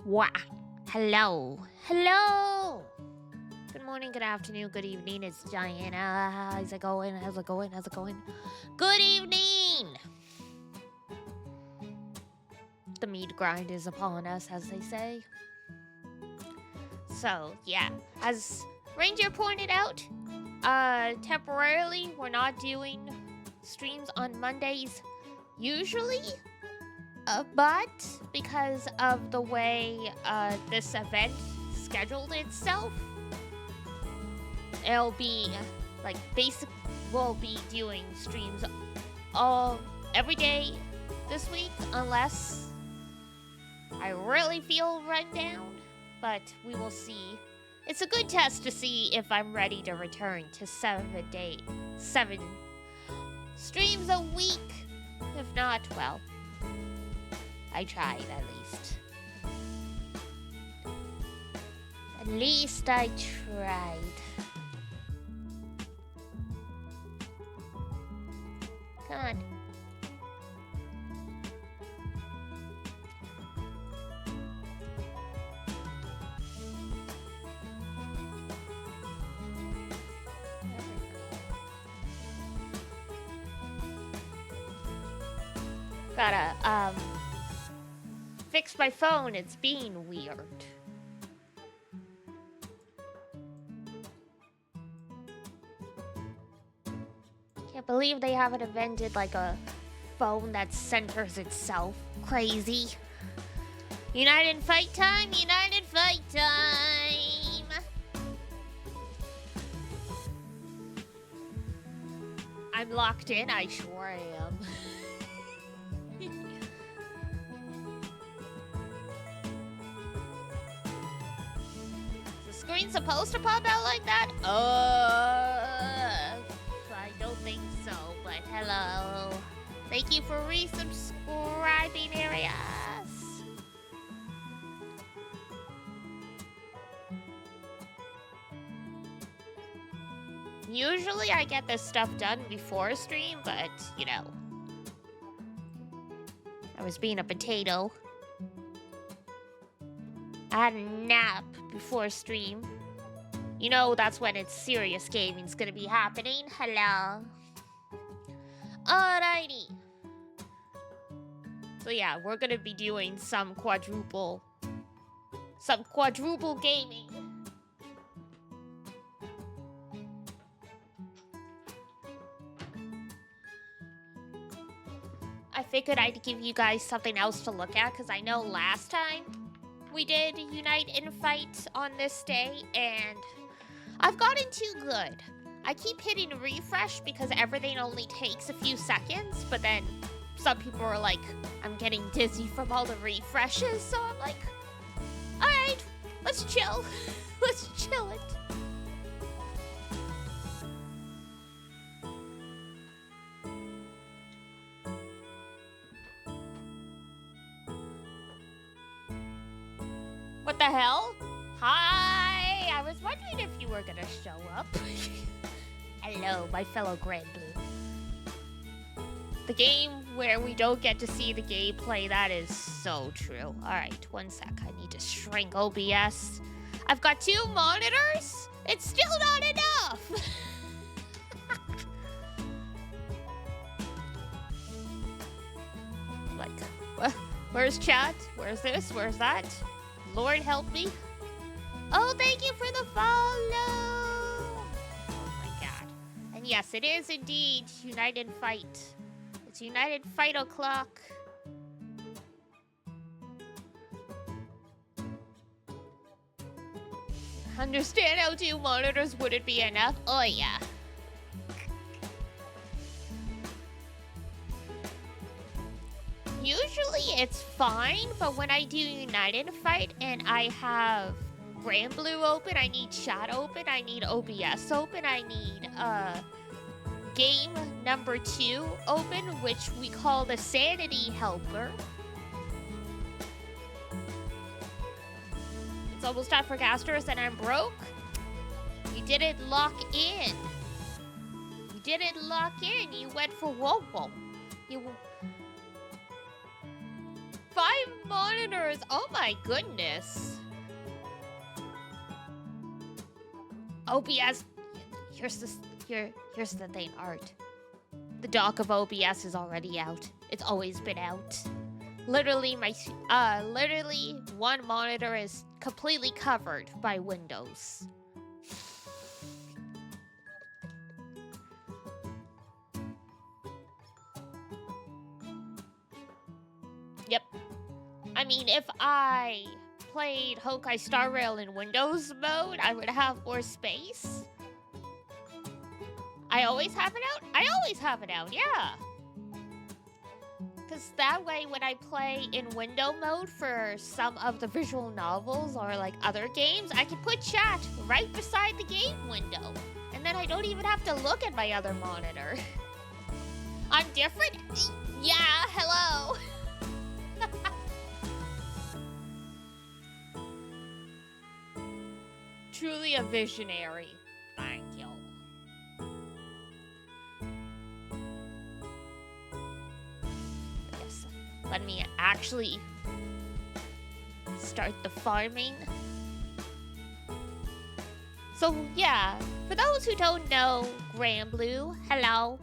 Wow. Hello. Hello. Good morning, good afternoon, good evening. It's Diana. How's it going? How's it going? How's it going? Good evening. The meat grind is upon us, as they say. So, yeah. As Ranger pointed out, temporarily, we're not doing streams on Mondays usually. But because of the way this event scheduled itself, it'll be like we'll be doing streams every day this week unless I really feel run down. But we will see. It's a good test to see if I'm ready to return to 7 streams a week. If not, well, I tried, at least. At least I tried. Come on. Gotta, fix my phone. It's being weird. Can't believe they haven't invented like a phone that centers itself. Crazy. United Fight Time! United Fight Time! I'm locked in, I sure am. Screen's supposed to pop out like that? I don't think so, but hello. Thank you for resubscribing, Arias. Usually I get this stuff done before a stream, but, you know. I was being a potato. I had a nap before stream. You know, that's when it's serious gaming's gonna be happening. Hello. Alrighty. So yeah, we're gonna be doing some quadruple gaming. I figured I'd give you guys something else to look at, because I know last time we did Unite and Fight on this day, and I've gotten too good. I keep hitting refresh because everything only takes a few seconds, but then some people are like, I'm getting dizzy from all the refreshes, so I'm like, alright, let's chill. Let's chill it. What the hell? Hi! I was wondering if you were gonna show up. Hello, my fellow Grand Blue. The game where we don't get to see the gameplay, that is so true. Alright, one sec. I need to shrink OBS. I've got 2 monitors? It's still not enough! Like, where's chat? Where's this? Where's that? Lord help me. Oh, thank you for the follow. Oh my god. And yes, it is indeed United Fight. It's United Fight o'clock. Understand how 2 monitors wouldn't be enough? Oh yeah. Usually it's fine, but when I do United Fight and I have Grand Blue open, I need chat open, I need OBS open, I need game number 2 open, which we call the Sanity Helper. It's almost time for Gasterus and I'm broke. You didn't lock in. You didn't lock in. You went for Wowo. You... 5 monitors. Oh my goodness. OBS. Here's the thing, Art. The dock of OBS is already out. It's always been out. Literally, literally one monitor is completely covered by Windows. Yep. I mean, if I played Honkai Star Rail in Windows mode, I would have more space. I always have it out? I always have it out, yeah. Because that way, when I play in window mode for some of the visual novels or like other games, I can put chat right beside the game window. And then I don't even have to look at my other monitor. I'm different? Yeah, hello. Truly a visionary. Thank you. Yes, let me actually start the farming. So yeah, for those who don't know Granblue, hello.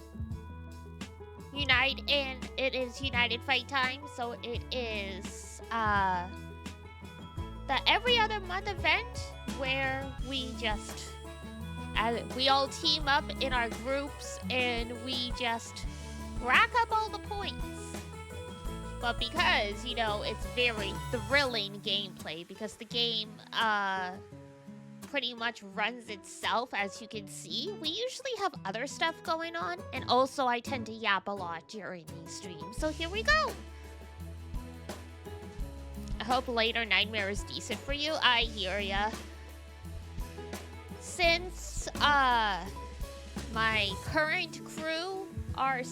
It is United Fight time, so it is the every other month event where we just we all team up in our groups and we just rack up all the points. But because, you know, it's very thrilling gameplay, because the game pretty much runs itself, as you can see, we usually have other stuff going on, and also I tend to yap a lot during these streams, so here we go. I hope Later Nightmare is decent for you. I hear ya. Since my current crew are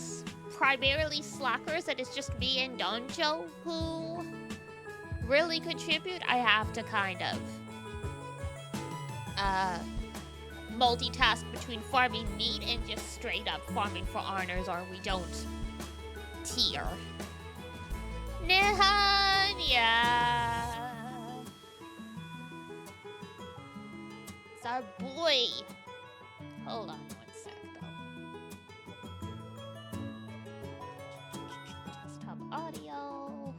primarily slackers and it's just me and Donjo who really contribute, I have to kind of multitask between farming meat and just straight up farming for honors, or we don't tier. Nihan, yeah. It's our boy. Hold on one sec, though. Desktop audio.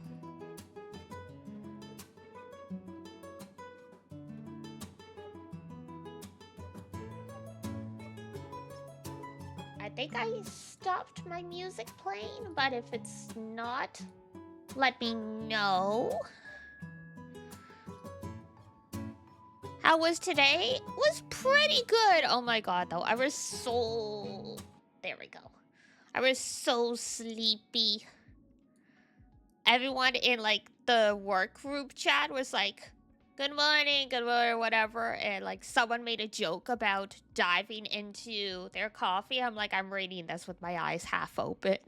I think I stopped my music playing, but if it's not, let me know. How was today? It was pretty good. Oh my god, though. I was so... There we go. I was so sleepy. Everyone in, like, the work group chat was like, good morning, whatever. And, like, someone made a joke about diving into their coffee. I'm like, I'm reading this with my eyes half open.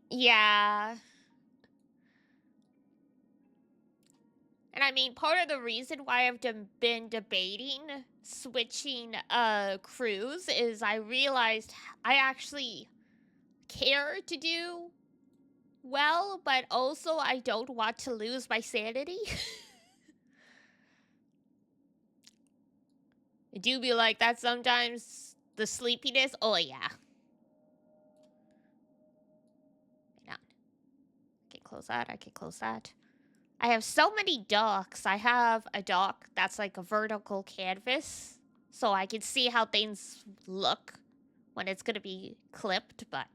Yeah. And I mean, part of the reason why I've been debating switching crews is I realized I actually care to do well, but also I don't want to lose my sanity. I do be like that sometimes. The sleepiness, oh yeah. Hang on. I can close that, I can close that. I have so many docks. I have a dock that's like a vertical canvas, so I can see how things look when it's gonna be clipped, but...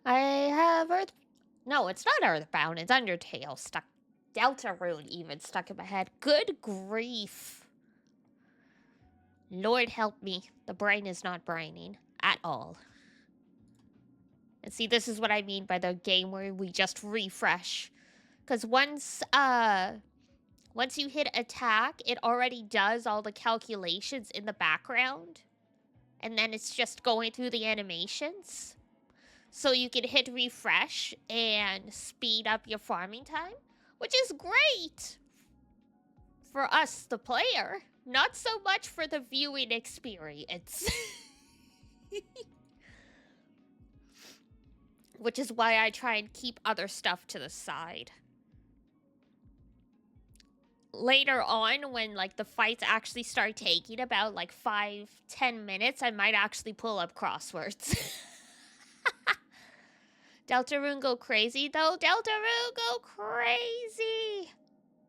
I have Earth... No, it's not Earthbound. It's Undertale stuck... Deltarune even stuck in my head. Good grief. Lord help me. The brain is not braining at all. And see, this is what I mean by the game where we just refresh Because once you hit attack, it already does all the calculations in the background. And then it's just going through the animations. So you can hit refresh and speed up your farming time, which is great for us, the player. Not so much for the viewing experience. Which is why I try and keep other stuff to the side. Later on, when like the fights actually start taking about like 5-10 minutes, I might actually pull up crosswords. Deltarune go crazy though. Deltarune go crazy.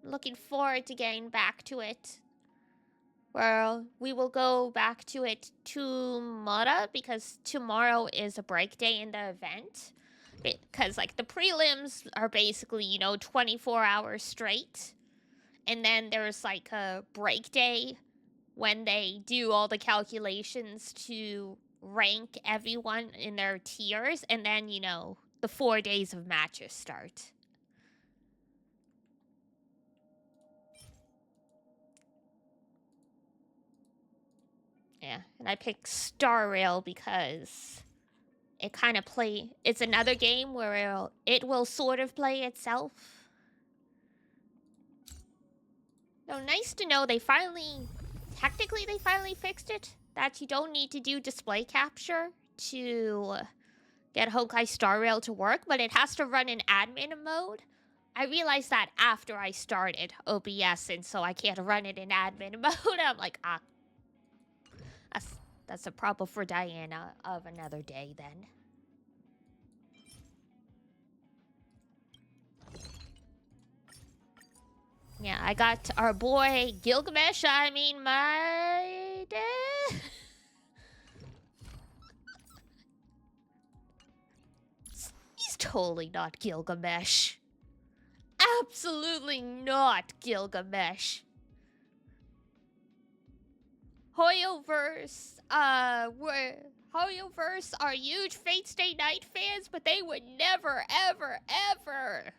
Looking forward to getting back to it. Well, we will go back to it tomorrow because tomorrow is a break day in the event. Because like the prelims are basically, you know, 24 hours straight. And then there's like a break day when they do all the calculations to rank everyone in their tiers. And then, you know, the 4 days of matches start. Yeah, and I picked Star Rail because it kind of it's another game where it will sort of play itself. So nice to know technically they finally fixed it, that you don't need to do display capture to get Honkai Star Rail to work, but it has to run in admin mode. I realized that after I started OBS, and so I can't run it in admin mode. I'm like, that's a problem for Diana of another day then. Yeah, I got our boy Gilgamesh, my dad. He's totally not Gilgamesh. Absolutely not Gilgamesh. Hoyoverse, Hoyoverse are huge Fate Stay Night fans, but they would never, ever, ever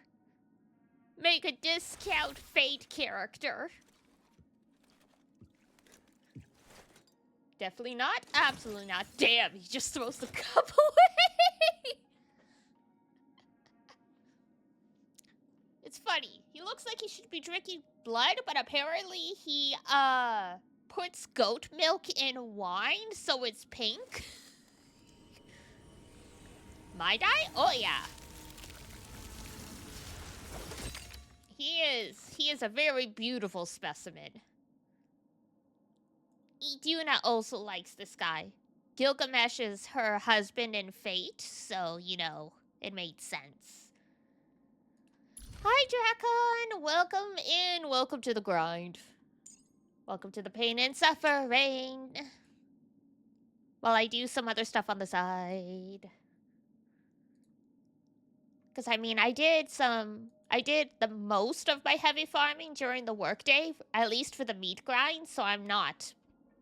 make a discount Fate character. Definitely not. Absolutely not. Damn, he just throws the cup away. It's funny. He looks like he should be drinking blood, but apparently he, puts goat milk in wine, so it's pink. My dye? Oh, yeah. He is a very beautiful specimen. Iduna also likes this guy. Gilgamesh is her husband in Fate, so, you know, it made sense. Hi, Drakon! Welcome in. Welcome to the grind. Welcome to the pain and suffering. While I do some other stuff on the side. Because, I mean, I did the most of my heavy farming during the workday, at least for the meat grind, so I'm not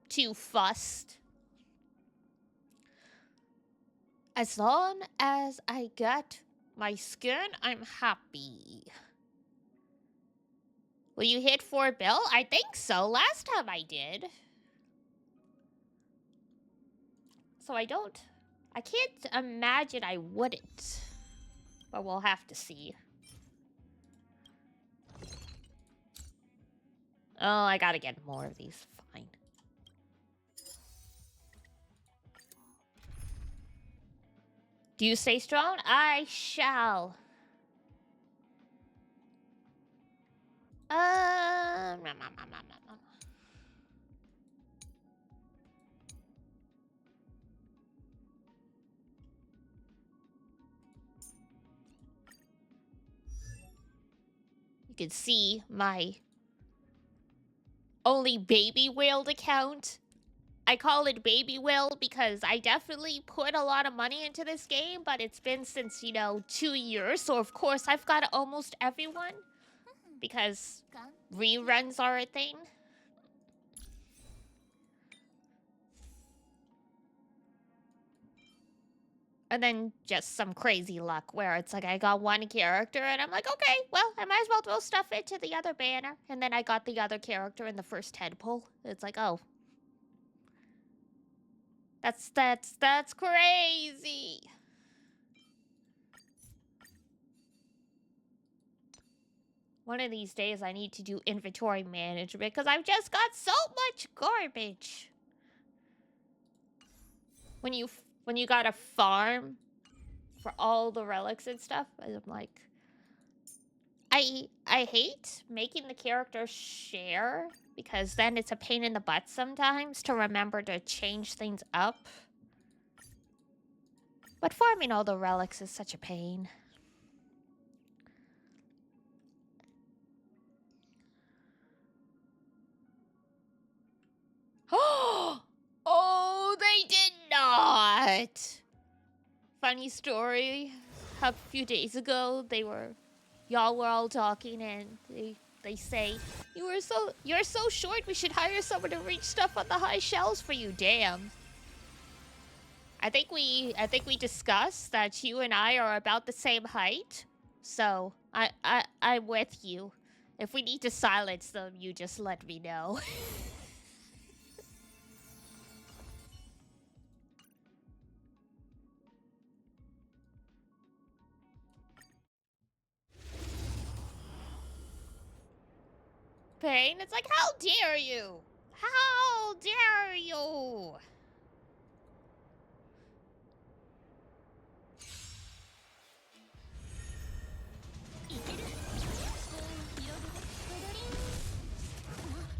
too fussed. As long as I get my skin, I'm happy. Will you hit 4 bill? I think so. Last time I did. So I can't imagine I wouldn't. But we'll have to see. Oh, I gotta get more of these. Fine. Do you stay strong? I shall. You can see my only baby whaled account. I call it baby whale because I definitely put a lot of money into this game, but it's been since, you know, 2 years. So, of course, I've got almost everyone because reruns are a thing. And then just some crazy luck where it's like I got one character and I'm like, okay, well, I might as well throw stuff into the other banner. And then I got the other character in the first 10 pull. It's like, oh. That's crazy. One of these days I need to do inventory management because I've just got so much garbage. When you gotta farm for all the relics and stuff, I'm like, I hate making the character share because then it's a pain in the butt sometimes to remember to change things up. But farming all the relics is such a pain. Oh, they did not. Funny story. A few days ago, y'all were all talking, and they say you're so short. We should hire someone to reach stuff on the high shelves for you. Damn. I think we discussed that you and I are about the same height, so I'm with you. If we need to silence them, you just let me know. Pain, it's like, how dare you? How dare you?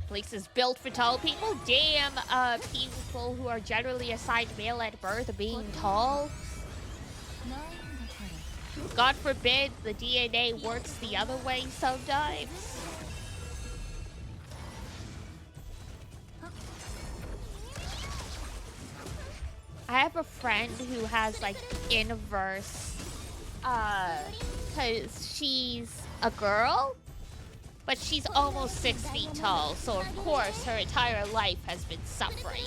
Place is built for tall people. Damn, people who are generally assigned male at birth being tall. God forbid the DNA works the other way sometimes. I have a friend who has like inverse, cause she's a girl, but she's almost 6 feet tall, so of course her entire life has been suffering.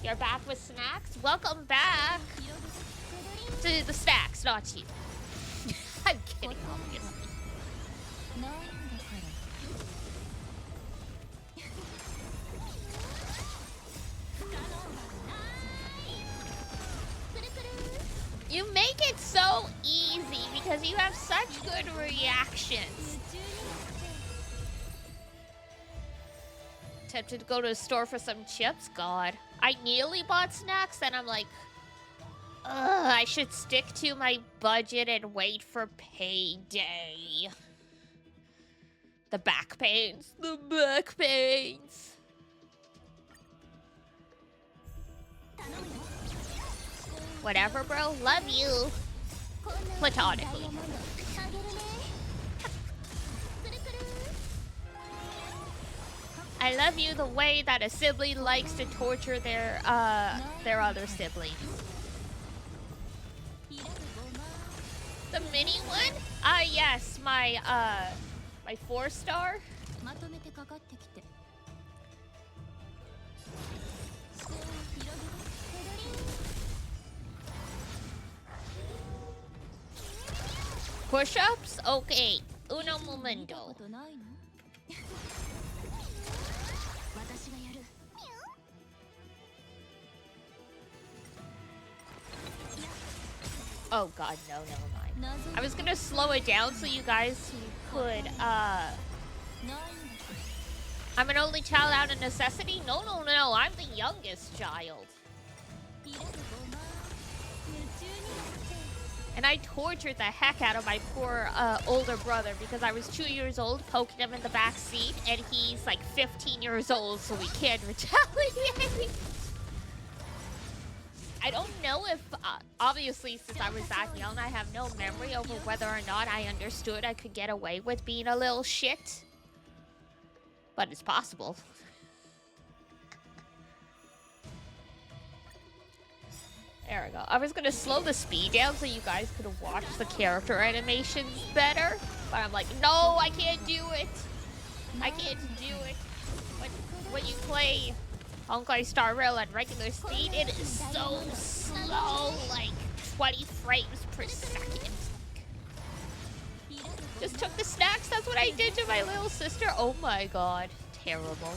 You're back with snacks? Welcome back to the snacks, not you. I'm kidding, obviously. You make it so easy because you have such good reactions. Tempted to go to the store for some chips? God. I nearly bought snacks and I'm like, ugh, I should stick to my budget and wait for payday. The back pains. The back pains. Whatever, bro. Love you. Platonically. I love you the way that a sibling likes to torture their other sibling. The mini one? Yes, my 4-star. Push-ups? Okay. Uno momento. Oh god, no, never mind. I was gonna slow it down so you guys could, I'm an only child out of necessity? No, I'm the youngest child. And I tortured the heck out of my poor older brother because I was 2 years old, poking him in the back seat, and he's like 15 years old, so we can't retaliate. I don't know if, obviously, since I was that young, I have no memory over whether or not I understood I could get away with being a little shit. But it's possible. There we go. I was gonna slow the speed down so you guys could watch the character animations better. But I'm like, no, I can't do it. I can't do it. When you play Honkai Star Rail at regular speed, it is so slow. Like, 20 frames per second. Just took the snacks. That's what I did to my little sister. Oh my god. Terrible.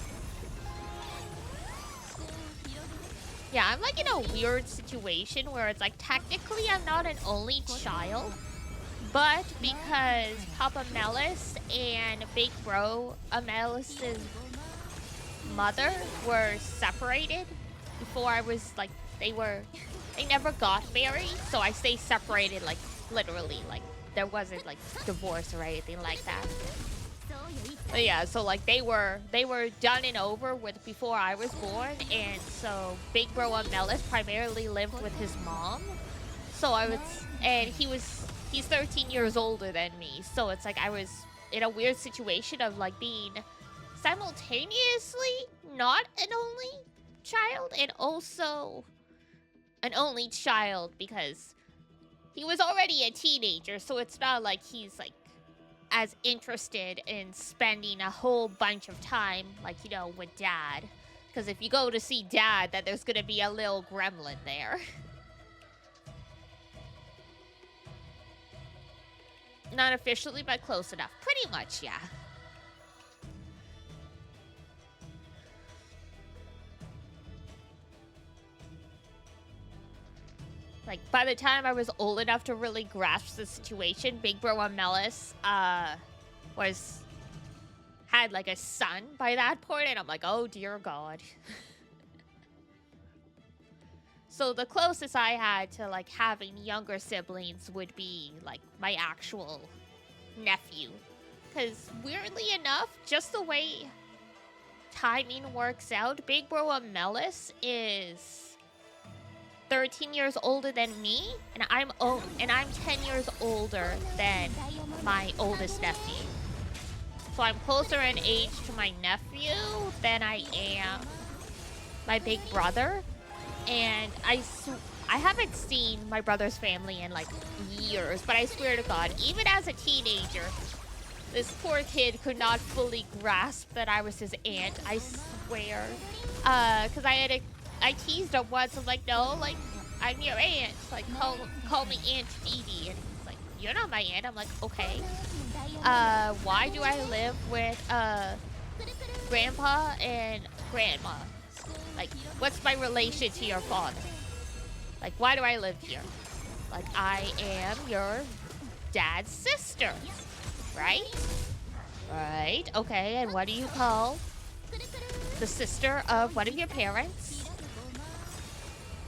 Yeah, I'm like in a weird situation where it's like technically I'm not an only child, but because Papa Melis and Big Bro Melis's mother were separated before I was like, they never got married, so I say separated like literally, like there wasn't like divorce or anything like that. But yeah, so like they were done and over with before I was born, and so Big Bro Melis primarily lived with his mom. So he's 13 years older than me, so it's like I was in a weird situation of like being simultaneously not an only child and also an only child because he was already a teenager, so it's not like he's like as interested in spending a whole bunch of time like, you know, with dad. Because if you go to see dad, then there's gonna be a little gremlin there. Not officially, but close enough. Pretty much, yeah. Like, by the time I was old enough to really grasp the situation, Big Bro Melis had like a son by that point, and I'm like, oh dear God. So the closest I had to like having younger siblings would be like my actual nephew. Because weirdly enough, just the way timing works out, Big Bro Melis is 13 years older than me, and I'm 10 years older than my oldest nephew. So I'm closer in age to my nephew than I am my big brother. And I haven't seen my brother's family in like years, but I swear to God, even as a teenager, this poor kid could not fully grasp that I was his aunt. I swear. Because I teased him once. I'm like, no, like, I'm your aunt. Like, call me Aunt Dee Dee. And he's like, you're not my aunt. I'm like, okay. Why do I live with, Grandpa and Grandma? Like, what's my relation to your father? Like, why do I live here? Like, I am your dad's sister. Right? Right, okay, and what do you call the sister of one of your parents?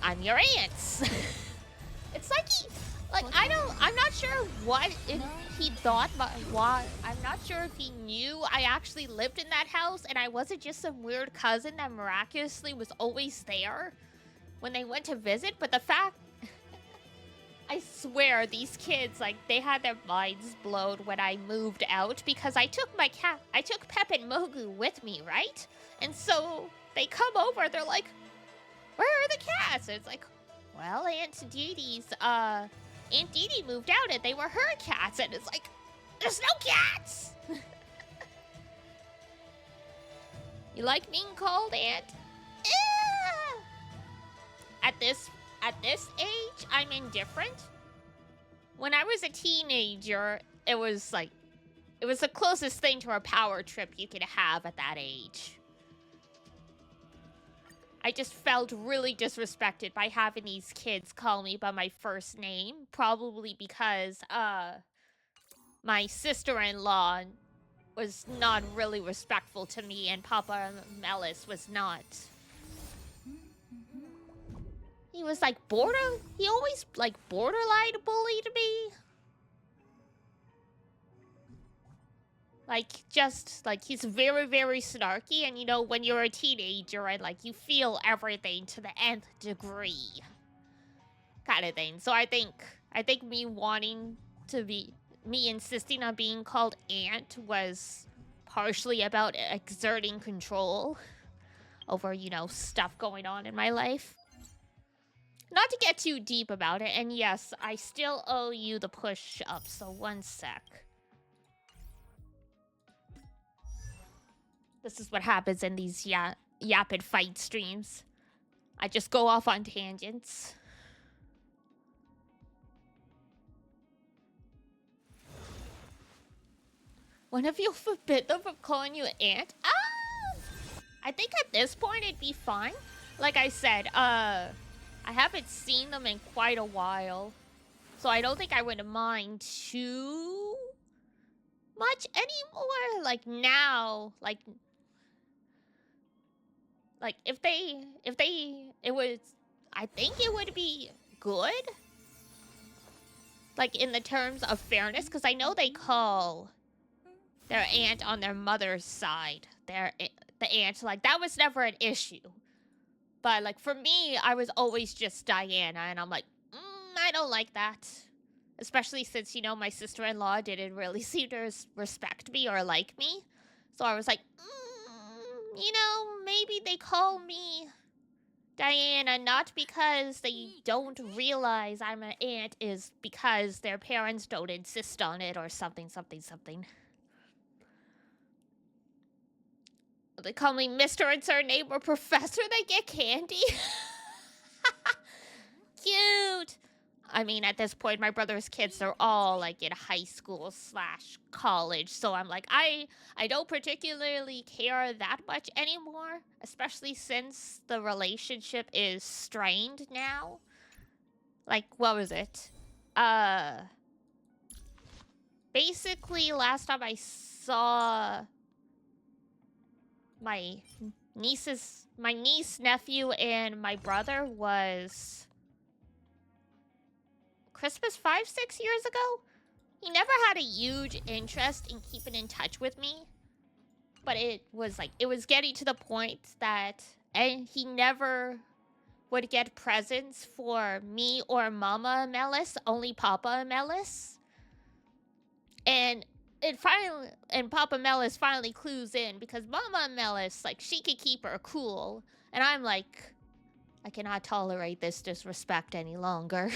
I'm your aunt's. It's like I'm not sure what if he thought, but why. I'm not sure if he knew I actually lived in that house and I wasn't just some weird cousin that miraculously was always there when they went to visit, but the fact, I swear these kids, like, they had their minds blown when I moved out because I took Pep and Mogu with me, right? And so they come over, they're like, where are the cats? And it's like, well, Aunt Dee Dee moved out and they were her cats. And it's like, there's no cats! You like being called Aunt? At this age, I'm indifferent. When I was a teenager, it was the closest thing to a power trip you could have at that age. I just felt really disrespected by having these kids call me by my first name, probably because my sister-in-law was not really respectful to me and Papa Melis was not. He was like he always like borderline bullied me. Like, just like, he's very, very snarky, and you know, when you're a teenager and like you feel everything to the nth degree kind of thing. So I think me insisting on being called Aunt was partially about exerting control over, you know, stuff going on in my life. Not to get too deep about it, and yes, I still owe you the push-up, so one sec. This is what happens in these Yapid fight streams. I just go off on tangents. One of you forbid them from calling you aunt? I think at this point it'd be fine. Like I said, I haven't seen them in quite a while. So I don't think I would mind too much anymore. Like now, like if they, it was, I think it would be good. Like in the terms of fairness, because I know they call their aunt on their mother's side, the aunt, like that was never an issue. But like for me, I was always just Diana, and I'm like, I don't like that. Especially since, you know, my sister-in-law didn't really seem to respect me or like me. So I was like, you know, maybe they call me Diana not because they don't realize I'm an aunt, is because their parents don't insist on it or something. They call me Mr. and Sir Name or Professor, they get candy. Cute. I mean, at this point, my brother's kids are all like in high school / college, so I'm like, I don't particularly care that much anymore, especially since the relationship is strained now. Like, what was it? Basically, last time I saw my niece, nephew, and my brother was Christmas 5-6 years ago. He never had a huge interest in keeping in touch with me, but it was getting to the point that he never would get presents for me or Mama Melis, only Papa Melis. And Papa Melis finally clues in because Mama Melis, like, she could keep her cool. And I'm like, I cannot tolerate this disrespect any longer.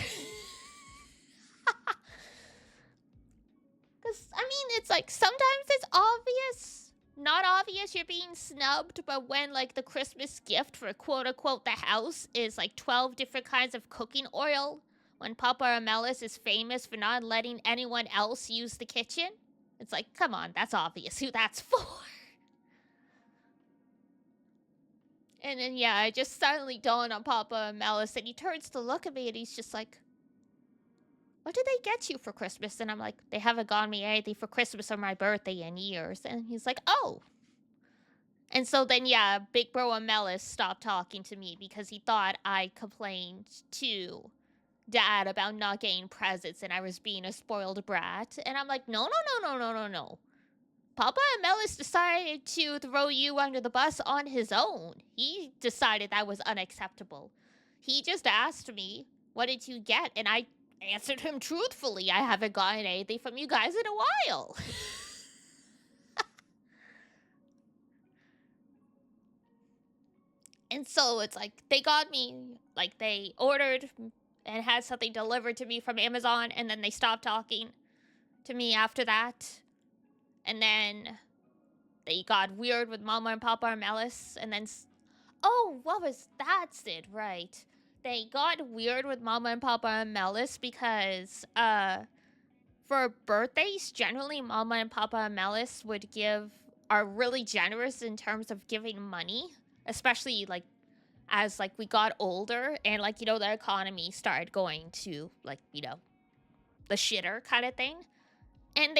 Because, I mean, it's like, sometimes it's obvious, not obvious you're being snubbed, but when, like, the Christmas gift for quote-unquote the house is, like, 12 different kinds of cooking oil, when Papa Amelis is famous for not letting anyone else use the kitchen, it's like, come on, that's obvious who that's for. And then, yeah, I just suddenly dawned on Papa Amelis, and he turns to look at me, and he's just like, what did they get you for Christmas? And I'm like, they haven't gotten me anything for Christmas or my birthday in years. And he's like, oh. And so then, yeah, Big Bro Amelis stopped talking to me because he thought I complained to Dad about not getting presents and I was being a spoiled brat. And I'm like, no. Papa Amelis decided to throw you under the bus on his own. He decided that was unacceptable. He just asked me, what did you get? And I answered him truthfully. I haven't gotten anything from you guys in a while. And so it's like, they got me, like, they ordered and had something delivered to me from Amazon, and then they stopped talking to me after that. And then they got weird with Mama and Papa Amelis, and then, oh, what was that, Sid? Right. They got weird with Mama and Papa Amelis because, for birthdays, generally Mama and Papa Amelis are really generous in terms of giving money, especially, like, as, like, we got older and, like, you know, the economy started going to, like, you know, the shitter kind of thing. And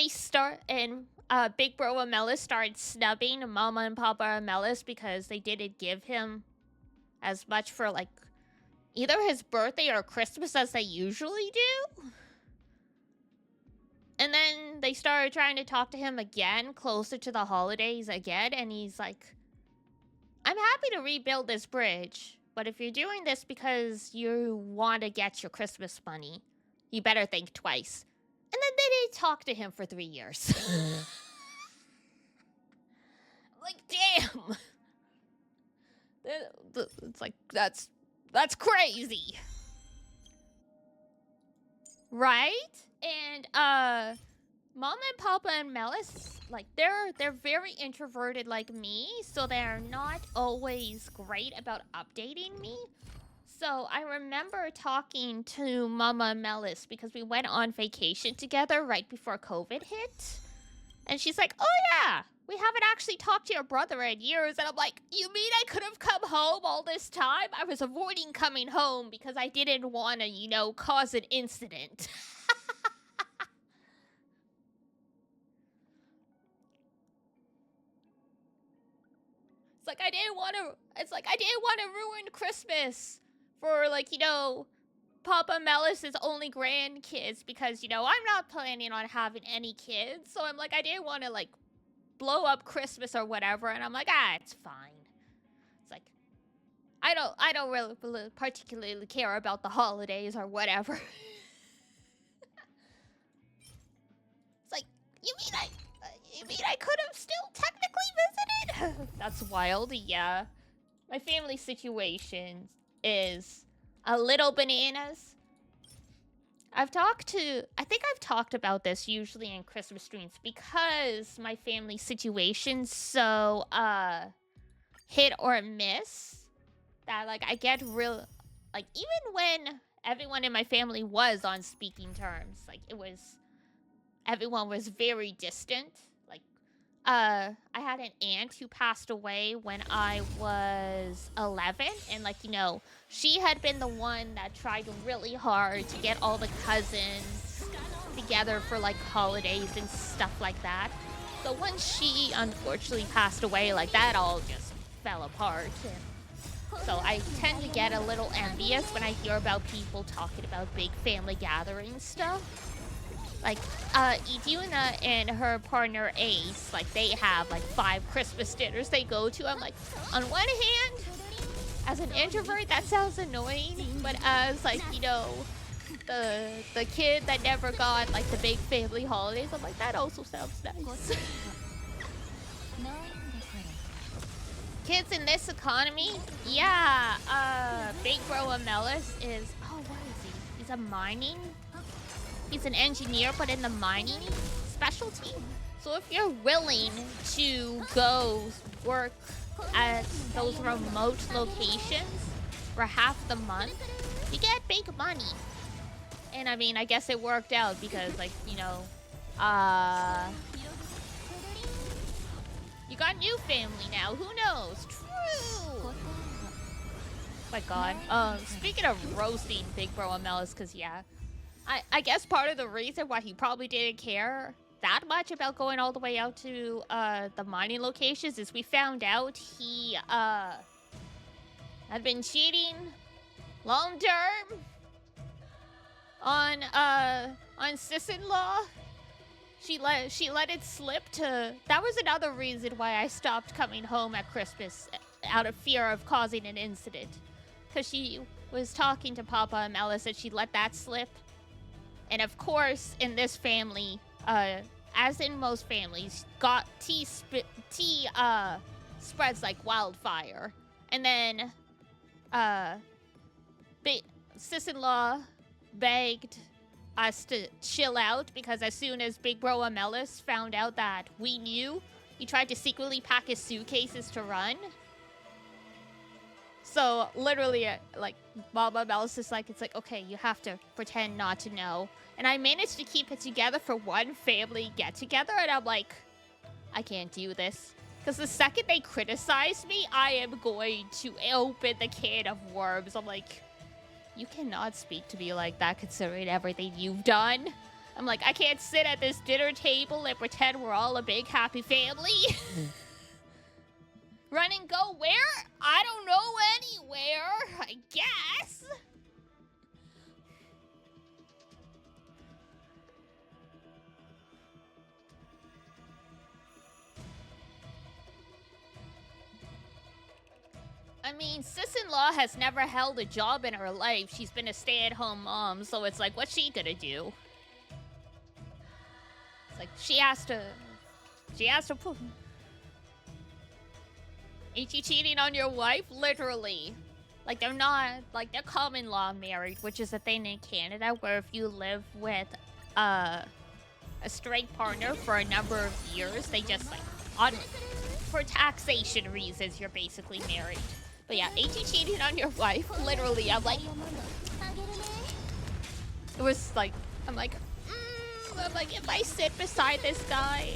Big Bro Amelis started snubbing Mama and Papa Amelis because they didn't give him as much for, like, either his birthday or Christmas as they usually do. And then they started trying to talk to him again, closer to the holidays again, and he's like, I'm happy to rebuild this bridge, but if you're doing this because you want to get your Christmas money, you better think twice. And then they didn't talk to him for 3 years. Like, damn. It's like, that's crazy. Right? And, Mama and Papa and Melis, like, they're very introverted like me, so they're not always great about updating me. So I remember talking to Mama Melis because we went on vacation together right before COVID hit. And she's like, oh yeah, we haven't actually talked to your brother in years. And I'm like, you mean I could have come home all this time? I was avoiding coming home because I didn't want to, you know, cause an incident. It's like I didn't want to ruin Christmas for, like, you know, Papa Melis's only grandkids because, you know, I'm not planning on having any kids. So I'm like, I didn't want to, like, blow up Christmas or whatever. And I'm like, it's fine. It's like, I don't really particularly care about the holidays or whatever. It's like, you mean I could have still technically visited? That's wild, yeah. My family situation is a little bananas. I think I've talked about this usually in Christmas streams because my family situation's so, hit or miss that, like, I get real, like, even when everyone in my family was on speaking terms, like, everyone was very distant. Like, I had an aunt who passed away when I was 11, and, like, you know, she had been the one that tried really hard to get all the cousins together for, like, holidays and stuff like that. So once she unfortunately passed away, like, that all just fell apart. So I tend to get a little envious when I hear about people talking about big family gathering stuff. Like, Iduna and her partner Ace, like, they have, like, 5 Christmas dinners they go to. I'm like, on one hand, as an introvert, that sounds annoying. But as, like, you know, the kid that never got, like, the big family holidays, I'm like, that also sounds nice. Kids in this economy? Yeah, Big Bro Amelis is, what is he? He's a mining? He's an engineer, but in the mining specialty. So if you're willing to go work at those remote locations for half the month, you get big money. And I mean, I guess it worked out because, like, you know, you got new family now. Who knows? True. Oh my god. Speaking of roasting Big Bro Amelis, because, yeah, I guess part of the reason why he probably didn't care that much about going all the way out to the mining locations is we found out he had been cheating long term on sis-in-law. She let it slip to... That was another reason why I stopped coming home at Christmas, out of fear of causing an incident. Because she was talking to Papa and Melis and she let that slip. And of course, in this family, as in most families, tea spreads like wildfire. And then, sis-in-law begged us to chill out because as soon as Big Bro Amelis found out that we knew, he tried to secretly pack his suitcases to run. So literally, like, Mama Amelis is like, it's like, okay, you have to pretend not to know. And I managed to keep it together for one family get-together, and I'm like, I can't do this. Because the second they criticize me, I am going to open the can of worms. I'm like, you cannot speak to me like that considering everything you've done. I'm like, I can't sit at this dinner table and pretend we're all a big happy family. Run and go where? I don't know anywhere, I guess. I mean, sis-in-law has never held a job in her life. She's been a stay-at-home mom, so it's like, what's she gonna do? It's like, she has to put... Ain't you cheating on your wife? Literally. Like, they're not, like, they're common law married, which is a thing in Canada where if you live with a straight partner for a number of years, they just, like, for taxation reasons, you're basically married. But yeah, ain't you cheating on your wife? Literally, I'm like... It was like, I'm like, if I sit beside this guy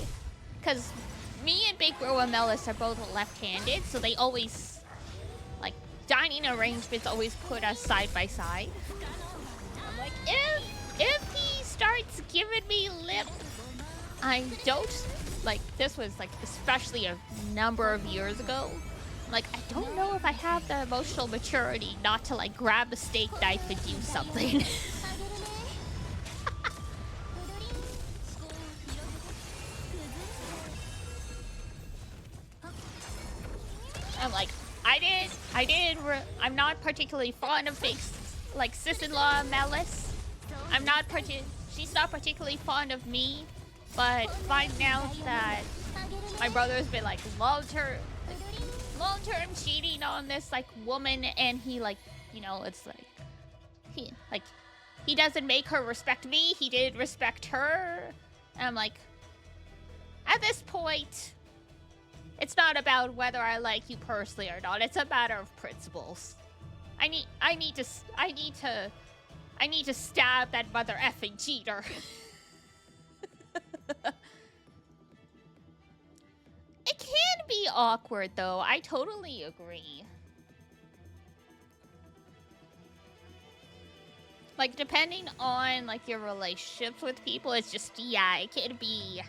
Because me and Big Bro and Melis are both left-handed, so they always, like, dining arrangements always put us side by side. I'm like, if he starts giving me lip, I don't, like, this was, like, especially a number of years ago. Like, I don't know if I have the emotional maturity not to, like, grab a steak knife and do something. I'm like, I'm not particularly fond of big, like, sis-in-law Melis. She's not particularly fond of me, but finding out that my brother's been, like, long-term cheating on this, like, woman, and he, like, you know, it's like, he doesn't make her respect me, he did respect her, and I'm like, at this point, it's not about whether I like you personally or not. It's a matter of principles. I need to stab that mother effing cheater. It can be awkward, though. I totally agree. Like, depending on, like, your relationships with people, it's just, yeah, it can be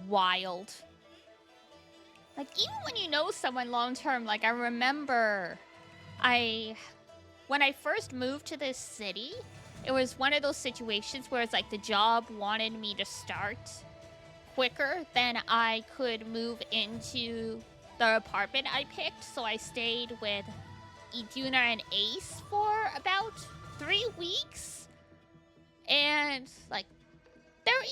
wild. Like, even when you know someone long-term, like, I remember when I first moved to this city, it was one of those situations where it's like the job wanted me to start quicker than I could move into the apartment I picked, so I stayed with Iduna and Ace for about 3 weeks. And, like, they're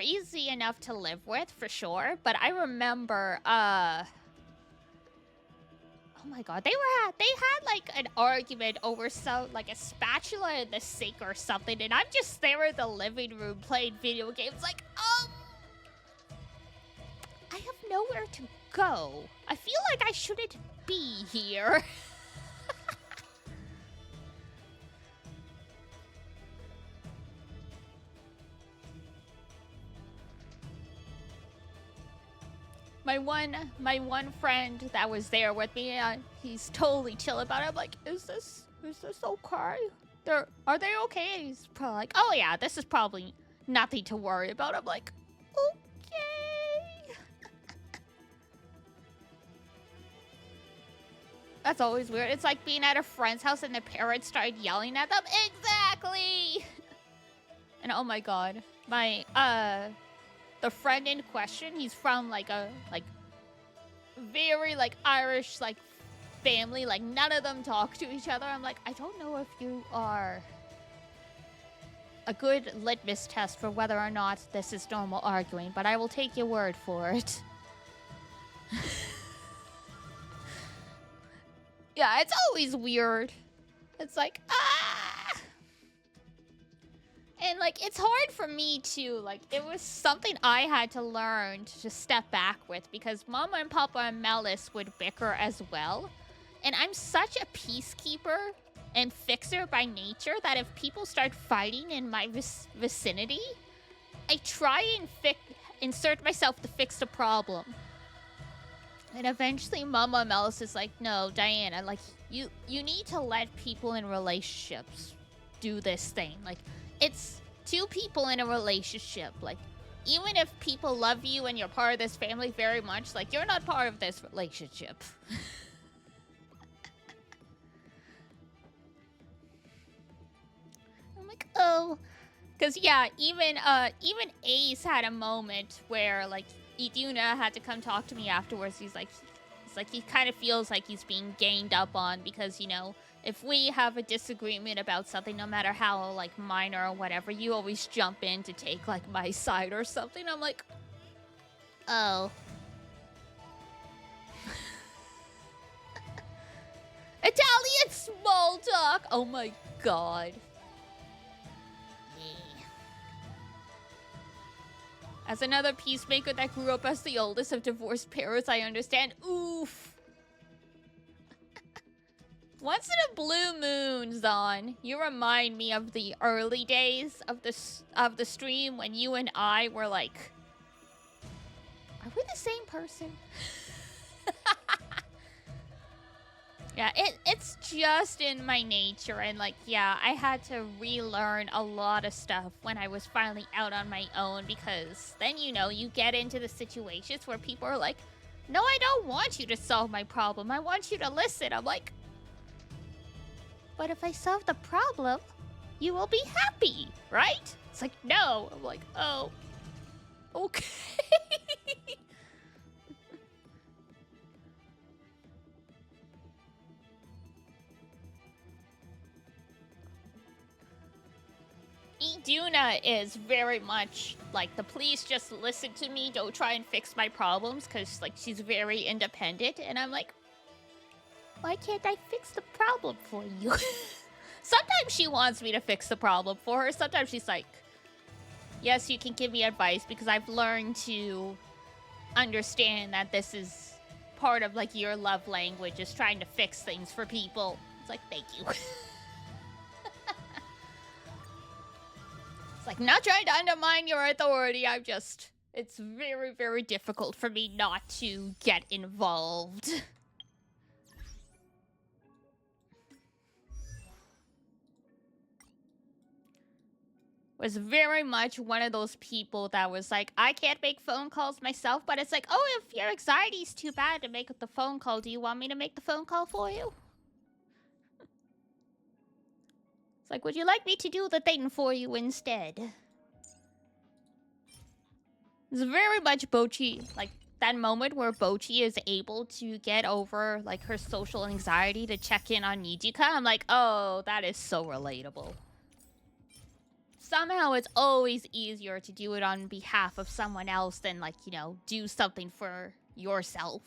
easy enough to live with, for sure. But I remember, oh my god, they had like an argument over like a spatula in the sink or something, and I'm just there in the living room playing video games, like, I have nowhere to go. I feel like I shouldn't be here. My one friend that was there with me, he's totally chill about it. I'm like, is this okay? Are they okay? And he's probably like, oh yeah, this is probably nothing to worry about. I'm like, okay. That's always weird. It's like being at a friend's house and the parents started yelling at them. Exactly. And oh my god, the friend in question, he's from like a very like Irish like family, like none of them talk to each other. I'm like, I don't know if you are a good litmus test for whether or not this is normal arguing, but I will take your word for it. Yeah, it's always weird. It's like, and, like, it's hard for me, too. Like, it was something I had to learn to just step back with, because Mama and Papa and Melis would bicker as well. And I'm such a peacekeeper and fixer by nature that if people start fighting in my vicinity, I try and insert myself to fix the problem. And eventually Mama and Melis is like, no, Diana, like, you need to let people in relationships do this thing. Like, it's two people in a relationship. Like, even if people love you and you're part of this family very much, like, you're not part of this relationship. I'm like, oh. Because, yeah, even Ace had a moment where, like, Iduna had to come talk to me afterwards. He's like, he kind of feels like he's being ganged up on because, you know, if we have a disagreement about something, no matter how, like, minor or whatever, you always jump in to take, like, my side or something. I'm like, oh. Italian small talk! Oh my god. As another peacemaker that grew up as the oldest of divorced parents, I understand. Oof. Once in a blue moon, Zon, you remind me of the early days of the stream when you and I were like we the same person? Yeah, it's just in my nature, and like, yeah, I had to relearn a lot of stuff when I was finally out on my own, because then, you know, you get into the situations where people are like, no, I don't want you to solve my problem. I want you to listen. I'm like, but if I solve the problem, you will be happy, right? It's like, no. I'm like, oh, okay. Iduna is very much like, the please just listen to me, don't try and fix my problems, because like, she's very independent, and I'm like, why can't I fix the problem for you? Sometimes she wants me to fix the problem for her. Sometimes she's like, yes, you can give me advice, because I've learned to understand that this is part of like your love language, is trying to fix things for people. It's like, thank you. It's like, not trying to undermine your authority. I'm just, it's very, very difficult for me not to get involved. Was very much one of those people that was like, I can't make phone calls myself, but it's like, oh, if your anxiety's too bad to make the phone call, do you want me to make the phone call for you? It's like, would you like me to do the thing for you instead? It's very much Bochi, like that moment where Bochi is able to get over like her social anxiety to check in on Nijika. I'm like, oh, that is so relatable. Somehow it's always easier to do it on behalf of someone else than, like, you know, do something for yourself.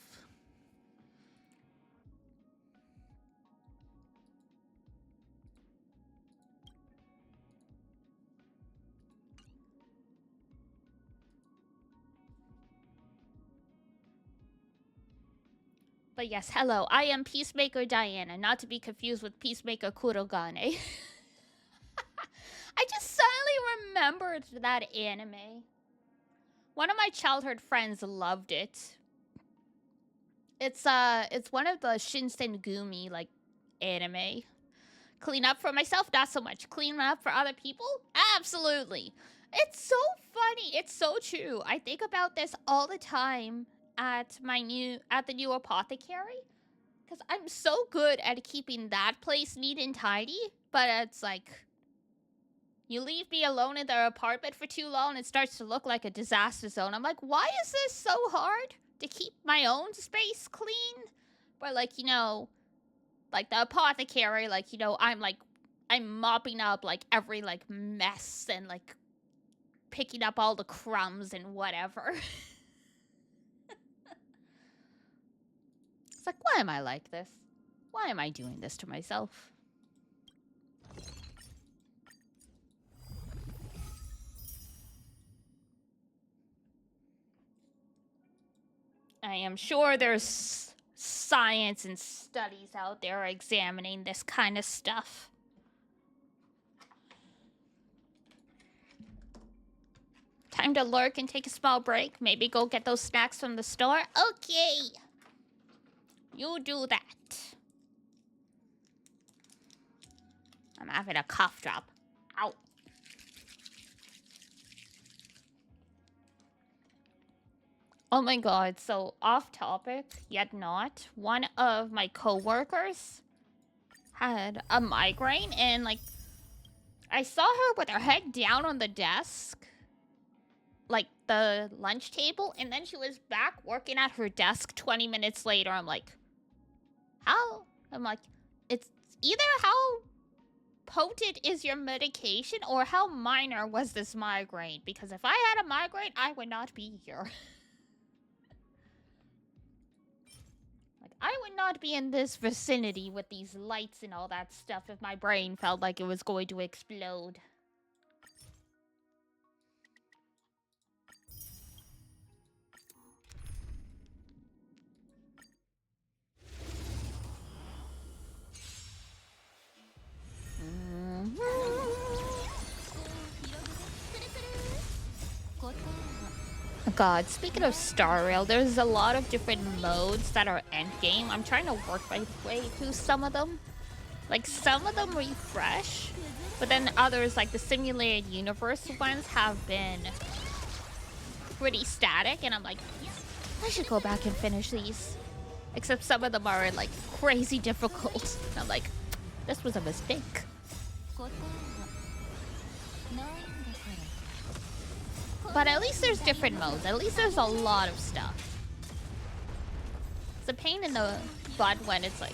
But yes, hello, I am Peacemaker Diana, not to be confused with Peacemaker Kurogane. I just suddenly remembered that anime. One of my childhood friends loved it. It's one of the Shinsengumi, like, anime. Clean up for myself, not so much. Clean up for other people? Absolutely. It's so funny. It's so true. I think about this all the time at the new apothecary, because I'm so good at keeping that place neat and tidy, but it's like, you leave me alone in the apartment for too long, it starts to look like a disaster zone. I'm like, why is this so hard to keep my own space clean? But like, you know, like the apothecary, like, you know, I'm mopping up like every like mess and like picking up all the crumbs and whatever. It's like, why am I like this? Why am I doing this to myself? I am sure there's science and studies out there examining this kind of stuff. Time to lurk and take a small break. Maybe go get those snacks from the store. Okay. You do that. I'm having a cough drop. Ow. Oh my god, so off topic, yet not. One of my coworkers had a migraine, and like, I saw her with her head down on the desk, like the lunch table, and then she was back working at her desk 20 minutes later. I'm like, how? I'm like, it's either how potent is your medication or how minor was this migraine, because if I had a migraine, I would not be here. I would not be in this vicinity with these lights and all that stuff if my brain felt like it was going to explode. God, speaking of Star Rail, there's a lot of different modes that are endgame. I'm trying to work my way through some of them. Like, some of them refresh, but then others, like the simulated universe ones, have been pretty static, and I'm like, I should go back and finish these. Except some of them are, like, crazy difficult. And I'm like, this was a mistake. But at least there's different modes. At least there's a lot of stuff. It's a pain in the butt when it's like...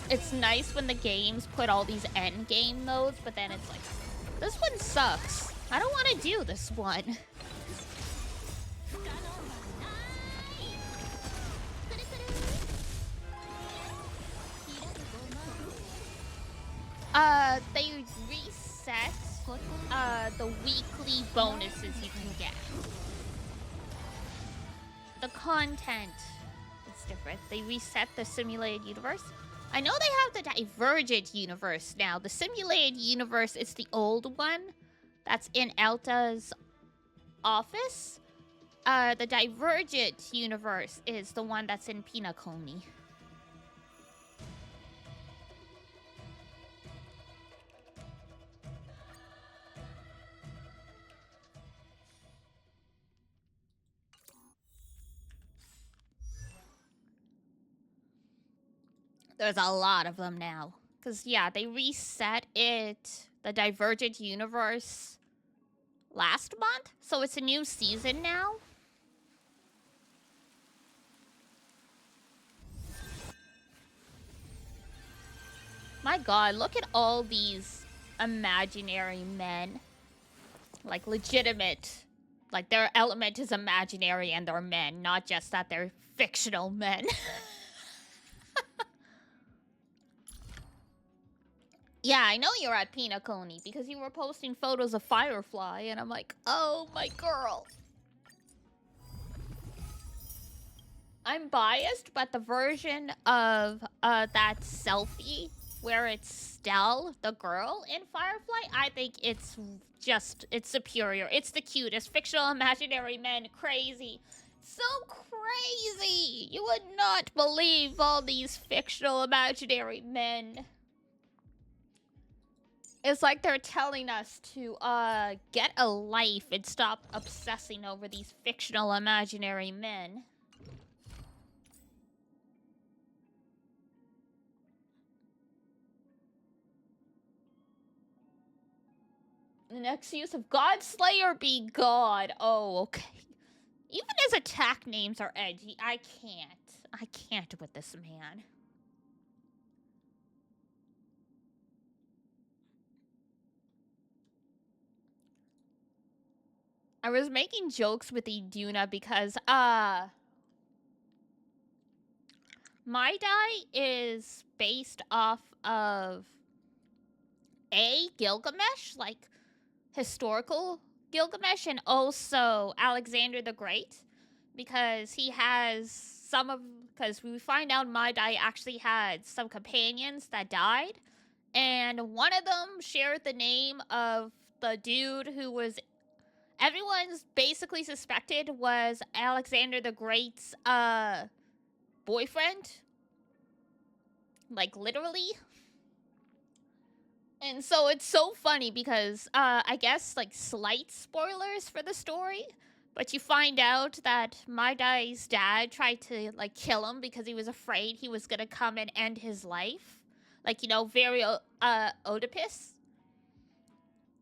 It's nice when the games put all these end game modes, but then it's like, this one sucks. I don't want to do this one. They reset the weekly bonuses you can get. The content is different. They reset the simulated universe. I know they have the Divergent universe now. The simulated universe is the old one that's in Elta's office. The Divergent universe is the one that's in Pinakoni. There's a lot of them now. Because, yeah, they reset it, the Divergent universe, last month. So it's a new season now. My god, look at all these imaginary men. Like, legitimate. Like, their element is imaginary and they're men, not just that they're fictional men. Yeah, I know you're at Pinakoni because you were posting photos of Firefly, and I'm like, oh, my girl. I'm biased, but the version of that selfie where it's Stell, the girl in Firefly, I think it's superior. It's the cutest. Fictional imaginary men, crazy. So crazy! You would not believe all these fictional imaginary men. It's like they're telling us to get a life and stop obsessing over these fictional imaginary men. The next use of Godslayer be God. Oh, okay. Even his attack names are edgy. I can't with this man. I was making jokes with Iduna because, My Dai is based off of Gilgamesh, like historical Gilgamesh, and also Alexander the Great, because he has because we find out My Dai actually had some companions that died, and one of them shared the name of the dude who was everyone's basically suspected was Alexander the Great's boyfriend, like literally. And so it's so funny because I guess like slight spoilers for the story, but you find out that My Dai's dad tried to like kill him because he was afraid he was gonna come and end his life, like, you know, very Oedipus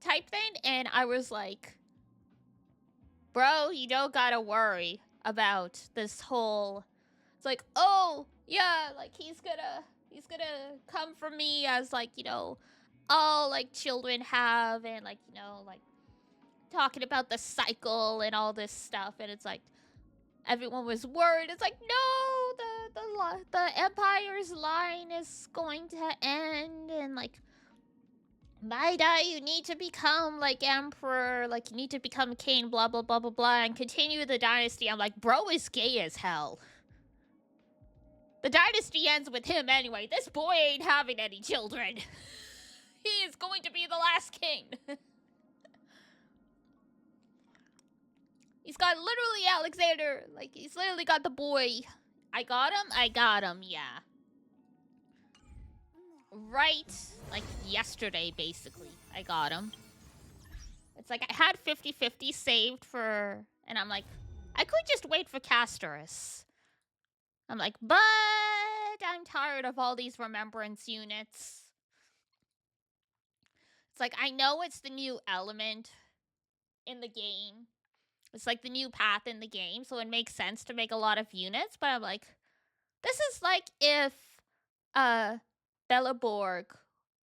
type thing. And I was like, bro, you don't gotta worry about this whole. It's like, oh yeah, like he's gonna come for me as, like, you know, all like children have, and like, you know, like talking about the cycle and all this stuff. And it's like everyone was worried. It's like, no, the empire's line is going to end, and like, My Dai, you need to become like emperor, like you need to become king, blah blah blah blah blah, and continue the dynasty. I'm like, bro is gay as hell. The dynasty ends with him anyway. This boy ain't having any children. He is going to be the last king. He's got literally Alexander. Like, he's literally got the boy. I got him, yeah. Right, like, yesterday, basically. I got him. It's like, I had 50-50 saved for... And I'm like, I could just wait for Castorus. I'm like, but I'm tired of all these remembrance units. It's like, I know it's the new element in the game. It's like the new path in the game, so it makes sense to make a lot of units, but I'm like, this is like if Bellaborg,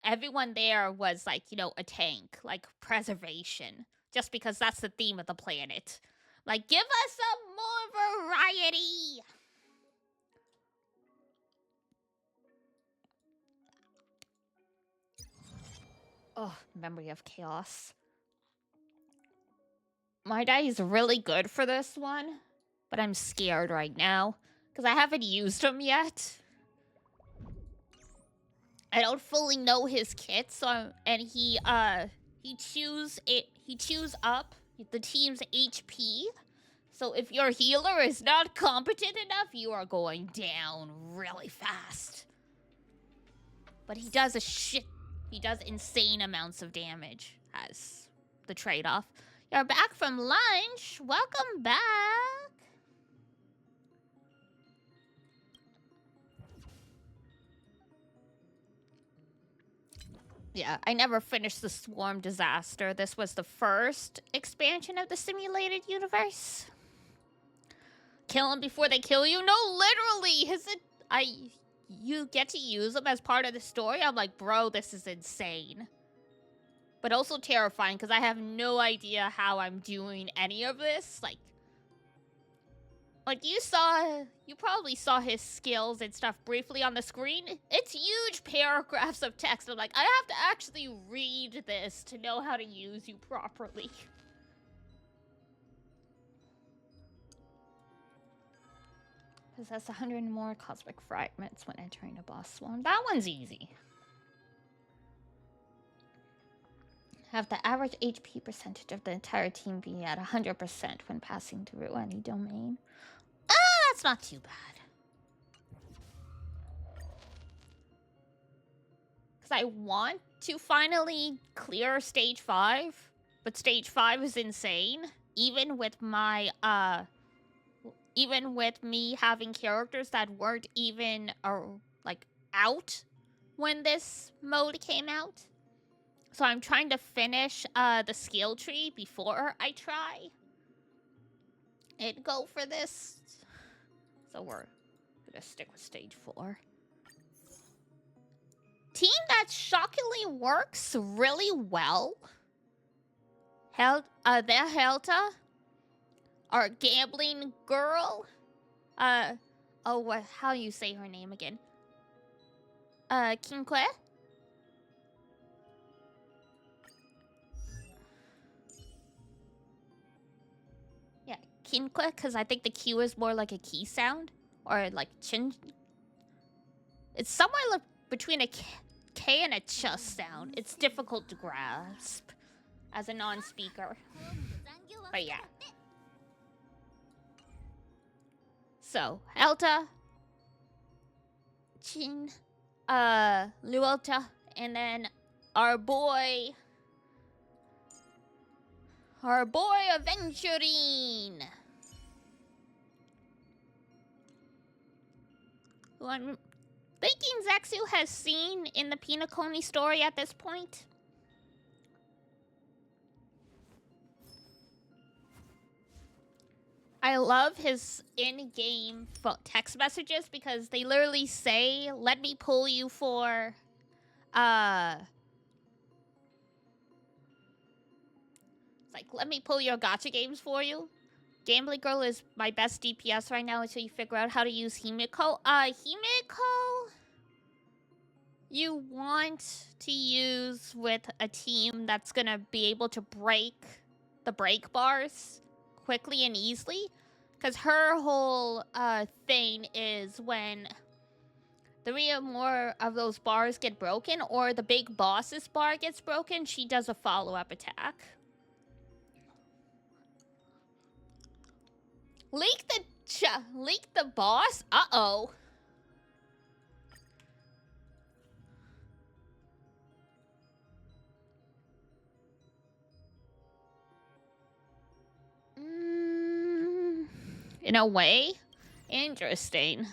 everyone there was like, you know, a tank, like preservation, just because that's the theme of the planet. Like, give us some more variety! Oh, Memory of Chaos. My die is really good for this one, but I'm scared right now because I haven't used him yet. I don't fully know his kit, so and he chews up the team's HP. So if your healer is not competent enough, you are going down really fast. But he does insane amounts of damage as the trade-off. You're back from lunch. Welcome back. Yeah, I never finished the Swarm Disaster. This was the first expansion of the simulated universe. Kill them before they kill you? No, literally. You get to use them as part of the story? I'm like, bro, this is insane. But also terrifying because I have no idea how I'm doing any of this. Like you probably saw his skills and stuff briefly on the screen. It's huge paragraphs of text. I'm like, I have to actually read this to know how to use you properly. Possess 100 more cosmic fragments when entering a boss swarm. That one's easy. Have the average HP percentage of the entire team be at 100% when passing through any domain. That's not too bad. Because I want to finally clear stage 5, but stage 5 is insane. Even with my, even with me having characters that weren't even, like, out when this mode came out. So I'm trying to finish the skill tree before I try and go for this. So we're gonna stick with stage 4. Team that shockingly works really well. The Helta, our gambling girl. How you say her name again? Kinque? Yeah, Kinque, because I think the Q is more like a key sound. Or like chin. It's somewhere like between a K and a ch sound. It's difficult to grasp as a non-speaker. But yeah. So, Elta, Chin, Luelta, and then our boy Aventurine. Who I'm thinking Zexu has seen in the Pinaconi story at this point. I love his in-game text messages because they literally say, let me pull you for, it's like, let me pull your gacha games for you. Gambling Girl is my best DPS right now until you figure out how to use Himiko. Himiko, you want to use with a team that's gonna be able to break the break bars quickly and easily, because her whole thing is when 3 or more of those bars get broken or the big boss's bar gets broken, she does a follow-up attack. Leak the boss? Uh-oh. In a way? Interesting.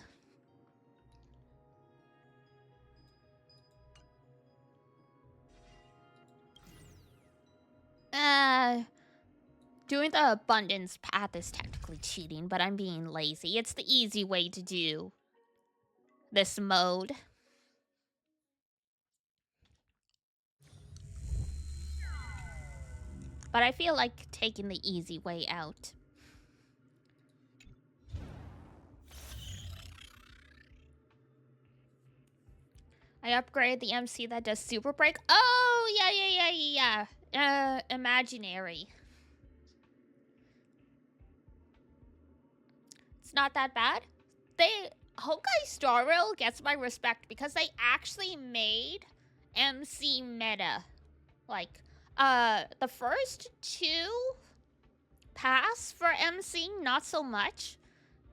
Doing the abundance path is technically cheating, but I'm being lazy. It's the easy way to do this mode. But I feel like taking the easy way out. I upgraded the MC that does super break. Oh, yeah. Imaginary. It's not that bad. Honkai Star Rail gets my respect because they actually made MC meta. Like, the first two pass for MC, not so much.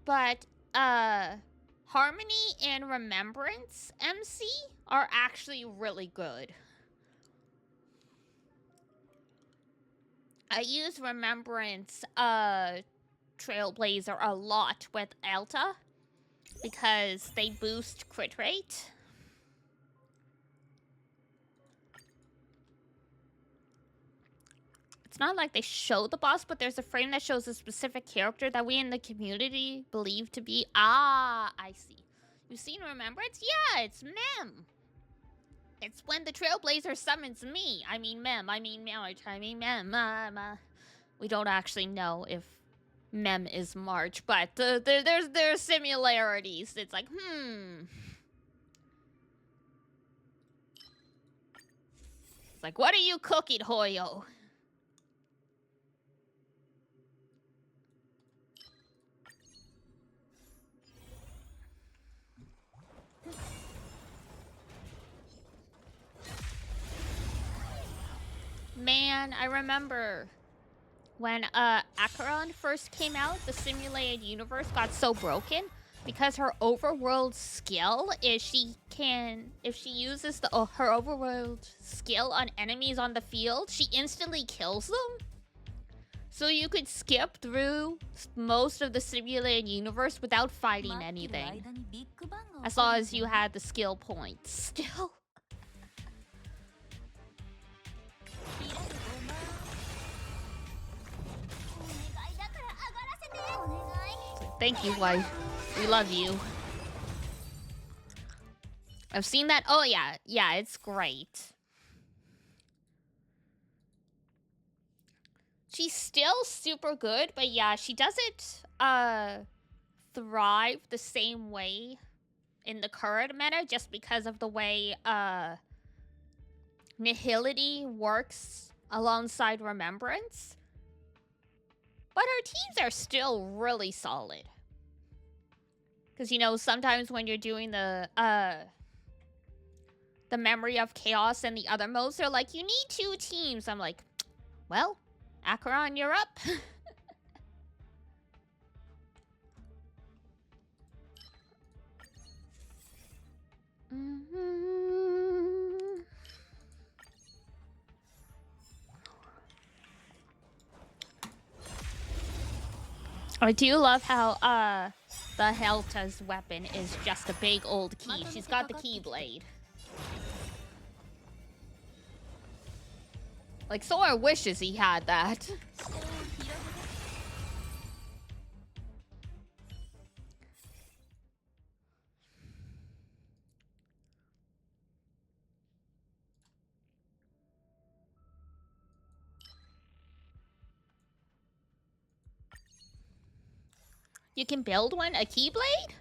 But, Harmony and Remembrance MC are actually really good. I use Remembrance, Trailblazer a lot with Alta because they boost crit rate. It's not like they show the boss, but there's a frame that shows a specific character that we in the community believe to be... Ah, I see. You've seen Remembrance? Yeah, it's Mem. It's when the Trailblazer summons me. I mean Mem. We don't actually know if Mem is March, but there's similarities. It's like, It's like, what are you cooking, Hoyo? Man, I remember when Acheron first came out, the simulated universe got so broken because her overworld skill is if she uses her overworld skill on enemies on the field, she instantly kills them. So you could skip through most of the simulated universe without fighting anything, as long as you had the skill points still. Thank you, wife. We love you. I've seen that. Oh, yeah. Yeah, it's great. She's still super good, but yeah, she doesn't thrive the same way in the current meta just because of the way Nihility works alongside Remembrance. But her teams are still really solid. Because, you know, sometimes when you're doing the Memory of Chaos and the other modes, they're like, you need 2 teams. I'm like, well, Acheron, you're up. I do love how the Helta's weapon is just a big old key. She's got the Keyblade. Like, Sora wishes he had that. You can build one? A Keyblade?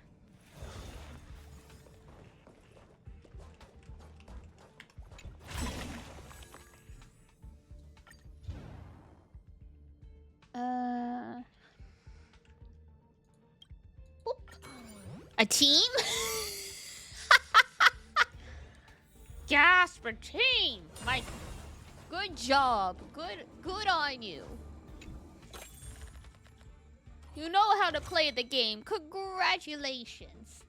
Boop. A team? Gasper team! Like, good job. Good on you. You know how to play the game. Congratulations.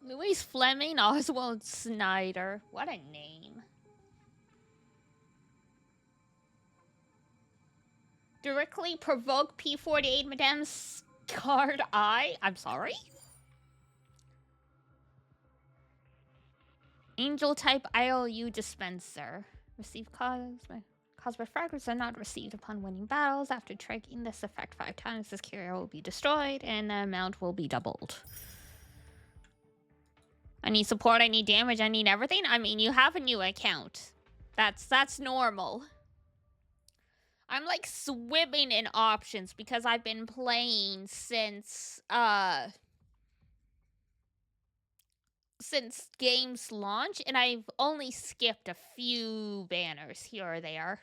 Louise Fleming, Oswald Snyder. What a name. Directly provoke P48 Madame Scarred Eye? I'm sorry? Angel type IOU dispenser. Receive Cosmic fragments are not received upon winning battles. After triggering this effect 5 times, this carrier will be destroyed and the amount will be doubled. I need support, I need damage, I need everything. I mean, you have a new account. That's normal. I'm like swimming in options because I've been playing since game's launch, and I've only skipped a few banners here or there.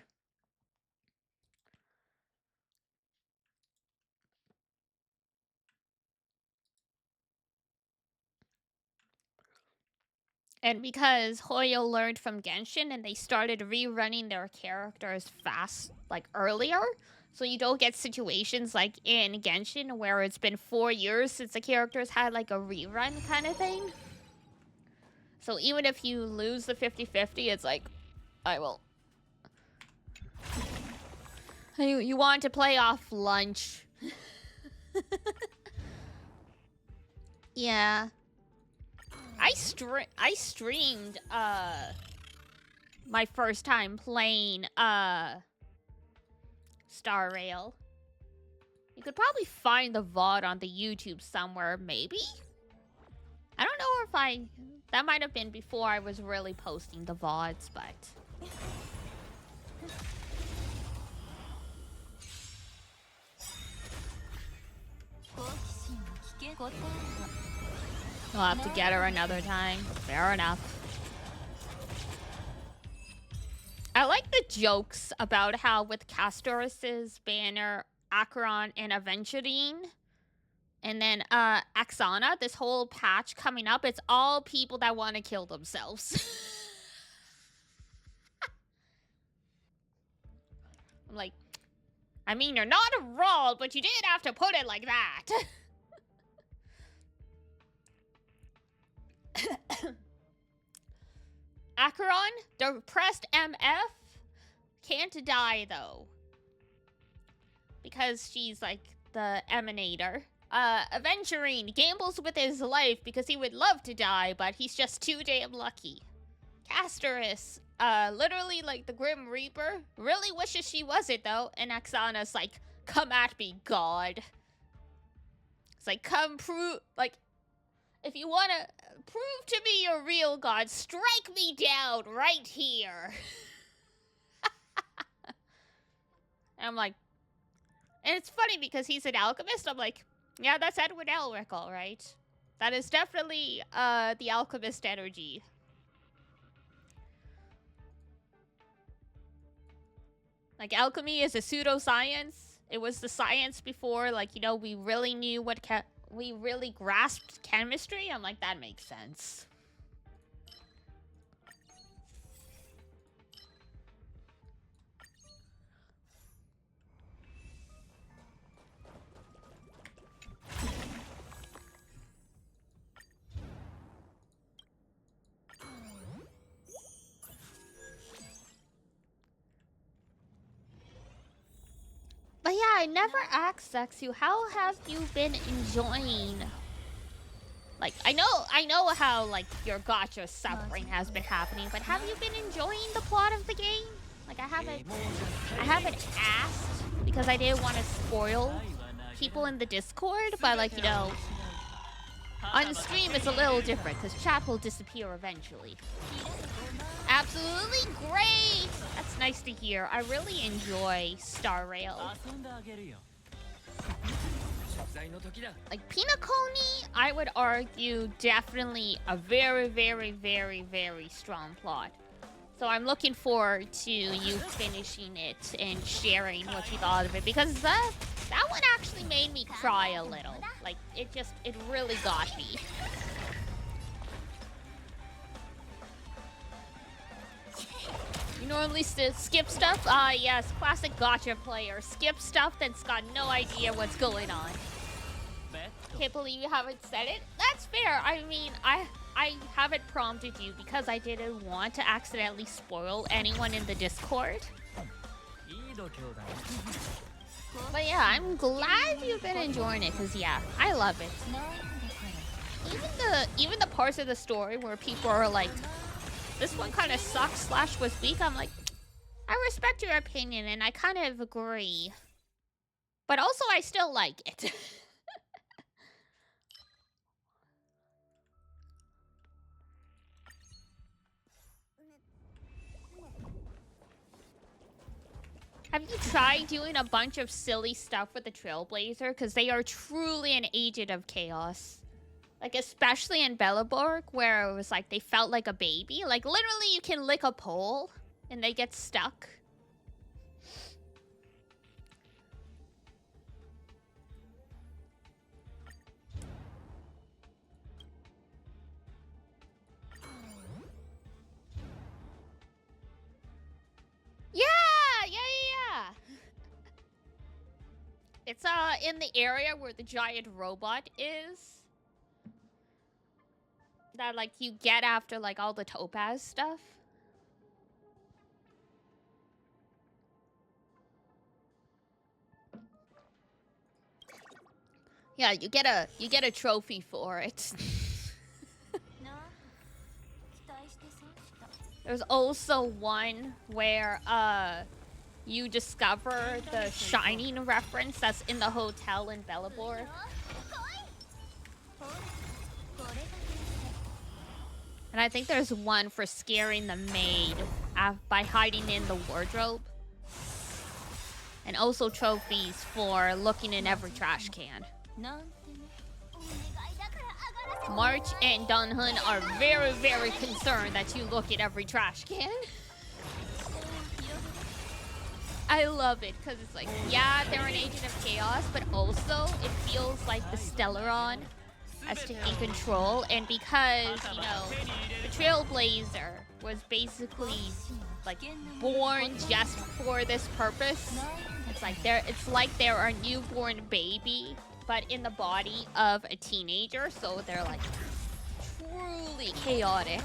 And because Hoyo learned from Genshin and they started rerunning their characters fast, like earlier, so you don't get situations like in Genshin where it's been 4 years since the characters had like a rerun kind of thing. So even if you lose the 50-50, it's like, I will. You want to play off lunch. Yeah. I streamed my first time playing Star Rail. You could probably find the VOD on the YouTube somewhere, maybe? I don't know if that might have been before I was really posting the VODs, but I'll have to get her another time. Fair enough. I like the jokes about how with Castoris's banner, Acheron, and Aventurine, and then Axana, this whole patch coming up, it's all people that want to kill themselves. I'm like, I mean, you're not a role, but you did have to put it like that. Acheron, depressed MF, can't die though. Because she's like the emanator. Aventurine gambles with his life because he would love to die, but he's just too damn lucky. Castoris, literally like the Grim Reaper, really wishes she wasn't though. And Axana's like, come at me, God. It's like, come prove, like, if you want to prove to me you're real, God, strike me down right here. And I'm like, and it's funny because he's an alchemist. I'm like, yeah, that's Edward Elric, all right. That is definitely the alchemist energy. Like, alchemy is a pseudoscience. It was the science before, like, you know, we really knew what we really grasped chemistry. I'm like, that makes sense. But yeah, I never asked Sexu, how have you been enjoying? Like, I know how like your gacha suffering has been happening, but have you been enjoying the plot of the game? Like, I haven't asked because I didn't want to spoil people in the Discord, but like, you know, on stream it's a little different because chat will disappear eventually. Absolutely great! That's nice to hear. I really enjoy Star Rail. Like, Pinaconi, I would argue, definitely a very, very, very, very strong plot. So I'm looking forward to you finishing it and sharing what you thought of it, because that one actually made me cry a little. Like, it really got me. You normally skip stuff? Yes, classic gotcha player. Skip stuff that's got no idea what's going on. Can't believe you haven't said it. That's fair. I mean, I haven't prompted you because I didn't want to accidentally spoil anyone in the Discord. But yeah, I'm glad you've been enjoying it, because yeah, I love it. Even the parts of the story where people are like, this one kind of sucks / was weak, I'm like, I respect your opinion and I kind of agree. But also I still like it. Have you tried doing a bunch of silly stuff with the Trailblazer? Because they are truly an agent of chaos. Like, especially in Bellaborg, where it was like they felt like a baby. Like, literally, you can lick a pole and they get stuck. Yeah! It's in the area where the giant robot is. That, like, you get after, like, all the topaz stuff. Yeah, you get a trophy for it. There's also one where you discover the Shining reference that's in the hotel in Bellaborg. And I think there's one for scaring the maid by hiding in the wardrobe. And also trophies for looking in every trash can. March and Dunhun are very, very concerned that you look at every trash can. I love it, because it's like, yeah, they're an agent of chaos, but also it feels like the Stellaron has taken control, and because, you know, the Trailblazer was basically, like, born just for this purpose. It's like they're a newborn baby, but in the body of a teenager, so they're, like, truly chaotic.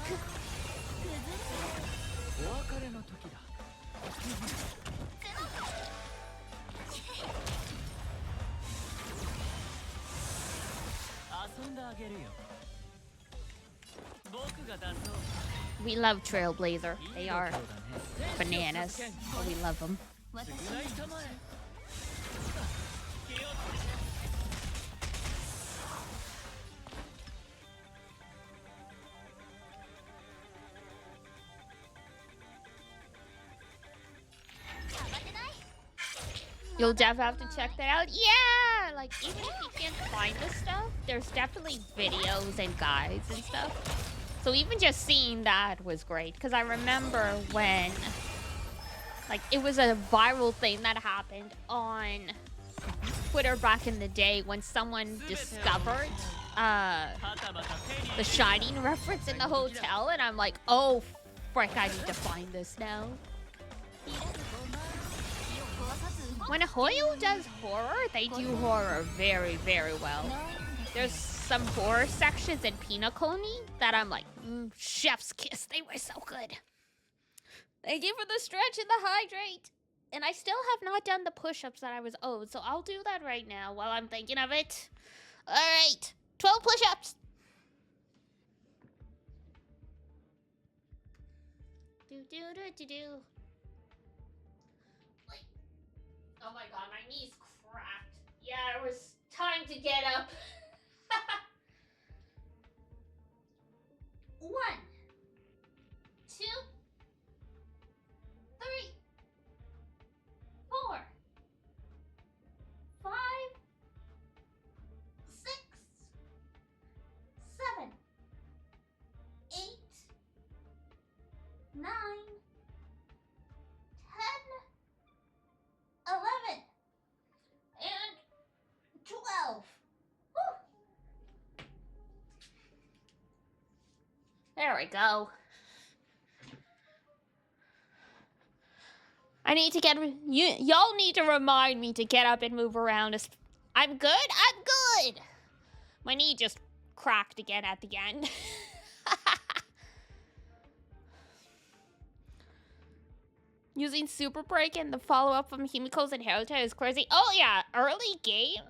We love Trailblazer. They are bananas, but we love them. You'll definitely have to check that out. Yeah! Like, even if you can't find this stuff, there's definitely videos and guides and stuff. So even just seeing that was great. Because I remember when, like, it was a viral thing that happened on Twitter back in the day when someone discovered the Shining reference in the hotel. And I'm like, oh, frick, I need to find this now. When Hoyo does horror, they do horror very, very well. There's some horror sections in Pinaconi that I'm like, chef's kiss, they were so good. Thank you for the stretch and the hydrate. And I still have not done the push-ups that I was owed, so I'll do that right now while I'm thinking of it. All right, 12 push-ups. Do. Oh my god, my knee's cracked. Yeah, it was time to get up. 1, 2, 3, 4, 5, 6, 7, 8, 9, 10, 11, and 12. Woo. There we go. I need to get y'all need to remind me to get up and move around. I'm good. I'm good. My knee just cracked again at the end. Using Super Break and the follow-up from Himiko's Inheritance is crazy. Oh yeah, early game.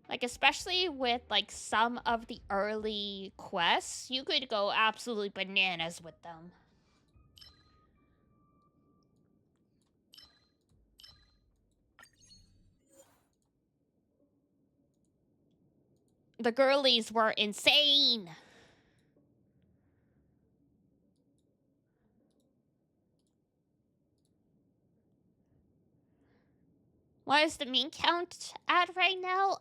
Like, especially with, like, some of the early quests, you could go absolutely bananas with them. The girlies were insane. What is the mean count at right now?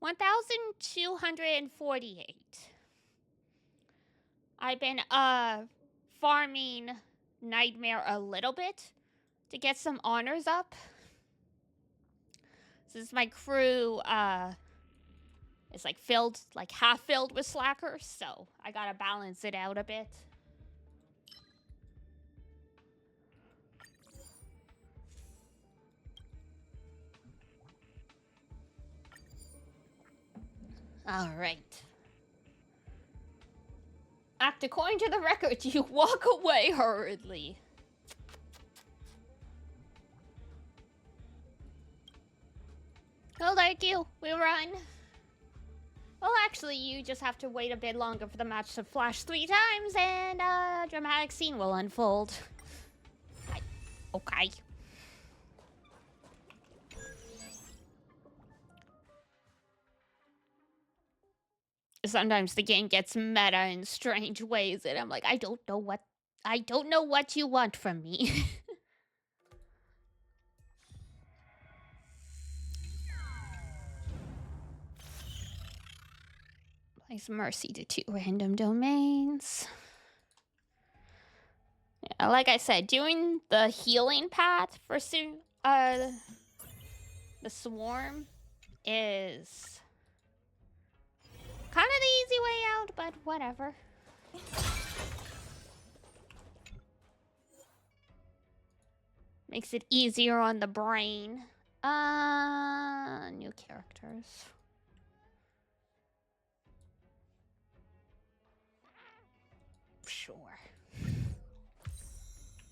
1,248. I've been, farming Nightmare a little bit to get some honors up. Since my crew, is like filled, like half filled with slackers, so I gotta balance it out a bit. All right. Act according to the record, you walk away hurriedly. Oh, thank you. We run. Well, actually, you just have to wait a bit longer for the match to flash 3 times, and a dramatic scene will unfold. Okay. Sometimes the game gets meta in strange ways, and I'm like, I don't know what you want from me. Place Mercy to 2 random domains. Yeah, like I said, doing the healing path for the swarm is kind of the easy way out, but whatever. Makes it easier on the brain. New characters. Sure.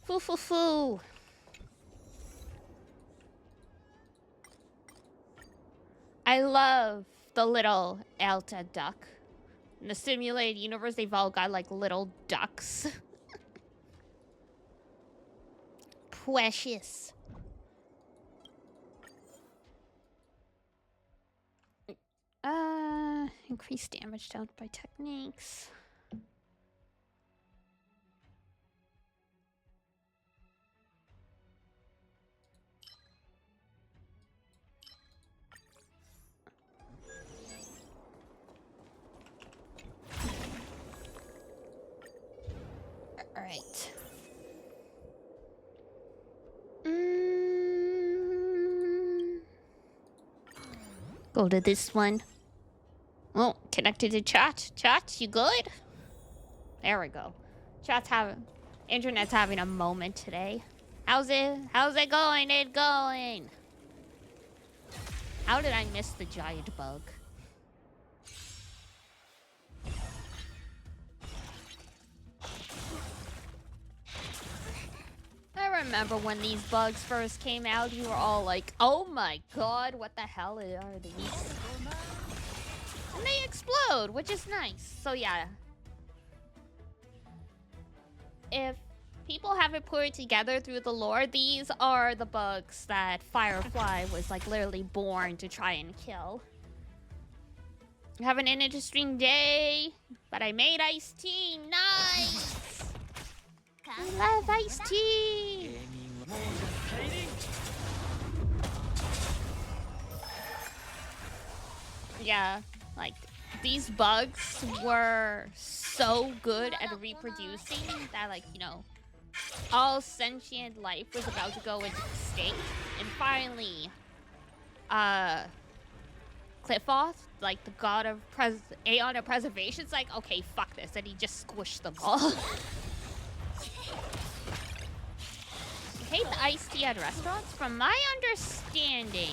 Foo foo foo. I love the little Alta duck. In the simulated universe, they've all got like little ducks. Precious. Increase damage dealt by techniques. All right. Go to this one. Oh, connected to chat. Chat, you good? There we go. Internet's having a moment today. How's it going? How did I miss the giant bug? I remember when these bugs first came out, you were all like, oh my god, what the hell are these? And they explode, which is nice. So yeah. If people haven't put it together through the lore, these are the bugs that Firefly was like literally born to try and kill. Having an interesting day, but I made iced tea. Nice! I love iced tea! Yeah, like, these bugs were so good at reproducing that, like, you know, all sentient life was about to go into extinct. And finally, Cliffoth, like the god of Aeon of Preservation, is like, okay, fuck this. And he just squished them all. hate the iced tea at restaurants. From my understanding,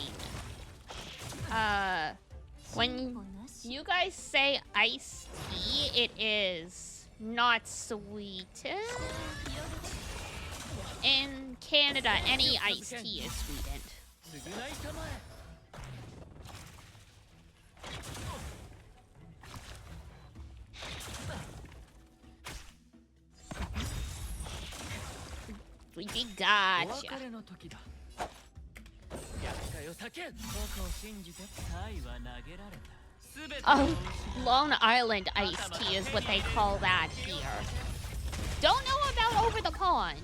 when you guys say iced tea, it is not sweetened. In Canada, any iced tea is sweetened. We gotcha. Oh, Long Island iced tea is what they call that here. Don't know about over the pond.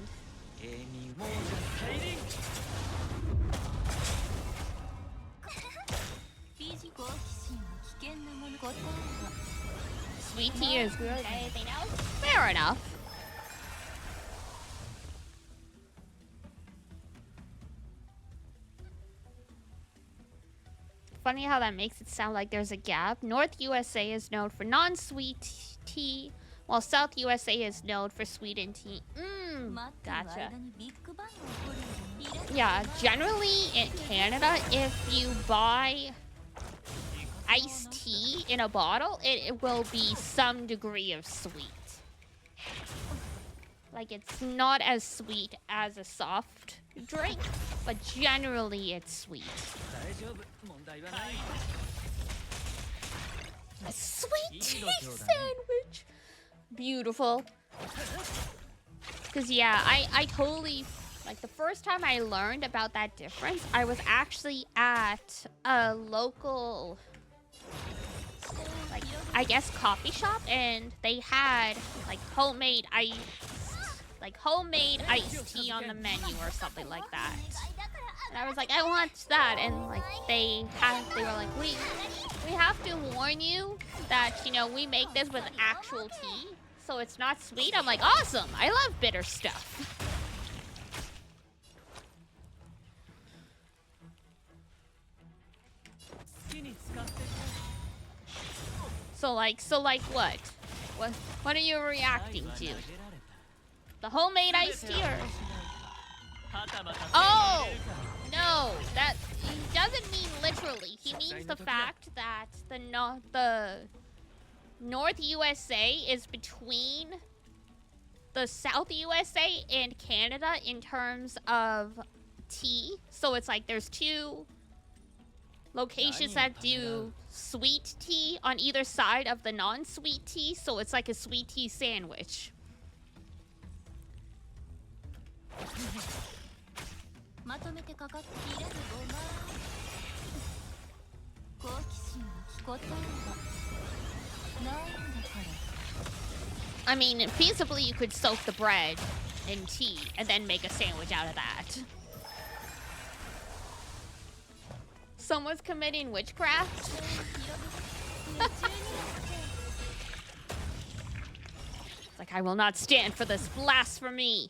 Sweet tea is good. Anything else? Fair enough. Funny how that makes it sound like there's a gap. North USA is known for non-sweet tea, while South USA is known for sweetened tea. Gotcha. Yeah, generally in Canada, if you buy iced tea in a bottle, it will be some degree of sweet. Like, it's not as sweet as a soft drink, but generally it's sweet. A sweet tea sandwich! Beautiful. Because, yeah, I totally... Like, the first time I learned about that difference, I was actually at a local... like, I guess coffee shop, and they had, like, homemade iced tea on the menu or something like that. And I was like, I want that. And like they were like, we have to warn you that, you know, we make this with actual tea, so it's not sweet. I'm like, awesome. I love bitter stuff. So like what? What are you reacting to? The homemade iced tea or... Oh! No, that... He doesn't mean literally. He means the fact that the North USA is between the South USA and Canada in terms of tea. So it's like there's two locations that do sweet tea on either side of the non-sweet tea. So it's like a sweet tea sandwich. I mean, feasibly you could soak the bread in tea and then make a sandwich out of that. Someone's committing witchcraft? It's like, I will not stand for this blasphemy.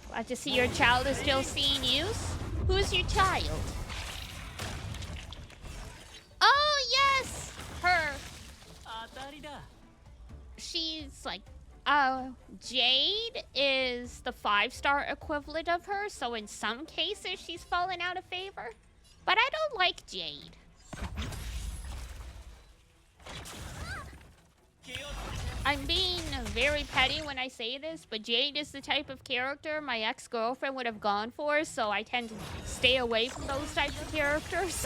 Glad to see your child is still seeing use. Who's your child? Oh, yes! Her. She's like, Jade is the 5-star equivalent of her, so in some cases she's fallen out of favor. But I don't like Jade. I'm being very petty when I say this, but Jade is the type of character my ex-girlfriend would have gone for, so I tend to stay away from those types of characters.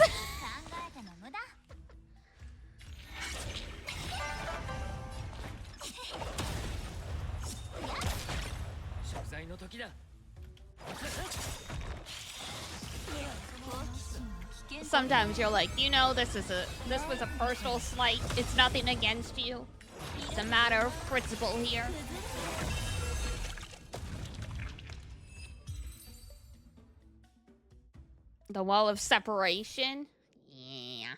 Sometimes you're like, you know, this was a personal slight. It's nothing against you. It's a matter of principle here. The wall of separation? Yeah.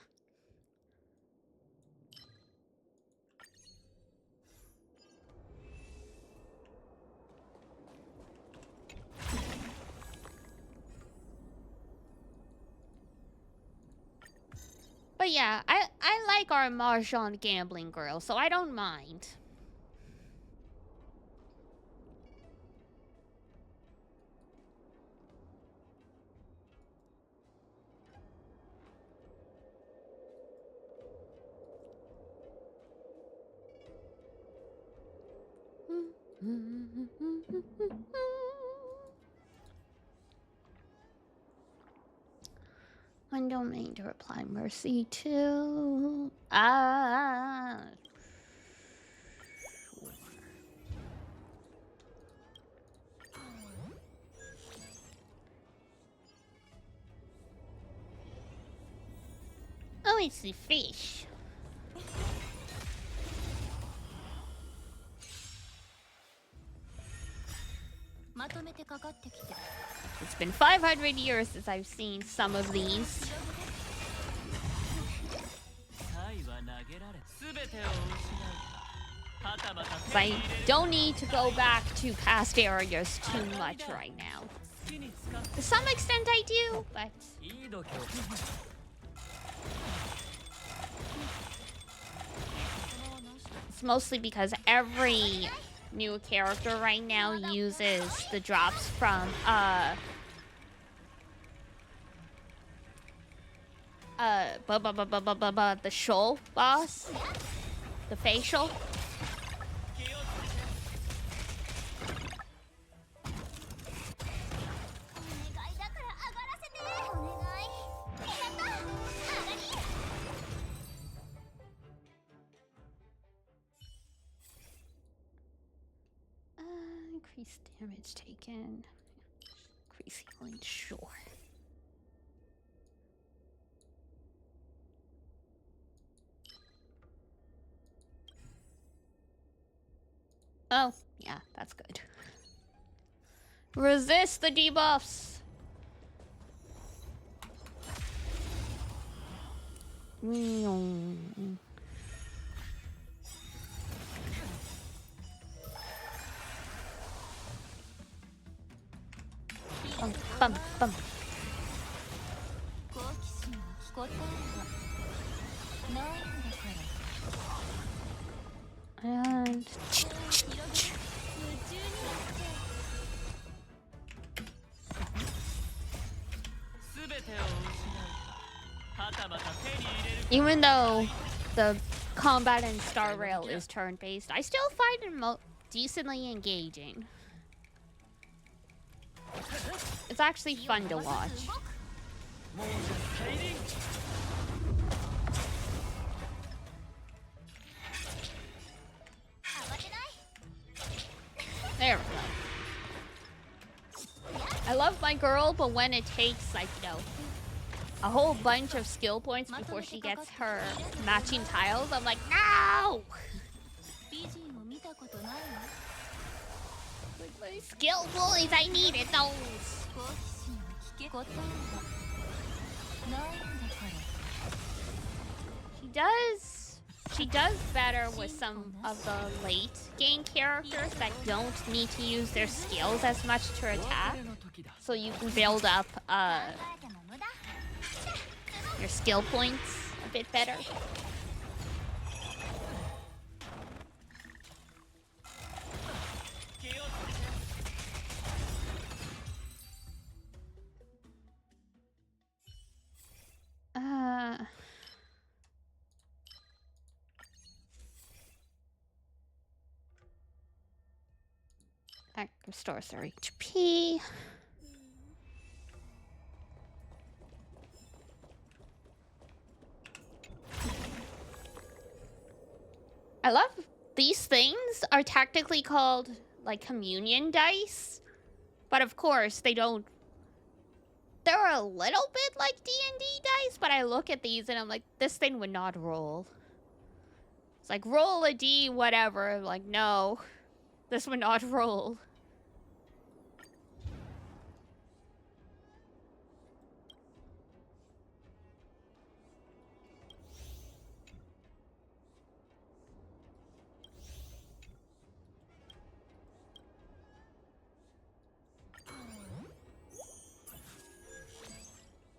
But yeah, I like our mahjong gambling girl, so I don't mind. I don't mean to reply mercy to. Oh, it's the fish. It's been 500 years since I've seen some of these. I don't need to go back to past areas too much right now. To some extent I do, but... It's mostly because every new character right now uses the drops from, the shoal boss. The facial. Increase damage taken. Increase healing, sure. Oh, yeah, that's good. Resist the debuffs! Bum, bum. And... Even though the combat in Star Rail is turn-based, I still find it decently engaging. It's actually fun to watch. There we go. I love my girl, but when it takes, like, you know, a whole bunch of skill points before she gets her matching tiles, I'm like, no! With my skill points, I needed those. She does better with some of the late game characters that don't need to use their skills as much to attack. So you can build up your skill points a bit better. That restores their HP. I love these things are technically called like communion dice, but of course they don't. They're a little bit like D&D dice, but I look at these and I'm like, this thing would not roll. It's like, roll a D, whatever. I'm like, no, this would not roll.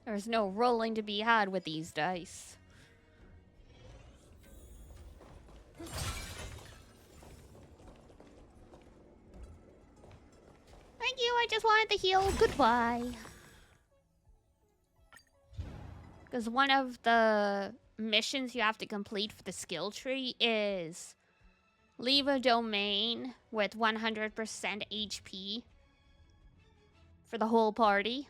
There's no rolling to be had with these dice. thank you. I just wanted to heal. Goodbye. Because one of the missions you have to complete for the skill tree is leave a domain with 100% HP for the whole party.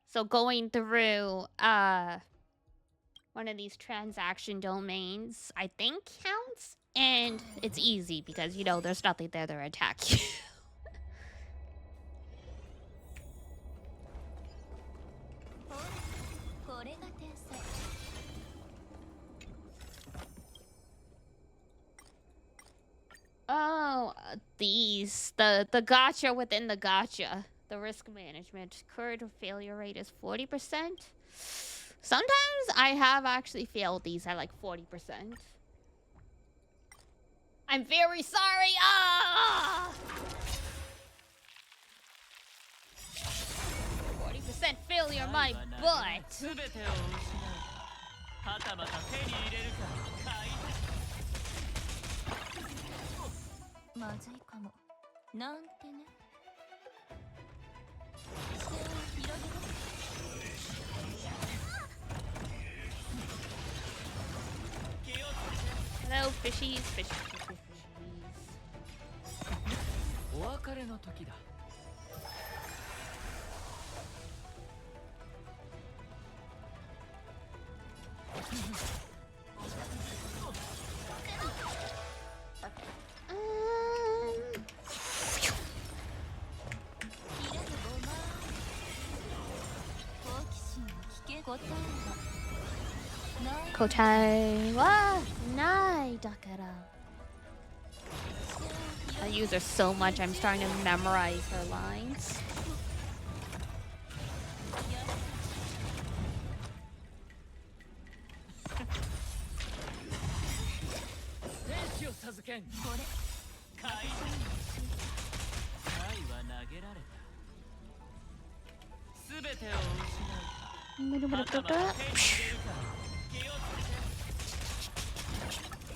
So going through one of these transaction domains, I think, counts. And it's easy because, you know, there's nothing there to attack you. Oh, these. The gacha within the gacha. The risk management. Current failure rate is 40%. Sometimes I have actually failed these at like 40%. I'm very sorry. Ah! 40% failure, my butt. まずいかも。なんてね。視点を広げろ。Hello, fishies, fishies, fishies, fishies. お別れの時だ。Kotai wa nai dakara. I use her so much, I'm starting to memorize her lines.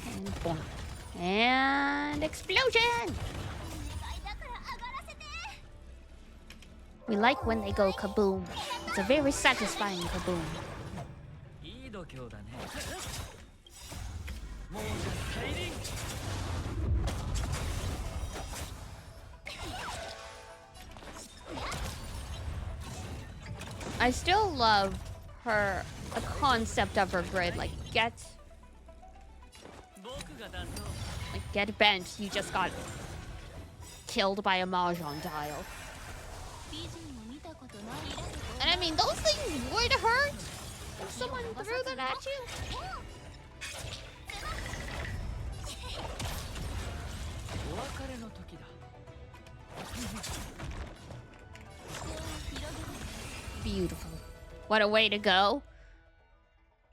And boom. And explosion! We like when they go kaboom. It's a very satisfying kaboom. I still love her, the concept of her grid, like get bent, you just got killed by a mahjong tile. And I mean, those things would hurt if someone threw them at you. Beautiful. What a way to go.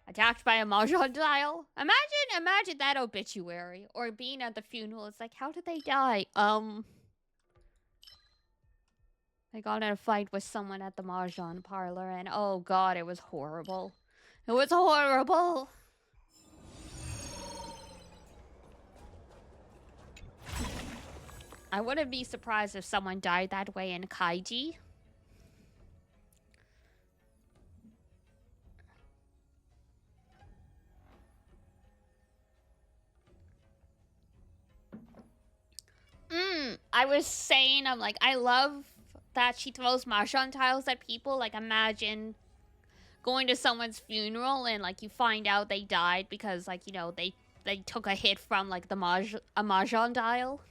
Attacked by a mahjong tile. Imagine that obituary. Or being at the funeral. It's like, how did they die? They got in a fight with someone at the mahjong parlor. And oh god, it was horrible. It was horrible. I wouldn't be surprised if someone died that way in Kaiji. I was saying, I'm like, I love that she throws mahjong tiles at people. Like, imagine going to someone's funeral and, like, you find out they died because, like, you know, they took a hit from, like, a mahjong tile.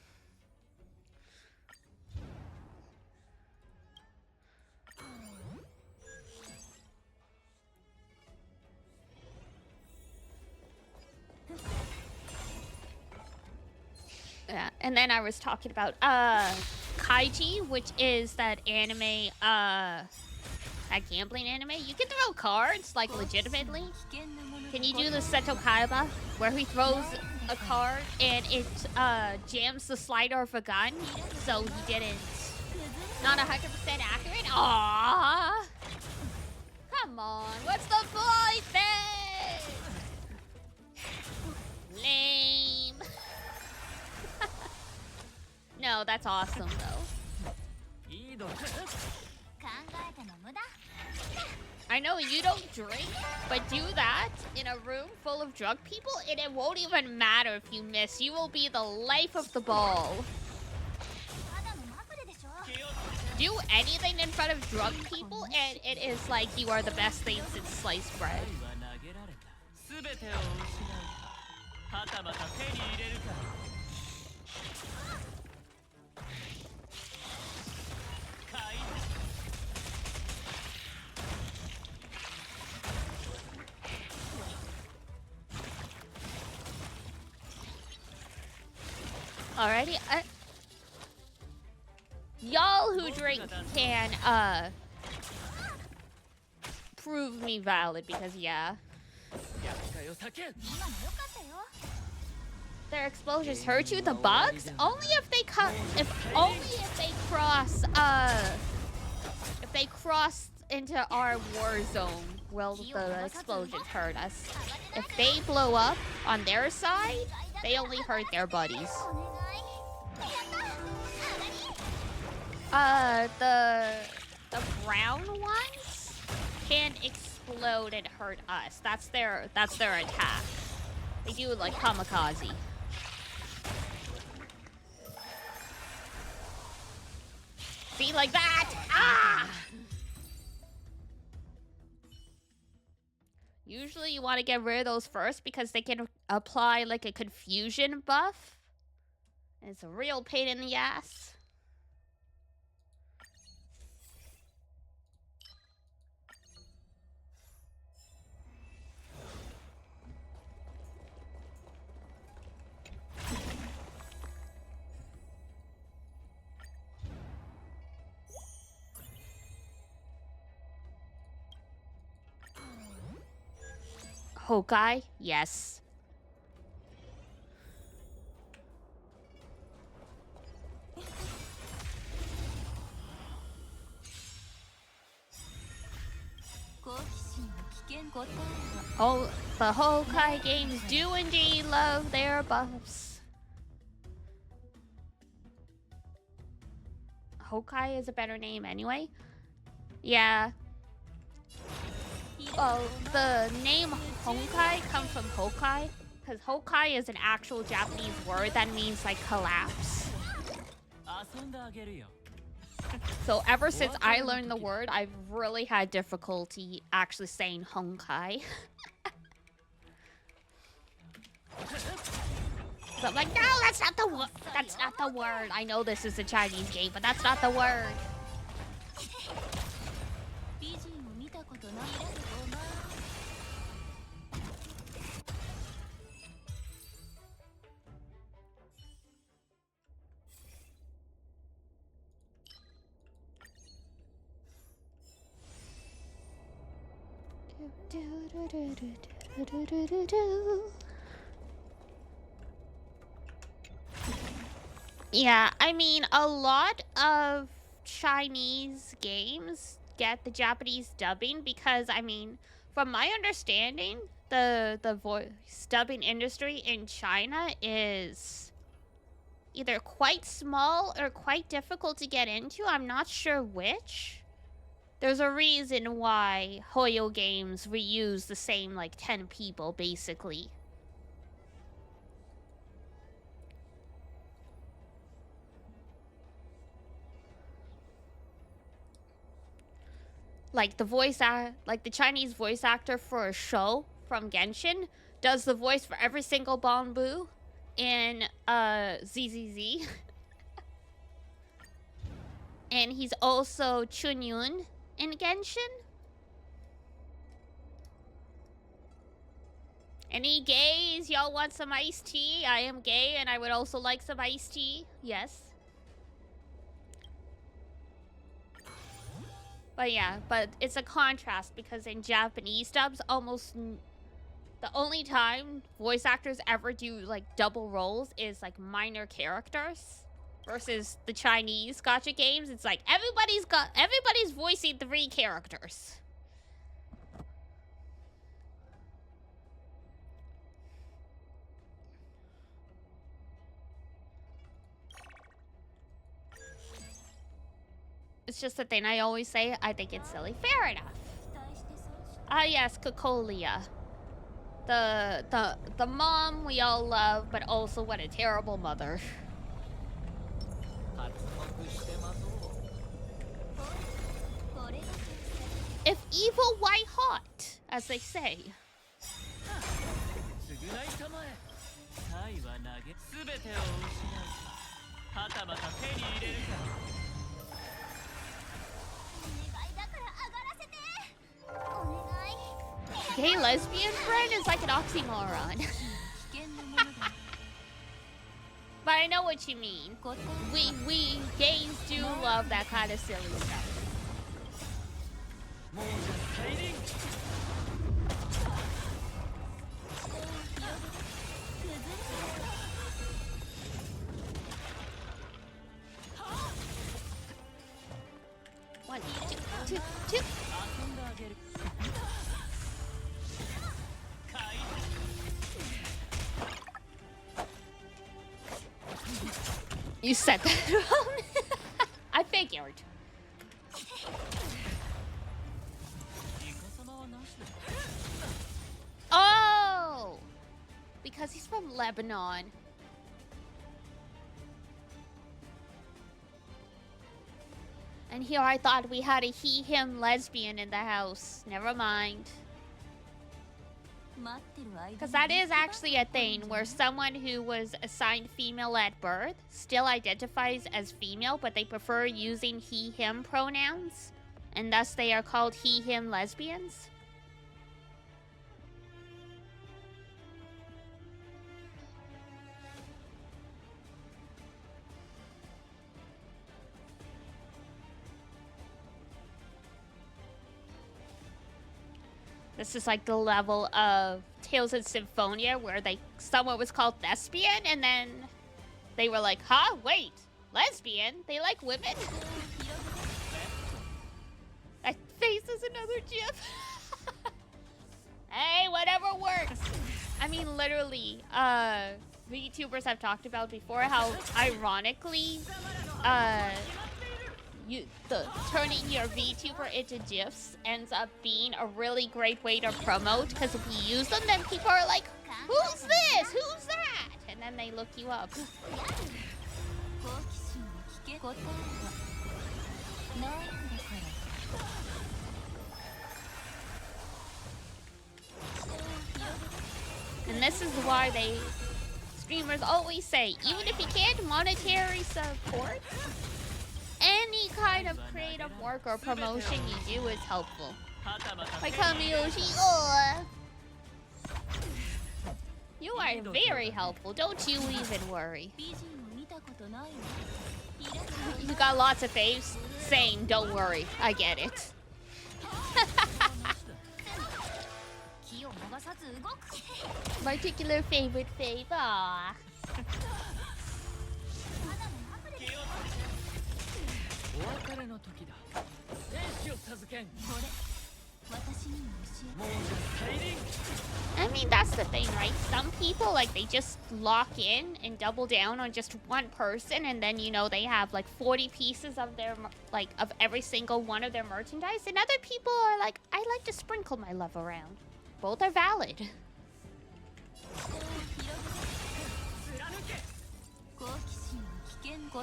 Yeah, and then I was talking about Kaiji, which is that anime, that gambling anime. You can throw cards, like, legitimately. Can you do the Seto Kaiba, where he throws a card and it jams the slider of a gun, so he didn't. Not 100% accurate? Aww! Come on, what's the point then? Lame. No, that's awesome though. I know you don't drink, but do that in a room full of drunk people and it won't even matter if you miss. You will be the life of the ball. Do anything in front of drunk people and it is like you are the best thing since sliced bread. Alrighty, y'all who drink can, prove me valid because, yeah. Their explosions hurt you? The bugs? Only if they only if they cross, if they cross into our war zone will the explosions hurt us. If they blow up on their side, they only hurt their buddies. The brown ones can explode and hurt us. That's their attack. They do like kamikaze. See, like that! Ah! Usually you want to get rid of those first because they can apply like a confusion buff. And it's a real pain in the ass. Hokai? Yes. Oh, the Hokai games do indeed love their buffs. Hokai is a better name anyway. Yeah. Well, the name Honkai comes from Hokai, because Hokai is an actual Japanese word that means like collapse. So ever since I learned the word, I've really had difficulty actually saying Honkai. So I'm like, no, that's not the word. That's not the word. I know this is a Chinese game, but that's not the word. Yeah, I mean, a lot of Chinese games get the Japanese dubbing because, I mean, from my understanding, the voice dubbing industry in China is either quite small or quite difficult to get into. I'm not sure which. There's a reason why Hoyo Games reuse the same, like, 10 people, basically. Like, the Chinese voice actor for a show from Genshin does the voice for every single Banbu in, ZZZ. And he's also Chunyun in Genshin. Any gays? Y'all want some iced tea? I am gay and I would also like some iced tea. Yes. But yeah, but it's a contrast because in Japanese dubs, almost the only time voice actors ever do like double roles is like minor characters. Versus the Chinese gacha games, it's like everybody's voicing 3 characters. It's just a thing I always say. I think it's silly. Fair enough. Ah, yes, Cocolia. The mom we all love, but also what a terrible mother. If evil, why hot? As they say. Gay lesbian friend is like an oxymoron. But I know what you mean. We gays do love that kind of silly stuff. One, two. You said that wrong. I figured. Oh! Because he's from Lebanon. And here I thought we had a he-him lesbian in the house. Never mind. Because that is actually a thing where someone who was assigned female at birth still identifies as female, but they prefer using he-him pronouns, and thus they are called he-him lesbians. This is like the level of Tales of Symphonia where someone was called thespian and then they were like, huh? Wait, lesbian? They like women? That face is another gif. Hey, whatever works. I mean, literally, VTubers have talked about before how ironically, turning your VTuber into GIFs ends up being a really great way to promote, because if you use them, then people are like, who's this? Who's that? And then they look you up. And this is why streamers always say, even if you can't monetary support, any kind of creative work or promotion you do is helpful. Like Kamiyoshi, you are very helpful. Don't you even worry. You got lots of faves saying, don't worry. I get it. Particular favorite fave. Aww. I mean, that's the thing, right? Some people, like, they just lock in and double down on just one person, and then, you know, they have like 40 pieces of their, like, of every single one of their merchandise, and other people are like, I like to sprinkle my love around. Both are valid.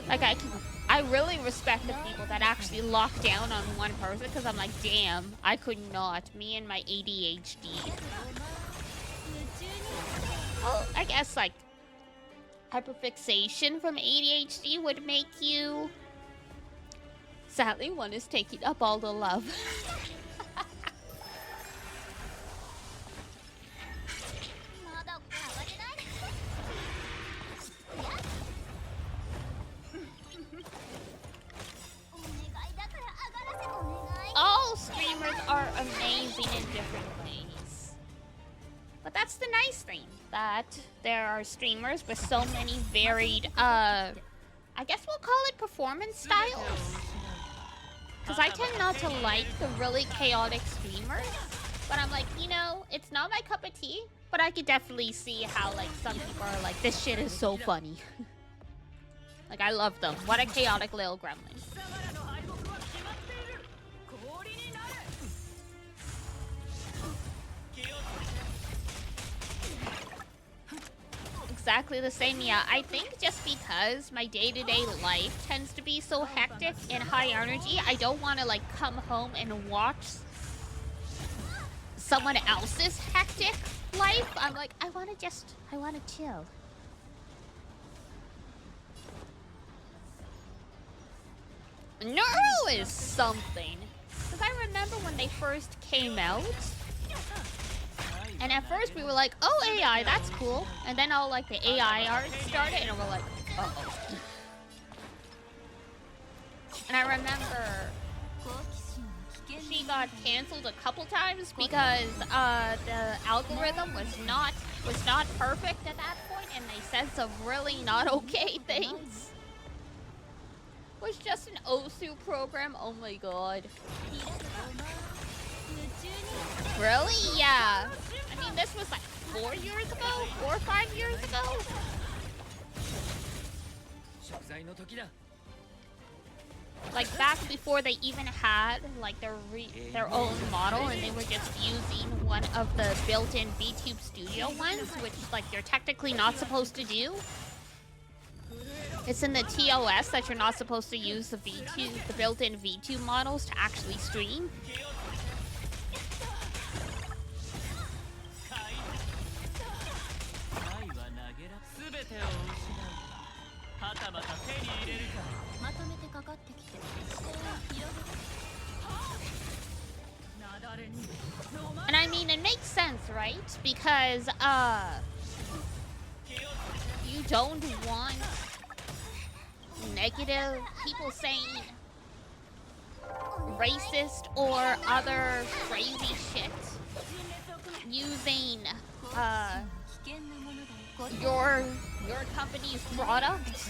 Like, I really respect the people that actually lock down on one person, because I'm like, damn, I could not. Me and my ADHD. Well, I guess, like, hyperfixation from ADHD would make you... Sadly, one is taking up all the love. All streamers are amazing in different ways. But that's the nice thing, that there are streamers with so many varied, I guess we'll call it performance styles. Because I tend not to like the really chaotic streamers. But I'm like, you know, it's not my cup of tea, but I could definitely see how, like, some people are like, this shit is so funny. Like, I love them. What a chaotic little gremlin. exactly the same. Yeah, I think just because my day-to-day life tends to be so hectic and high energy, I don't want to like come home and watch someone else's hectic life. I'm like, I want to chill. Neuro is something. Because I remember when they first came out, and at first we were like, oh, AI, that's cool. And then all like the AI art started, and we're like, uh-oh. And I remember she got canceled a couple times because the algorithm was not perfect at that point, and they said some really not okay things. Was just an OSU program. Oh my god. Really? Yeah. I mean, this was like 4 years ago? 4 or 5 years ago? Like back before they even had like their own model, and they were just using one of the built-in VTube Studio ones, which like you're technically not supposed to do. It's in the TOS that you're not supposed to use the built-in VTube models to actually stream. And I mean, it makes sense, right? Because you don't want negative people saying racist or other crazy shit using your company's product.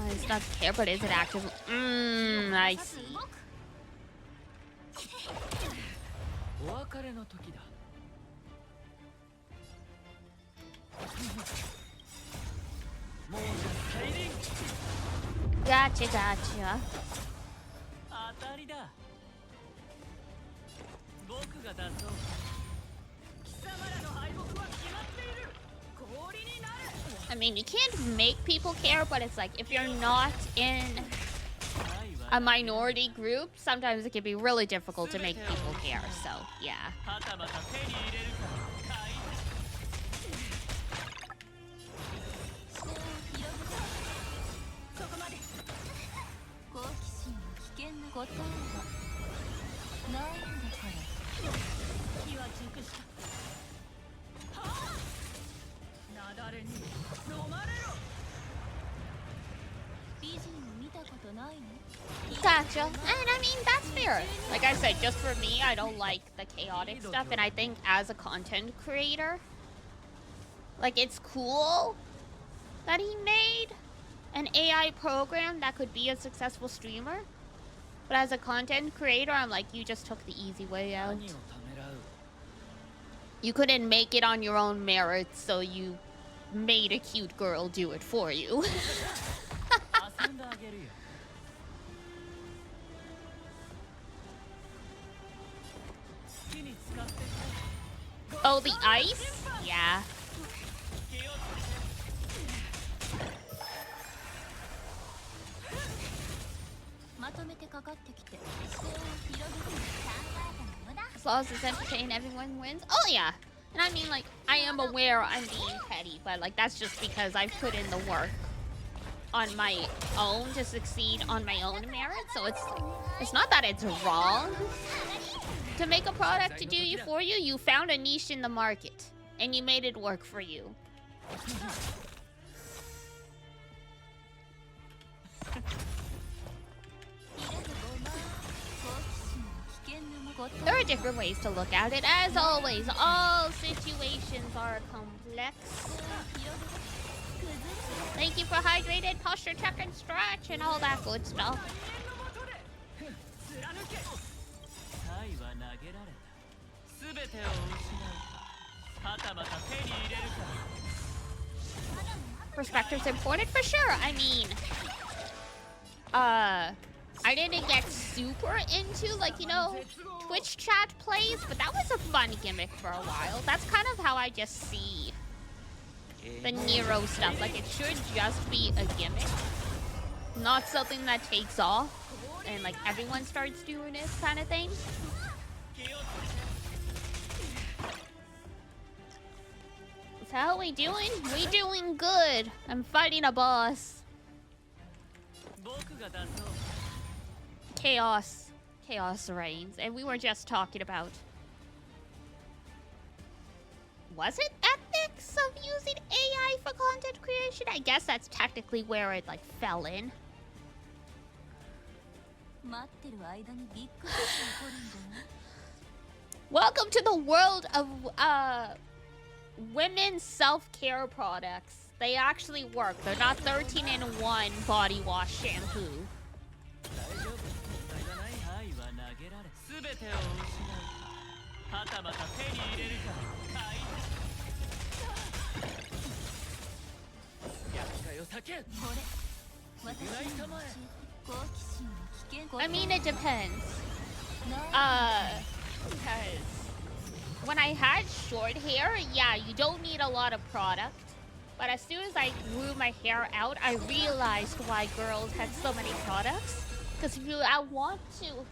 It's not care, but is it active? I see. Gotcha. I mean, you can't make people care, but it's like if you're not in a minority group, sometimes it can be really difficult to make people care, so yeah. Gotcha. And I mean, that's fair. Like I said, just for me, I don't like the chaotic stuff, and I think as a content creator, like, it's cool that he made an AI program that could be a successful streamer. But as a content creator, I'm like, you just took the easy way out. You couldn't make it on your own merits, so you made a cute girl do it for you. Oh, the ice? Yeah. As long as it's entertaining, everyone wins. Oh yeah. And I mean, like, I am aware I'm being petty, but like that's just because I've put in the work on my own to succeed on my own merit. So it's not that it's wrong to make a product to do you for you. You found a niche in the market and you made it work for you. There are different ways to look at it. As always, all situations are complex. Thank you for hydrated, posture check and stretch and all that good stuff. Perspective's important for sure. I mean, I didn't get super into, like, you know, Twitch chat plays, but that was a fun gimmick for a while. That's kind of how I just see the Nero stuff. Like, it should just be a gimmick, not something that takes off and, like, everyone starts doing this kind of thing. So how we doing? We doing good. I'm fighting a boss. Chaos. Chaos reigns. And we were just talking about... Was it ethics of using AI for content creation? I guess that's technically where it, like, fell in. Welcome to the world of, women's self-care products. They actually work. They're not 13-in-1 body wash shampoo. I mean, it depends. Because when I had short hair, yeah, you don't need a lot of product. But as soon as I grew my hair out, I realized why girls had so many products. Because if you want to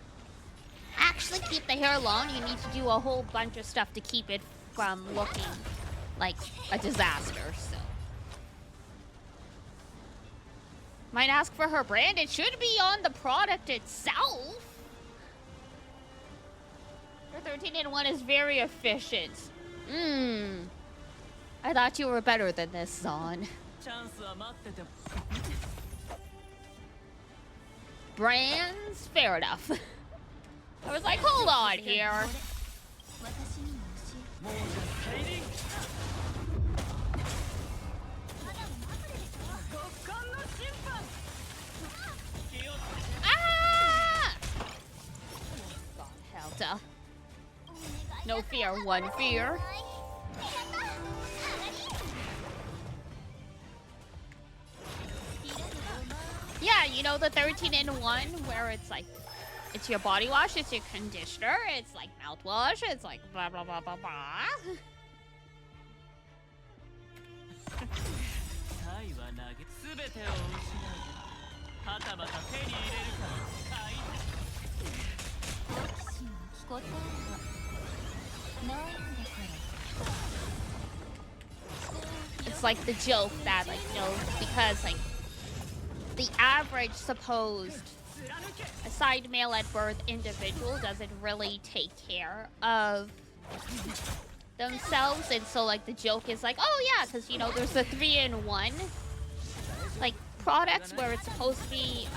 actually keep the hair long, you need to do a whole bunch of stuff to keep it from looking like a disaster, so. Might ask for her brand. It should be on the product itself. Her 13-in-1 is very efficient. I thought you were better than this, Zon. Brands? Fair enough. I was like, hold on here. Ah! God, Helta. No fear, one fear. Yeah, you know the 13-in-1 where it's like, it's your body wash, it's your conditioner, it's like mouthwash, it's like blah blah blah blah blah. It's like the joke that, like, you know, because like the average supposed aside male at birth individual doesn't really take care of themselves, and so like the joke is like, oh yeah, because you know there's the 3-in-1 like products where it's supposed to be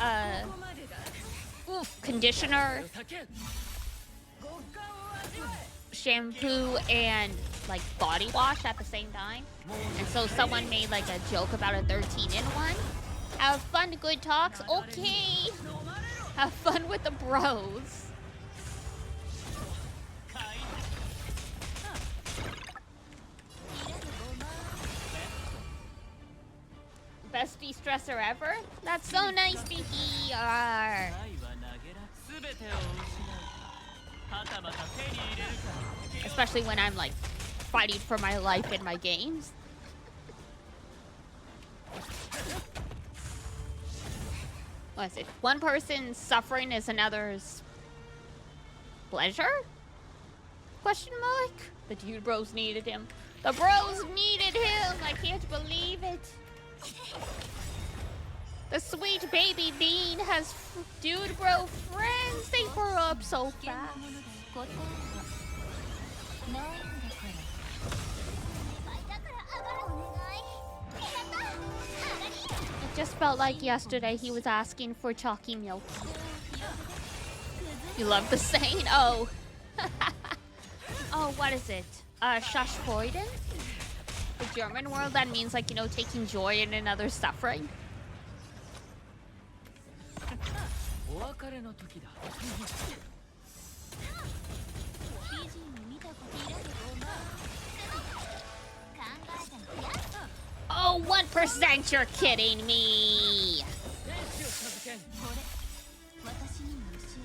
conditioner, shampoo, and like body wash at the same time. And so someone made like a joke about a 13-in-1. Have fun, good talks. Okay. Have fun with the bros. Best de-stressor ever? That's so nice to hear. Especially when I'm like fighting for my life in my games. What is it? One person's suffering is another's pleasure? Question mark? The dude bros needed him. The bros needed him! I can't believe it. The sweet baby bean has dude bro friends. They grow up so fast. It just felt like yesterday he was asking for chalky milk. You love the saying? Oh. Oh, what is it? Schaffreude? The German word that means, like, you know, taking joy in another's suffering. 100% you're kidding me.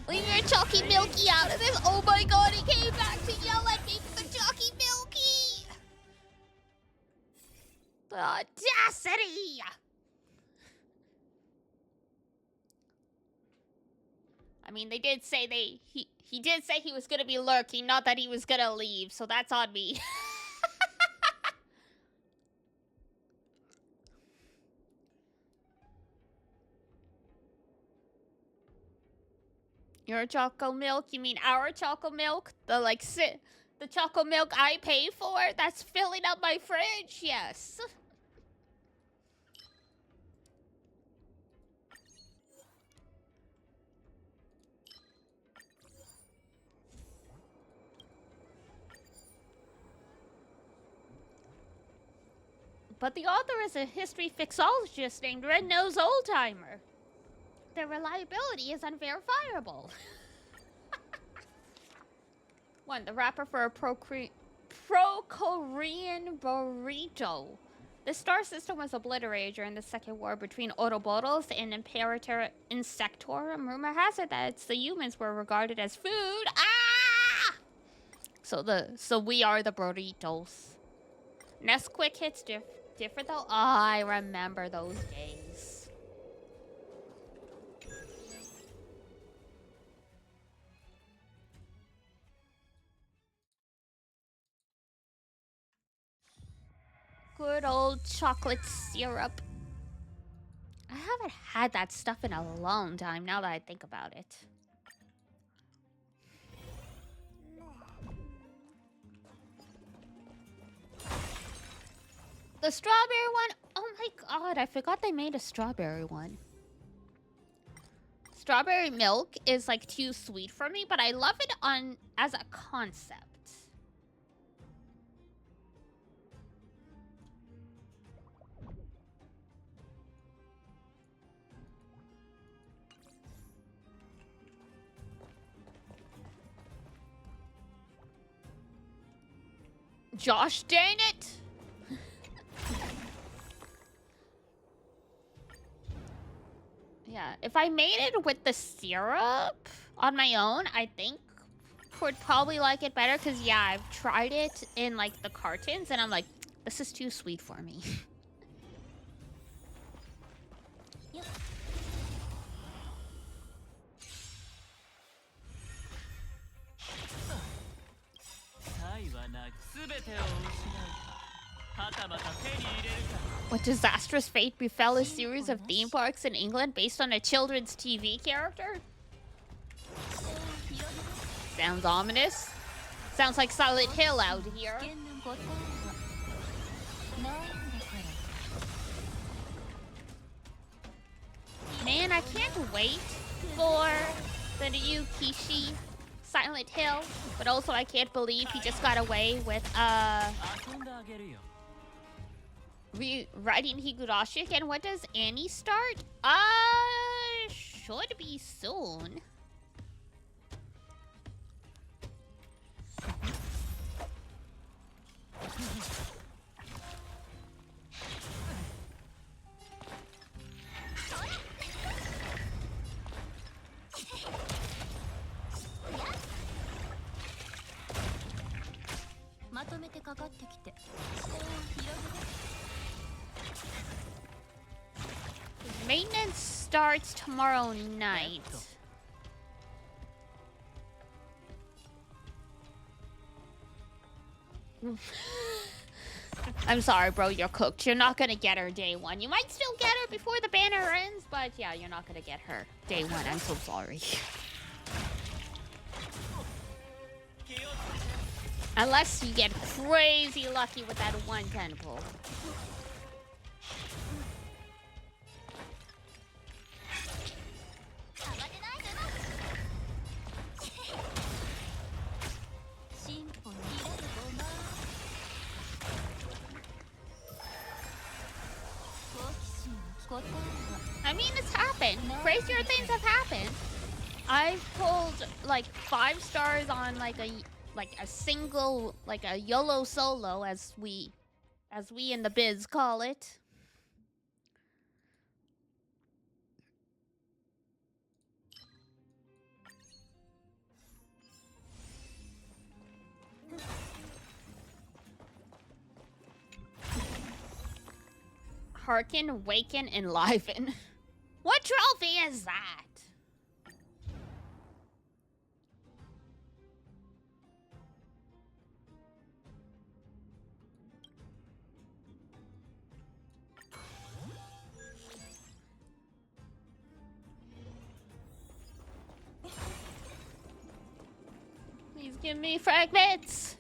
Leave your chalky milky out of this. Oh my god, he came back to yell at me for the chalky milky. The audacity. I mean, they did say he did say he was gonna be lurking, not that he was gonna leave, so that's on me. Your choco milk? You mean our choco milk? The choco milk I pay for? That's filling up my fridge? Yes. But the author is a history fixologist named Red Nose Oldtimer. Their reliability is unverifiable. One, the wrapper for a pro-Korean burrito. The star system was obliterated during the Second War between Ouroboros and Imperator Insectorum. Rumor has it that the humans were regarded as food. Ah! So we are the burritos. Nesquik hits different though. Oh, I remember those days. Good old chocolate syrup. I haven't had that stuff in a long time now that I think about it. The strawberry one? Oh my god, I forgot they made a strawberry one. Strawberry milk is like too sweet for me, but I love it as a concept. Josh, dang it! Yeah, if I made it with the syrup on my own, I think would probably like it better. Because, yeah, I've tried it in, like, the cartons, and I'm like, this is too sweet for me. Yep. What disastrous fate befell a series of theme parks in England based on a children's TV character? Sounds ominous. Sounds like Silent Hill out here. Man, I can't wait for the new Kishi Silent Hill, but also I can't believe he just got away with rewriting Higurashi again. When does Annie start? Should be soon. Maintenance starts tomorrow night. I'm sorry, bro, you're cooked. You're not gonna get her day one. You might still get her before the banner ends, but yeah, you're not gonna get her day one. I'm so sorry. Unless you get crazy lucky with that one tentacle. I mean, it's happened. Crazier things have happened. I've pulled like 5 stars on like a single, like a YOLO solo, as we in the biz call it. Hearken, waken, enliven. What trophy is that? Please give me fragments.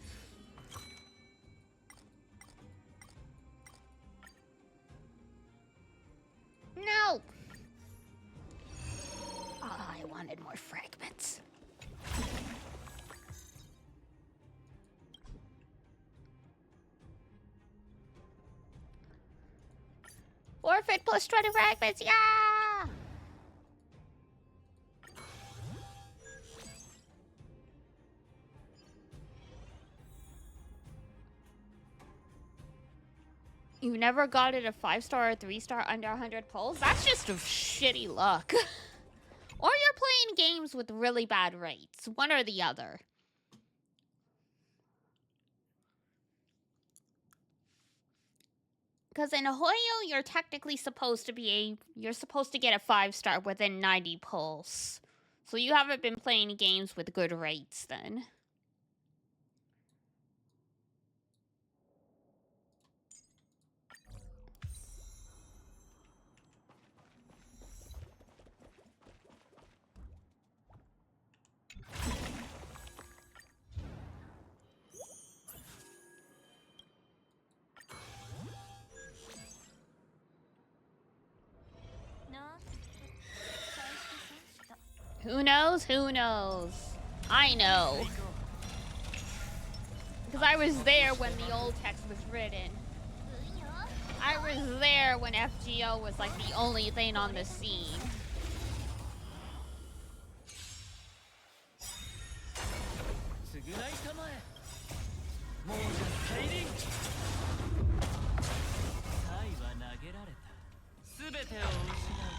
No. Oh, I wanted more fragments. Forfeit plus 20 fragments. Yeah. You never got it a 5-star or 3-star under 100 pulls? That's just a shitty luck. Or you're playing games with really bad rates. One or the other. Because in Hoyo, you're technically supposed to you're supposed to get a 5-star within 90 pulls. So you haven't been playing games with good rates then. Who knows? Who knows? I know. Because I was there when the old text was written. I was there when FGO was like the only thing on the scene.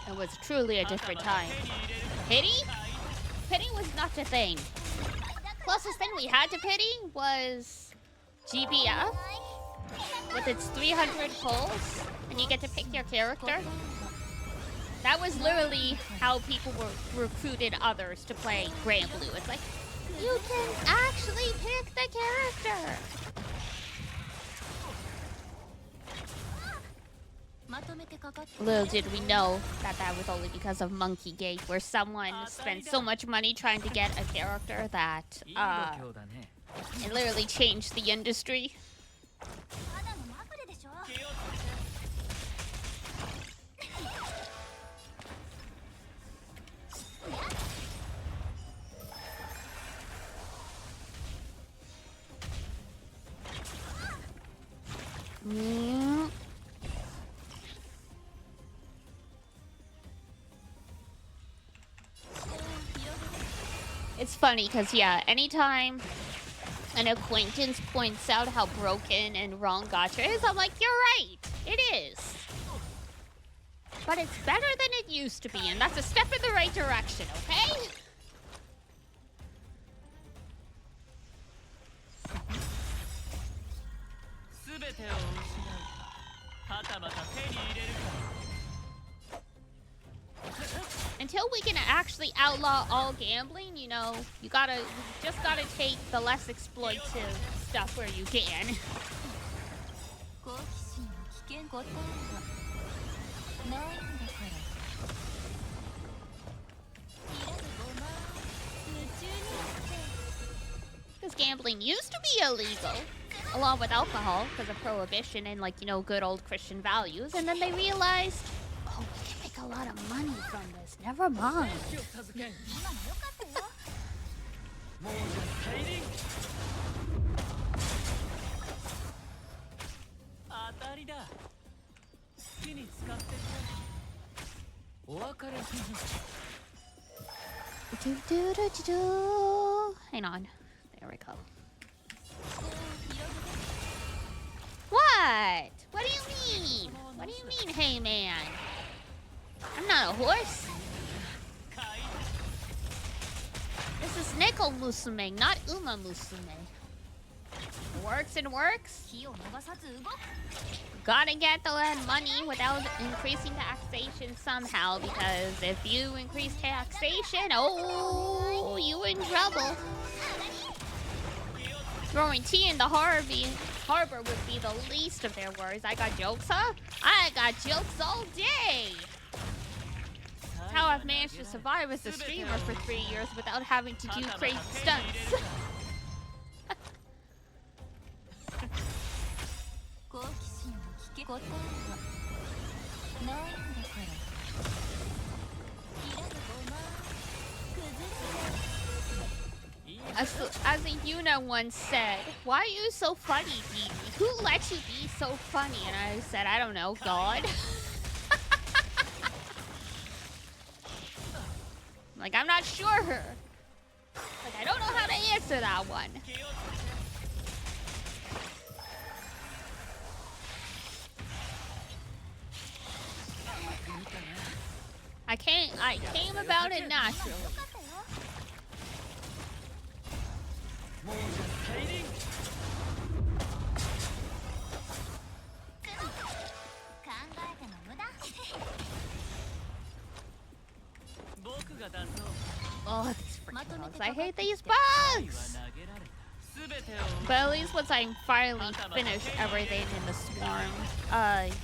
It was truly a different time. Pity? Pity was not a thing. Closest thing we had to pity was GBF with its 300 pulls, and you get to pick your character. That was literally how people recruited others to play Grand Blue. It's like, you can actually pick the character. Little did we know that that was only because of Monkey Gate, where someone spent so much money trying to get a character that it literally changed the industry. It's funny because, yeah, anytime an acquaintance points out how broken and wrong gacha is, I'm like, you're right, it is. But it's better than it used to be, and that's a step in the right direction, okay? Until we can actually outlaw all gambling, you know, you just gotta take the less exploitive stuff where you can. Because gambling used to be illegal, along with alcohol, because of prohibition and, like, you know, good old Christian values, and then they realized, oh, we can make a lot of money from this. Never mind. Hang on. There we go. What? What do you mean? What do you mean, hey man? I'm not a horse. This is Nickel Musume, not Uma Musume. works and works. 気を逃さず動く Gotta get the money without increasing taxation somehow, because if you increase taxation, oh, you in trouble. Throwing tea in the harbor would be the least of their worries. I got jokes, huh? I got jokes all day. That's how I've managed to survive as a streamer for 3 years without having to do crazy stunts. 好奇心を聞け答えはないんだからいらぬごま崩れ As a Yuna once said, why are you so funny, Dee? Who lets you be so funny? And I said, I don't know, God. Like, I'm not sure. Like, I don't know how to answer that one. I came about it naturally. 考えても無駄 Oh, these freaking bugs. I hate these bugs! But at least once I finally finish everything in the Swarm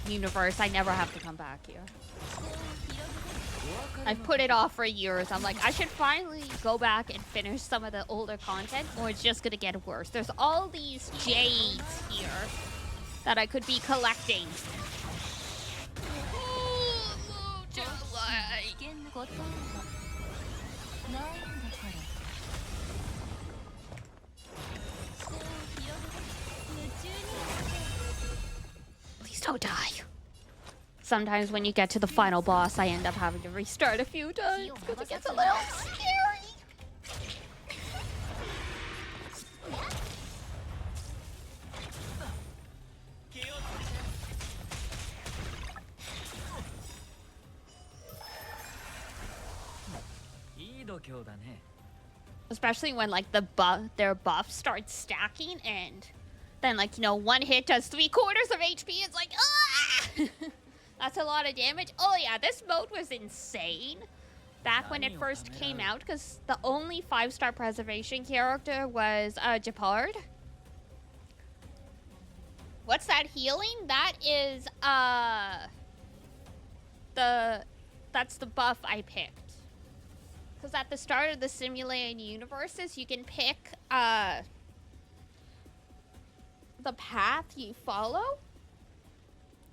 universe, I never have to come back here. I've put it off for years. I'm like, I should finally go back and finish some of the older content, or it's just gonna get worse. There's all these jades here that I could be collecting. 危険な答えはないんだから視点を広げて夢中になって Please don't die. Sometimes when you get to the final boss, I end up having to restart a few times because it gets a little scary. Especially when like their buff starts stacking, and then like, you know, one hit does 3/4 of HP. It's like, ah! That's a lot of damage. Oh yeah, this mode was insane back when it first came out, because the only 5-star preservation character was Japard. What's that healing? That is that's the buff I picked. Because at the start of the simulated universes, you can pick the path you follow.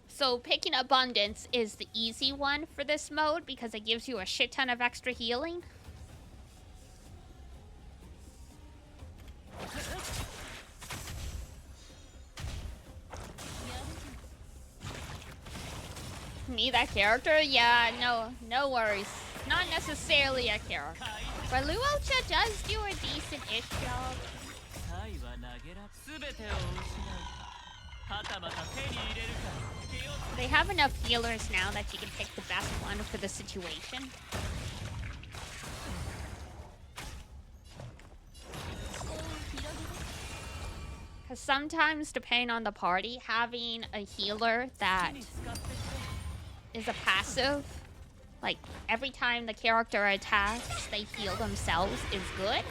So picking Abundance is the easy one for this mode because it gives you a shit ton of extra healing. Me, that character? Yeah, no worries. Not necessarily a character. But Luocha does do a decent-ish job. They have enough healers now that you can pick the best one for the situation. Because sometimes, depending on the party, having a healer that is a passive, like every time the character attacks, they heal themselves, is good.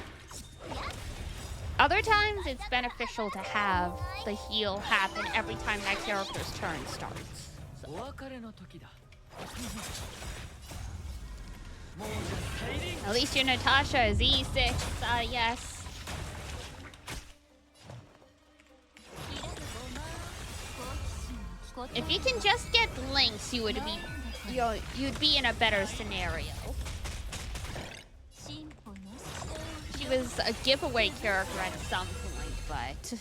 Other times, it's beneficial to have the heal happen every time that character's turn starts. So. At least your Natasha is E6, yes. If you can just get links, you'd be in a better scenario. She was a giveaway character at some point, but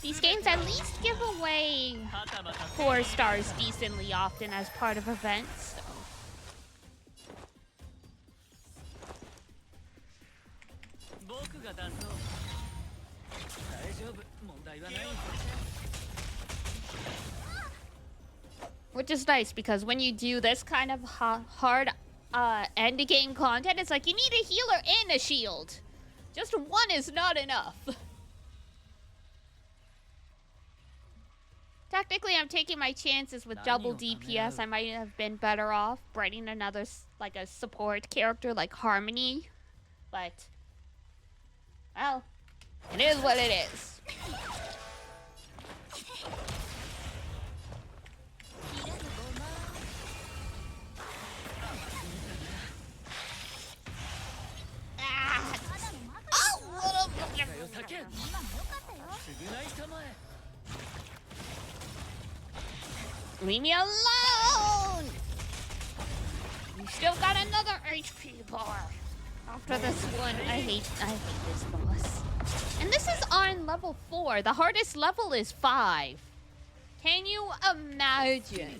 these games at least give away 4 stars decently often as part of events. So. Which is nice because when you do this kind of hard end game content. It's like you need a healer and a shield. Just one is not enough. Technically, I'm taking my chances with double DPS. I might have been better off bringing another, like, a support character like Harmony. But, well, it is what it is. Ah. Oh! Leave me alone! You still got another HP bar. After this one, I hate this boss. And this is on level 4. The hardest level is 5. Can you imagine?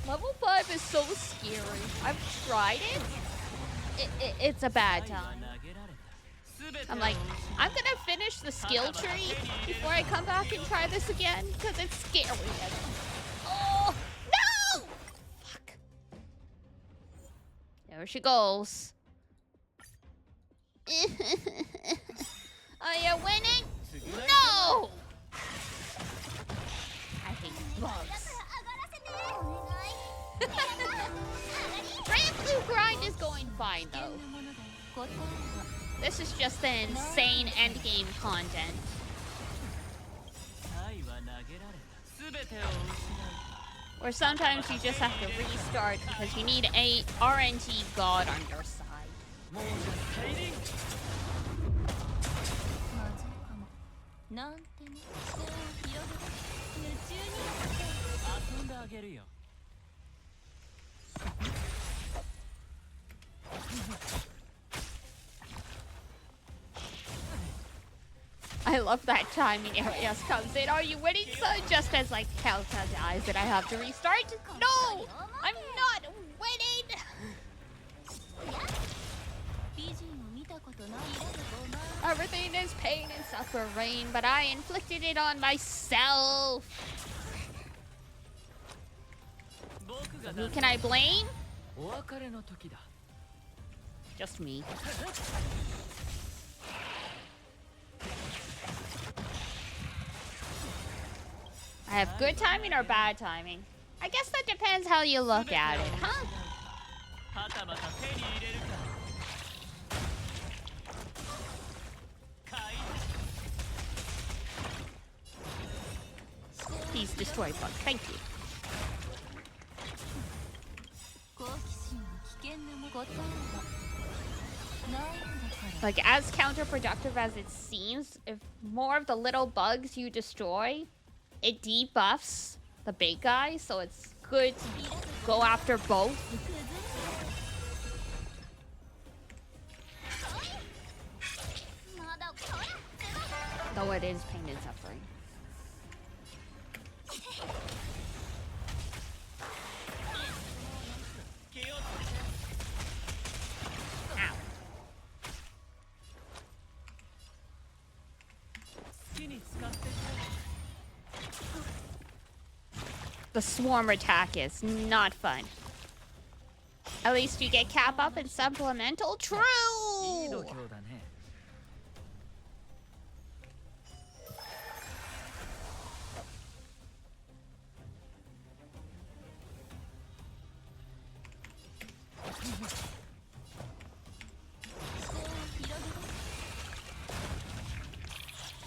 Level 5 is so scary. I've tried it. It's a bad time. I'm like, I'm gonna finish the skill tree before I come back and try this again, because it's scary. Oh, no! Fuck. There she goes. Are you winning? No! I hate bugs. Grand Blue Grind is going fine, though. This is just the insane endgame content. Or sometimes you just have to restart because you need a RNG god on your side. I love that timing Arias comes in. Are you winning, son? Just as like Kelta dies and I have to restart? No! I'm not winning! Everything is pain and suffering, but I inflicted it on myself. Who can I blame? Just me. I have good timing or bad timing? I guess that depends how you look at it, huh? Please destroy bug. Thank you. Like, as counterproductive as it seems, if more of the little bugs you destroy, it debuffs the big guy, so it's good to go after both. Though it is pain and suffering. Ow. The swarm attack is not fun. At least you get cap up and supplemental. True!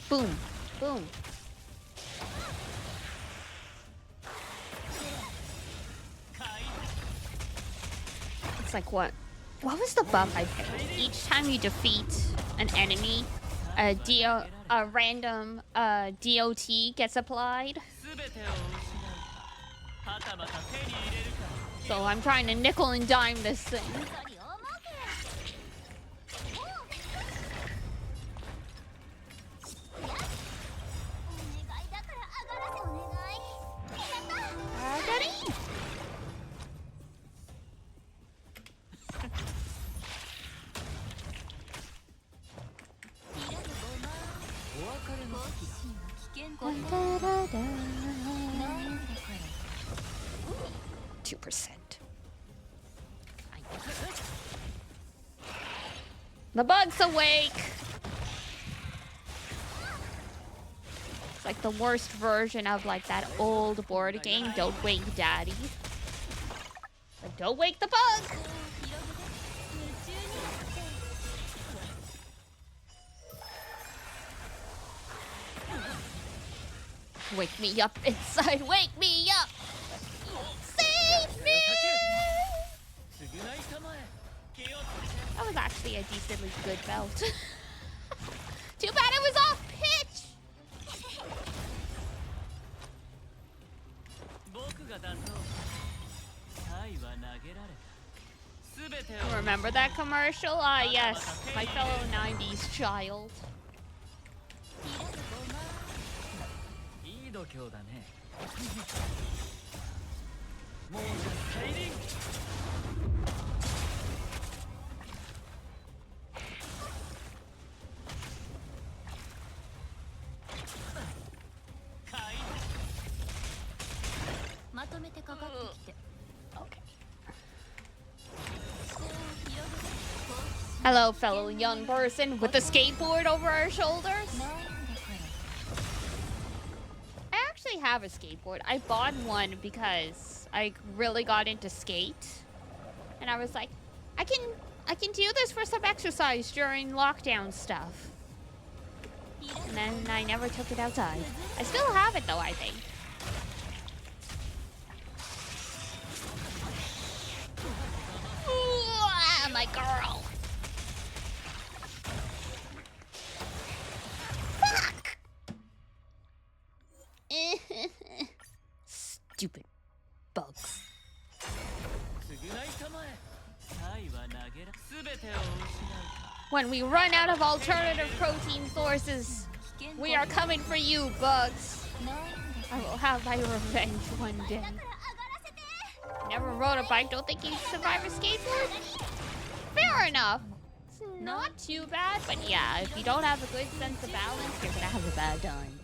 Boom. Boom. It's like what? What was the buff I picked? Each time you defeat an enemy, a random DOT gets applied. So I'm trying to nickel and dime this thing. The bug's awake. It's like the worst version of like that old board game, Don't Wake Daddy. Like, don't wake the bug! Wake me up inside, wake me up! Save me! That was actually a decently good belt. Too bad it was off pitch! Remember that commercial? Ah, yes. My fellow 90s child. Okay. Hello, fellow young person with a skateboard over our shoulders. I actually have a skateboard. I bought one because I really got into skate. And I was like, I can do this for some exercise during lockdown stuff. And then I never took it outside. I still have it though, I think. Ooh, my girl. Fuck! Stupid bugs. When we run out of alternative protein sources, we are coming for you, bugs. I will have my revenge one day. Never rode a bike, don't think you'd survive a skateboard? Fair enough. It's not too bad, but yeah, if you don't have a good sense of balance, you're gonna have a bad time.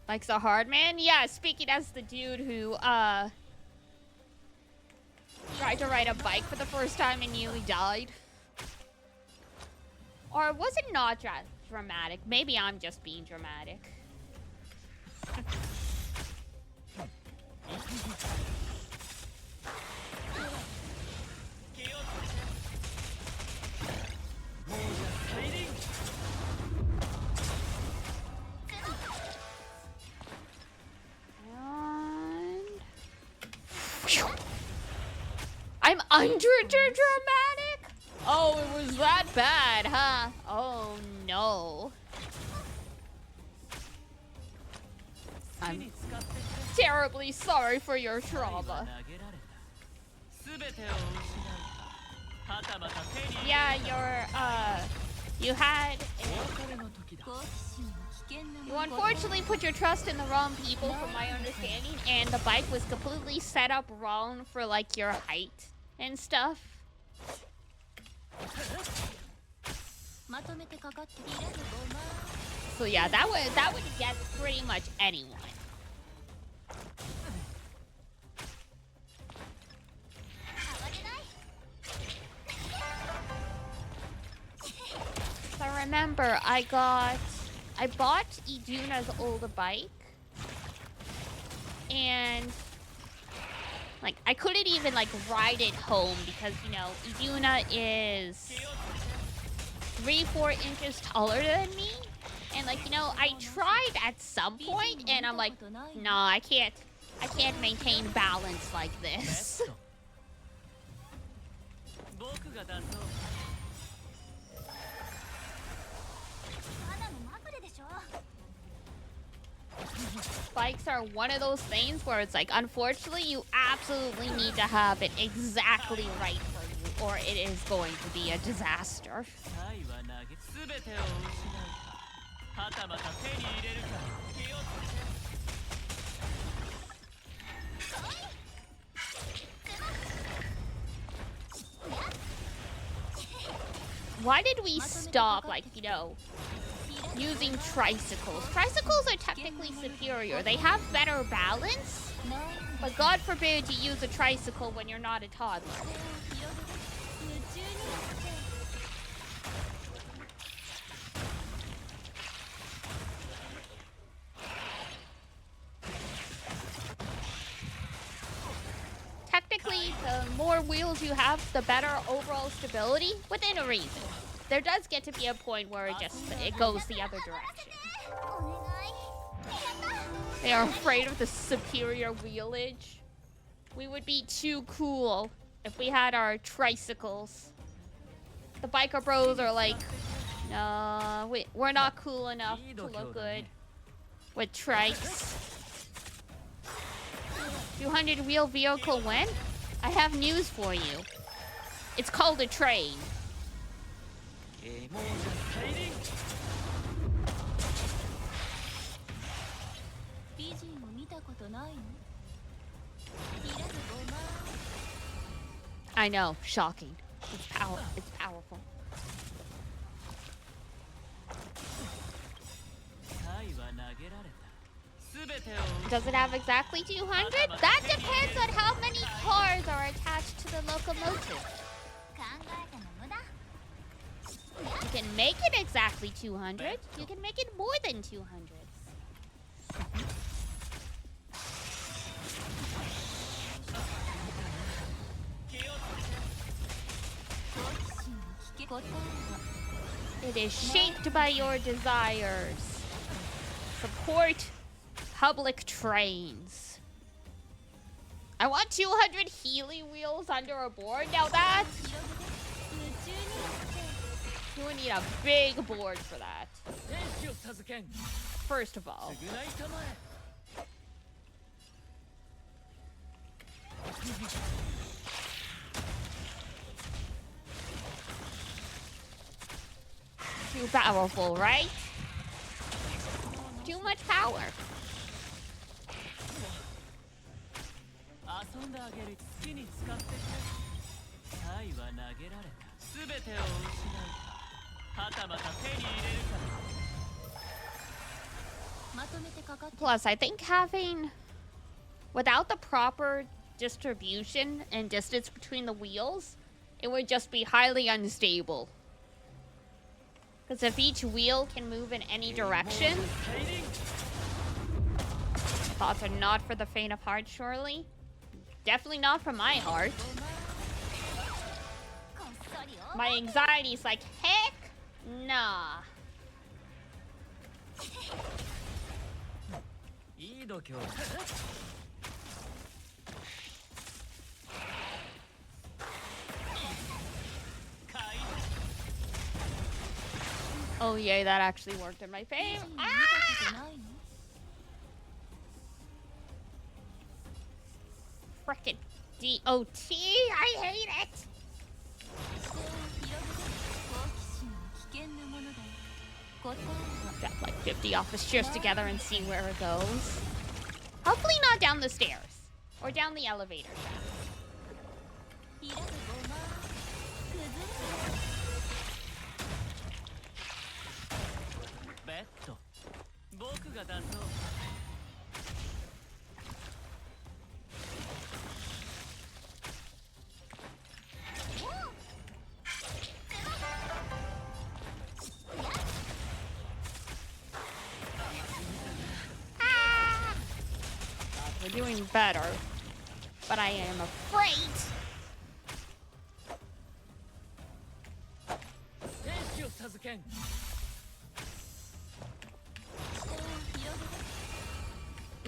Bikes are hard, man? Yeah, speaking as the dude who, tried to ride a bike for the first time and nearly died. Or was it not dramatic? Maybe I'm just being dramatic. I'm dramatic? Oh, it was that bad, huh? Oh, no. I'm terribly sorry for your trauma. Yeah, you unfortunately put your trust in the wrong people, from my understanding, and the bike was completely set up wrong for, like, your height and stuff. So yeah, that would get pretty much anyone. So I remember I bought Iduna's old bike, and like I couldn't even like ride it home because, you know, Iduna is 3-4 inches taller than me, and like, you know, I tried at some point and I'm like, no, I can't maintain balance like this. Bikes are one of those things where it's like, unfortunately, you absolutely need to have it exactly right for you, or it is going to be a disaster. Why did we stop, like, you know, using tricycles. Tricycles are technically superior. They have better balance, but God forbid you use a tricycle when you're not a toddler. Technically, the more wheels you have, the better overall stability within a reason. There does get to be a point where it goes the other direction. They are afraid of the superior wheelage. We would be too cool if we had our tricycles. The biker bros are like, no, we're not cool enough to look good with trikes. 200 wheel vehicle win? I have news for you. It's called a train. I know, shocking. It's powerful. Does it have exactly 200? That depends on how many cars are attached to the locomotive. You can make it exactly 200. You can make it more than 200. It is shaped by your desires. Support public trains. I want 200 Healy wheels under a board. Now that's... You would need a big board for that. First of all. Too powerful, right? Too much power. Plus, I think having, without the proper distribution and distance between the wheels, it would just be highly unstable. Because if each wheel can move in any direction, thoughts are not for the faint of heart, surely. Definitely not for my heart. My anxiety's like, heck nah. Oh yay, that actually worked in my favor. Ah! Frickin' DOT, I hate it! Got like 50 office chairs together and see where it goes. Hopefully not down the stairs. Or down the elevator shaft. We're doing better, but I am afraid.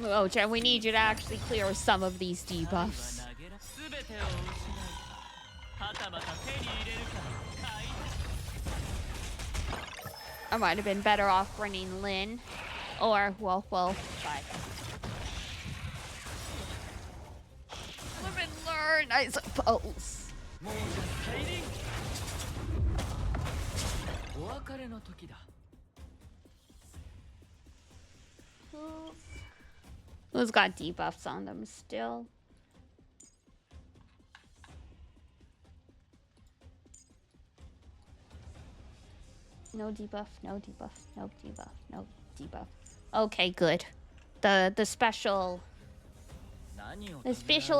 Oh, Jen, we need you to actually clear some of these debuffs. I might have been better off running Lynn. Or, well, bye. Live and learn, I suppose. Who's got debuffs on them still? no debuff, no debuff, no debuff, no debuff. Okay, good. The special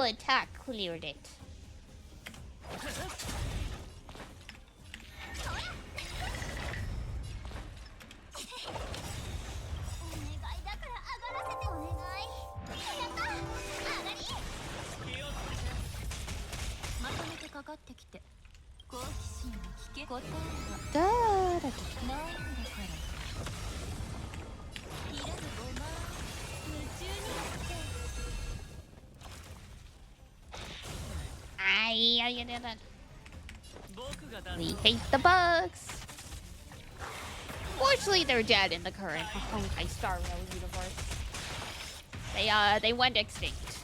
attack cleared it. We hate the bugs. Fortunately, they're dead in the current Honkai Star Rail universe. They went extinct.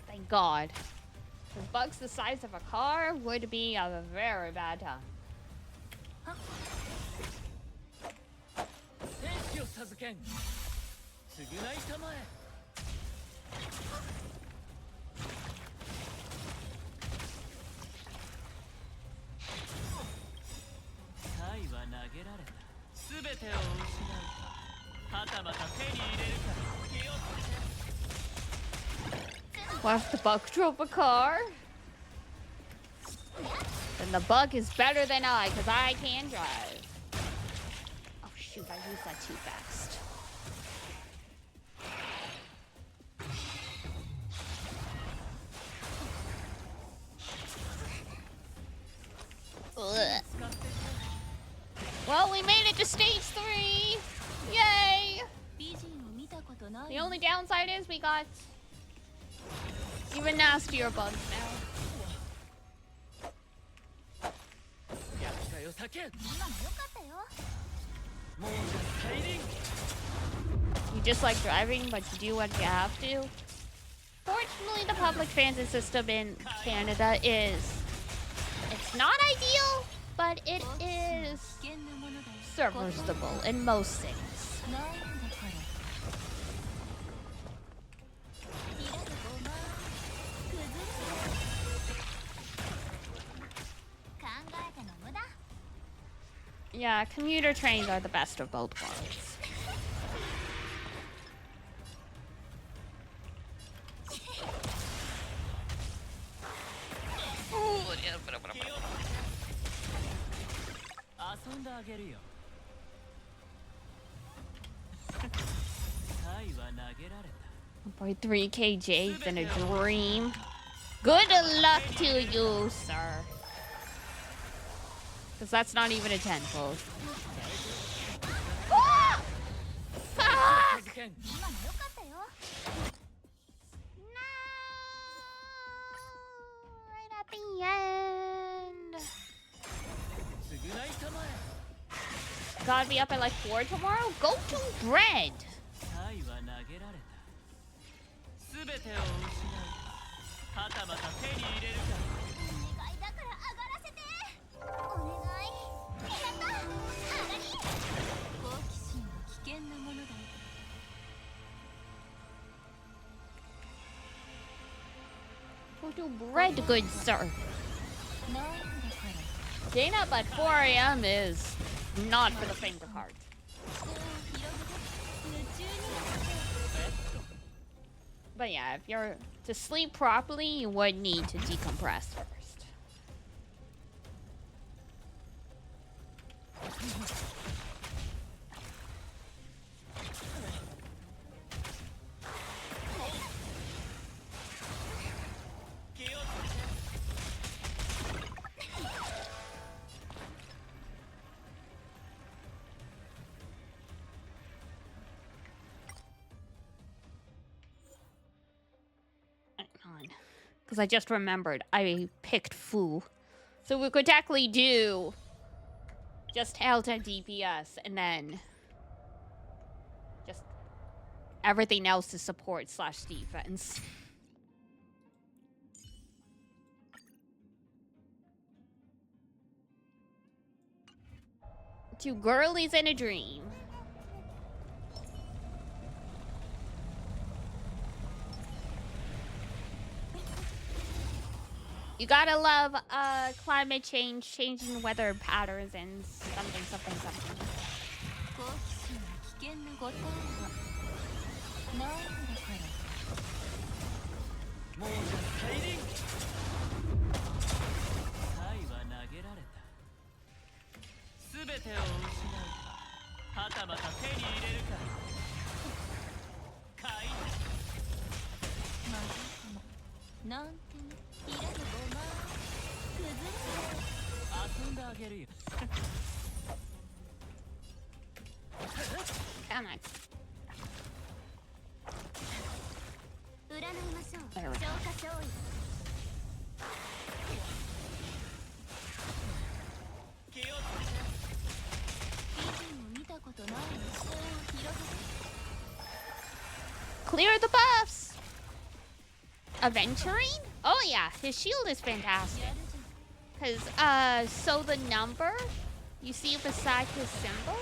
Thank God. The bugs the size of a car would be a very bad time. What if the bug drove a car? Then the bug is better than I, because I can drive. Oh shoot, I used that too fast. Ugh. Well, we made it to stage 3! Yay! The only downside is we got even nastier bugs now. You just like driving, but you do what you have to. Fortunately, the public transit system in Canada it's not ideal, but it is serviceable in most cities. Yeah, commuter trains are the best of both worlds. Boy, 3K J's in a dream. Good luck to you, sir. Because that's not even a tenfold. Ah! Fuck! No! Right at the end. Gotta be up at like 4 tomorrow? Go to bread! Go to bread, good sir. Staying up at 4 AM is not for the faint of heart. But yeah, if you're to sleep properly, you would need to decompress first. Because I just remembered I picked Fu. So we could technically do just health and DPS and then just everything else is support / defense. Two girlies in a dream. You gotta love climate change, changing weather patterns, and something, something, something. 好奇心は危険な答えはないんだからもうじゃ再臨才は投げられた全てを失うかはたまた手に入れるか買いまずいかもなんてねいらぬごまくずれ遊んであげるよ Come on. 占いましょう There we go. 消化勝利気をつけて以前も見たことない視点を広げて Clear the buffs! Aventurine? Oh yeah, his shield is fantastic. やるじゃん Because, so the number you see beside his symbol,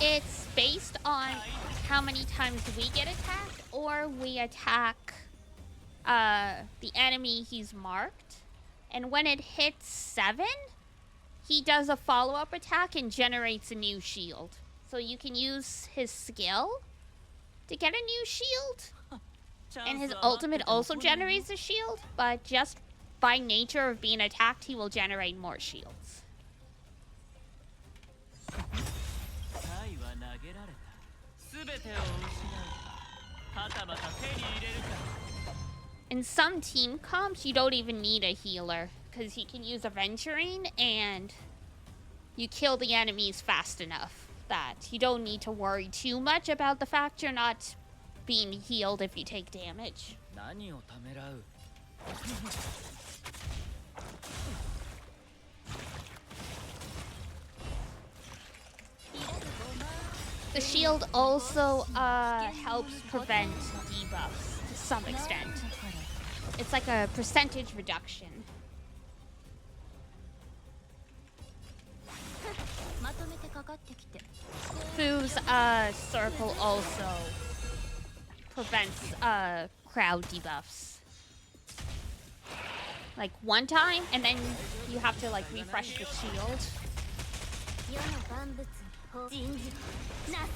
it's based on how many times we get attacked or we attack the enemy he's marked. And when it hits 7, he does a follow-up attack and generates a new shield. So you can use his skill to get a new shield. And his ultimate also generates a shield, but just by nature of being attacked, he will generate more shields. 才は投げられた全てを失うはたまた手に入れるか In some team comps, you don't even need a healer, because he can use Aventurine and you kill the enemies fast enough that you don't need to worry too much about the fact you're not being healed if you take damage. 何をためらう The shield also helps prevent debuffs to some extent. It's like a percentage reduction. まとめてかかってきて Fu's circle also prevents crowd debuffs. Like one time, and then you have to like refresh the shield. 世の万物を信じなす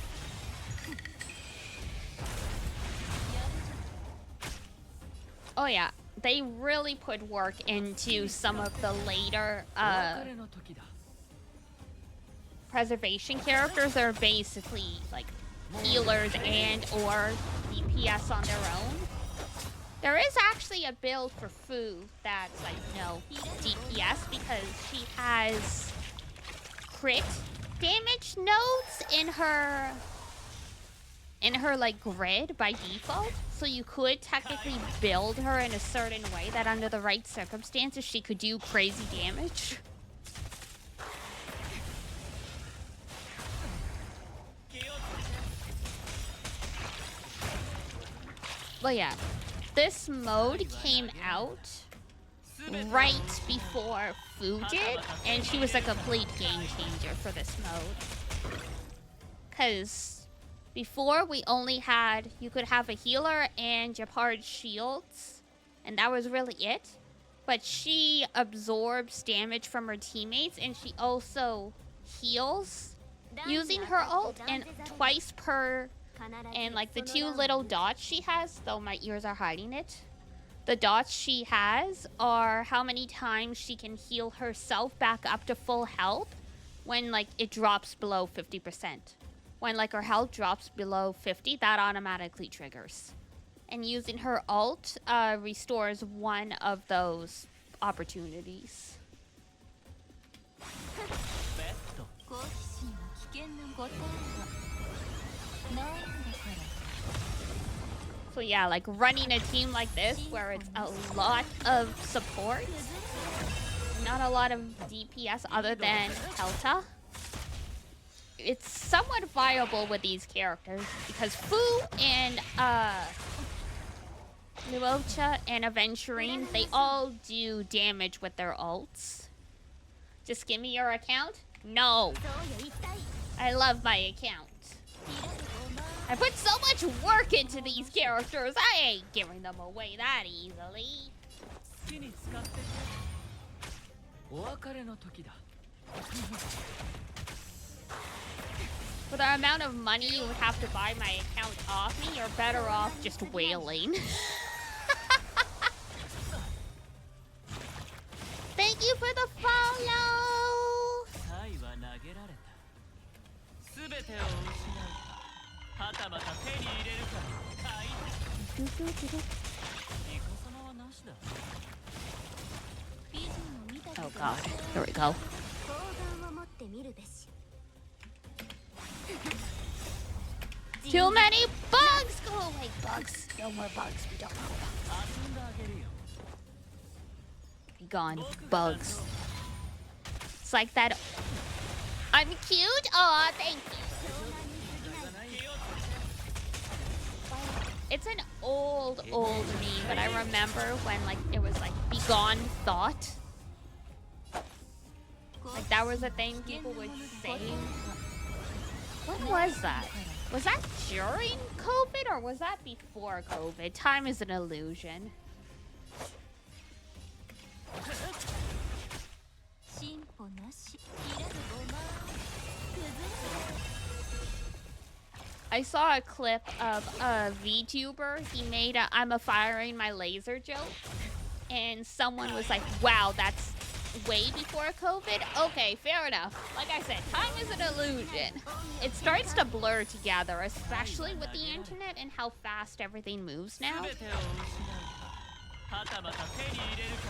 Oh yeah, they really put work into some of the later 別れの時だ preservation characters that are basically like healers and or DPS on their own. There is actually a build for Fu that's like no DPS because she has crit damage nodes in her like grid by default. So you could technically build her in a certain way that under the right circumstances she could do crazy damage. But yeah, this mode came out right before Fu did, and she was a complete game changer for this mode. Because before we only had, you could have a healer and Japard's shields, and that was really it. But she absorbs damage from her teammates, and she also heals using her ult, and twice per. And like the two little dots she has, though my ears are hiding it, the dots she has are how many times she can heal herself back up to full health when like it drops below 50%. When like her health drops below 50, that automatically triggers. And using her ult restores one of those opportunities. 好奇心は危険な答えはないんだから So yeah, like running a team like this where it's a lot of support, not a lot of DPS other than Helta. It's somewhat viable with these characters because Fu and Luocha and Aventurine, they all do damage with their ults. Just give me your account? No. そうよ一体 I love my account. いらぬごま I put so much work into these characters. I ain't giving them away that easily. For the amount of money you would have to buy my account off me, you're better off just wailing. Thank you for the follow! Oh god, here we go. Too many bugs! Go away, bugs. No more bugs. We don't know about. Be gone, bugs. It's like that. I'm cute? Aw, thank you. It's an old meme, but I remember when like it was like begone thought. Like that was a thing people would say. When was that? Was that during COVID or was that before COVID? Time is an illusion. I saw a clip of a VTuber. He made a "I'm a firing my laser" joke. And someone was like, wow, that's way before COVID? Okay, fair enough. Like I said, time is an illusion. It starts to blur together, especially with the internet and how fast everything moves now.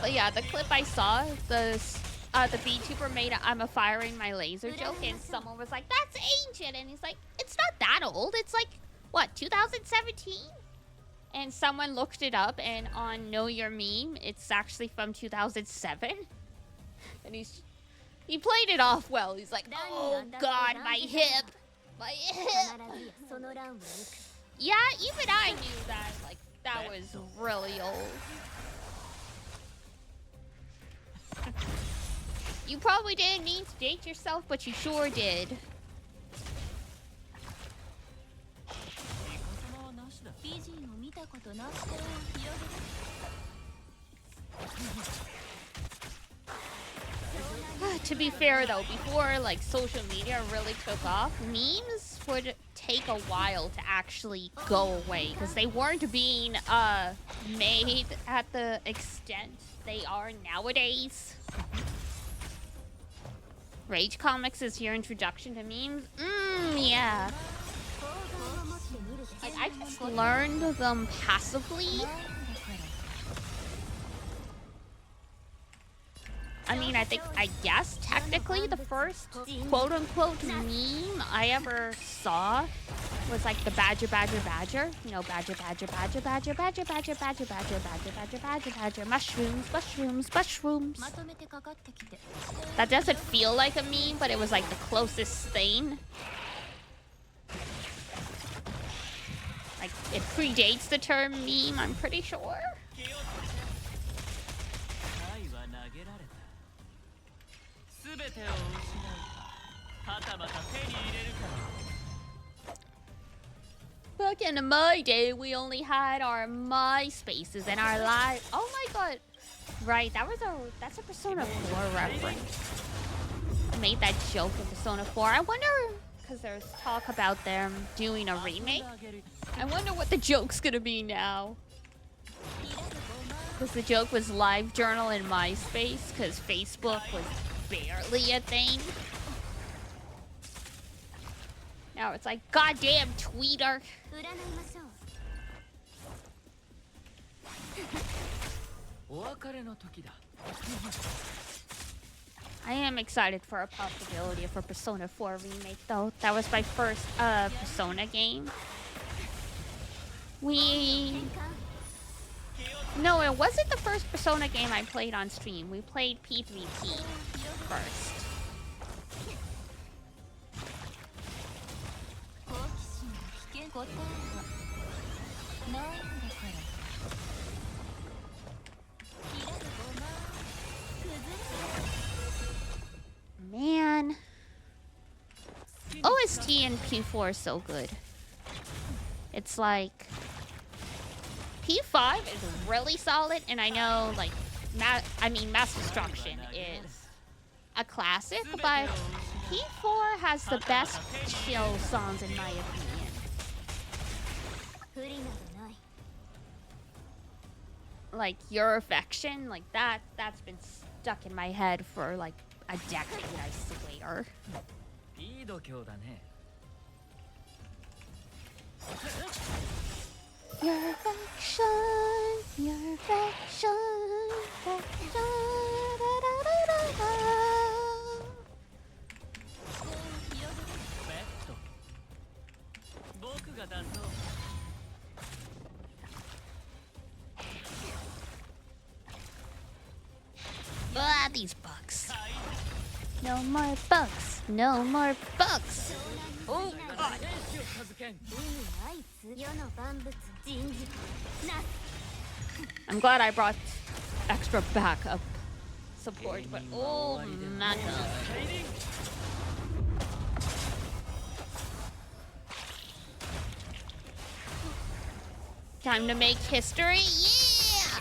But yeah, the clip I saw, the VTuber made a "I'm a firing my laser" joke, and someone was like, that's ancient. And he's like, it's not that old. It's like, what, 2017? And someone looked it up, and on Know Your Meme, it's actually from 2007. And he played it off well. He's like, oh god, my hip. My hip. Yeah, even I knew that, like, that was really old. You probably didn't mean to date yourself, but you sure did. To be fair though, before like social media really took off, memes would take a while to actually go away because they weren't being made at the extent they are nowadays. Rage Comics is your introduction to memes? Yeah. Like, I just learned them passively. I mean, I guess technically the first quote-unquote meme I ever saw was like the badger. You know, badger, mushrooms. That doesn't feel like a meme, but it was like the closest thing. Like, it predates the term meme, I'm pretty sure. Back in my day, we only had our MySpaces and our live. Oh my god! Right, that's a Persona 4 reference. I made that joke in Persona 4. I wonder, because there's talk about them doing a remake. I wonder what the joke's gonna be now. Because the joke was LiveJournal in MySpace, because Facebook was barely a thing. Now it's like, goddamn tweeter. I am excited for a possibility for Persona 4 remake though. That was my first Persona game. No, it wasn't the first Persona game I played on stream. We played P3P first. Man. OST in P4 is so good. It's like... P5 is really solid, and I know, like, Mass Destruction is a classic, but P4 has the best chill songs in my opinion. Like Your Affection, like that's been stuck in my head for like a decade, I swear. Your affection, your affection, affection, da, da, da, da, da. Ah, these bugs. No more bugs. No more bugs. Oh, God. I'm glad I brought extra backup support, but oh my God. Time to make history. Yeah!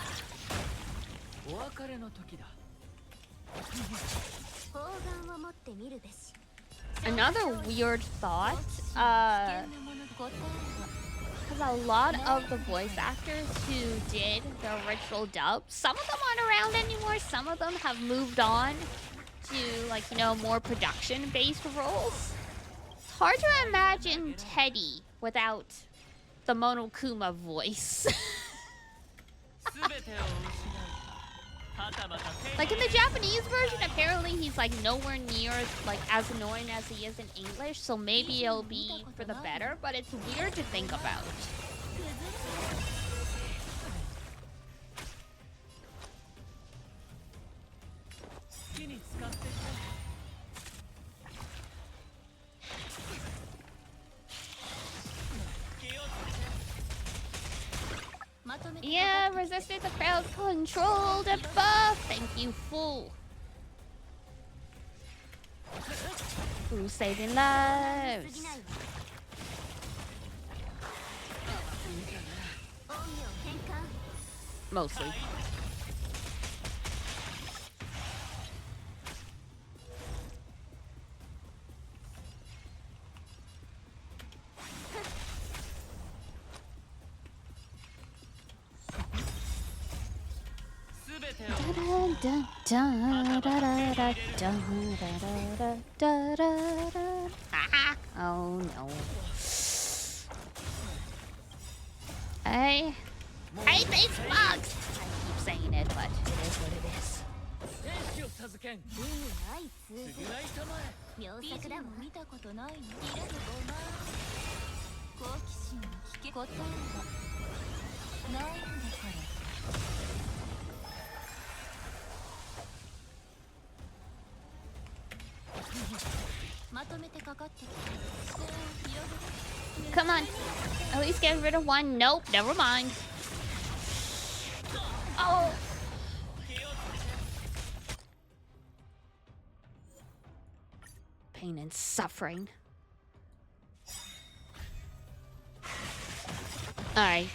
Another weird thought, because a lot of the voice actors who did the original dub, some of them aren't around anymore, some of them have moved on to, like, you know, more production-based roles. It's hard to imagine Teddy without the Monokuma voice. Like in the Japanese version, apparently he's like nowhere near like as annoying as he is in English, so maybe it'll be for the better, but it's weird to think about. Yeah, resisted the crowd control debuff. Thank you, fool. Who's saving lives? Mostly. Oh no. I hate these bugs! I keep saying it, but it is what it is. Come on, at least get rid of one. Nope, never mind. Oh. Pain and suffering. Alright.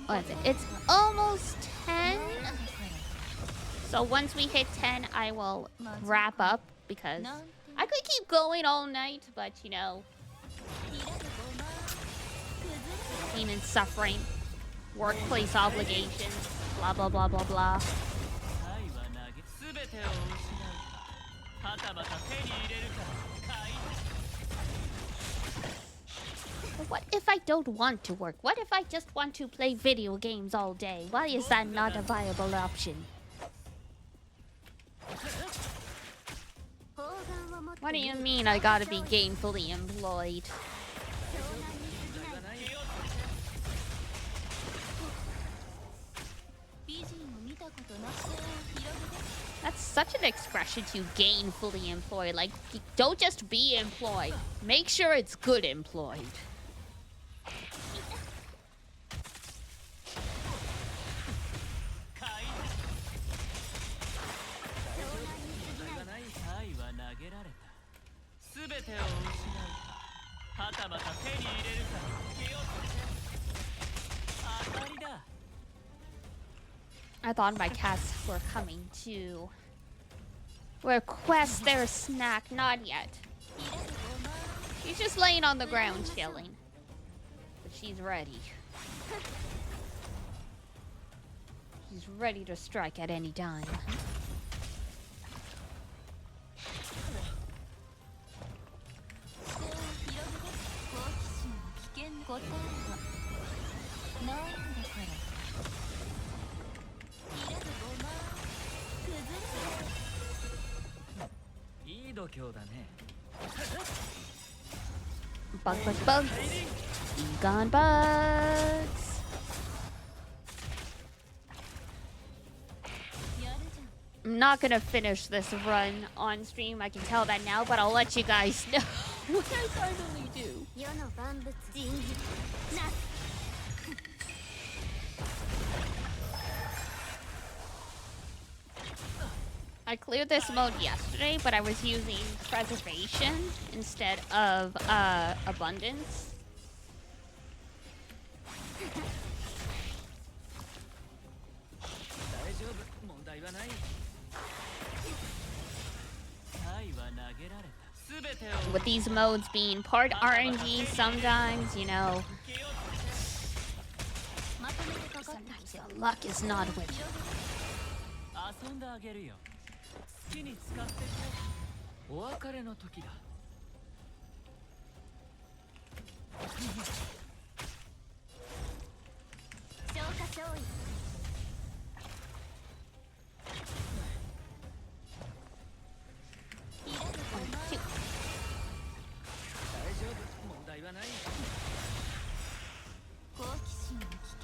What is it? It's almost 10. So once we hit 10, I will wrap up because I could keep going all night, but you know, pain and suffering, workplace obligations, blah blah blah blah blah. But what if I don't want to work? What if I just want to play video games all day? Why is that not a viable option? What do you mean I gotta be gainfully employed? That's such an expression to gainfully employed. Like, don't just be employed. Make sure it's good employed. I thought my cats were coming to request their snack. Not yet. She's just laying on the ground chilling. But she's ready. She's ready to strike at any time. Bug, bug, bugs. Be gone, bugs. I'm not gonna finish this run on stream. I can tell that now, but I'll let you guys know what I finally do. I cleared this mode yesterday, but I was using preservation instead of abundance. With these modes being part RNG, sometimes, you know, sometimes your luck is not with you. 好きに使ってくれ。お別れの時だ。消化勝利。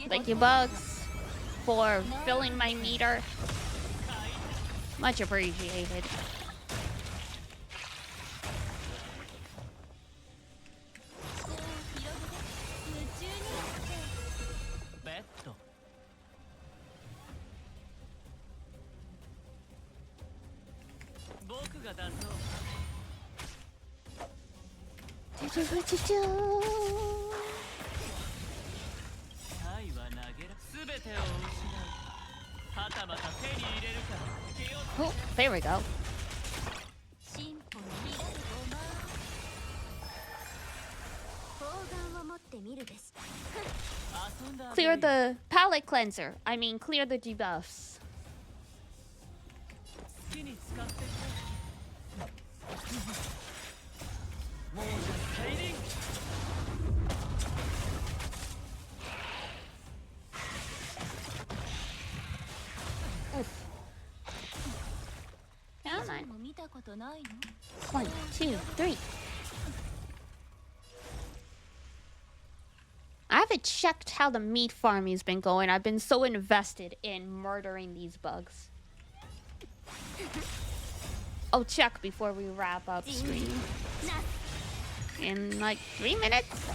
Thank you, Bugs, for filling my meter. Much appreciated. Oh, there we go. Clear the palette cleanser. I mean, clear the debuffs. Oof. Come on. 1, 2, 3. I haven't checked how the meat farming's been going. I've been so invested in murdering these bugs. I'll check before we wrap up stream. In like 3 minutes.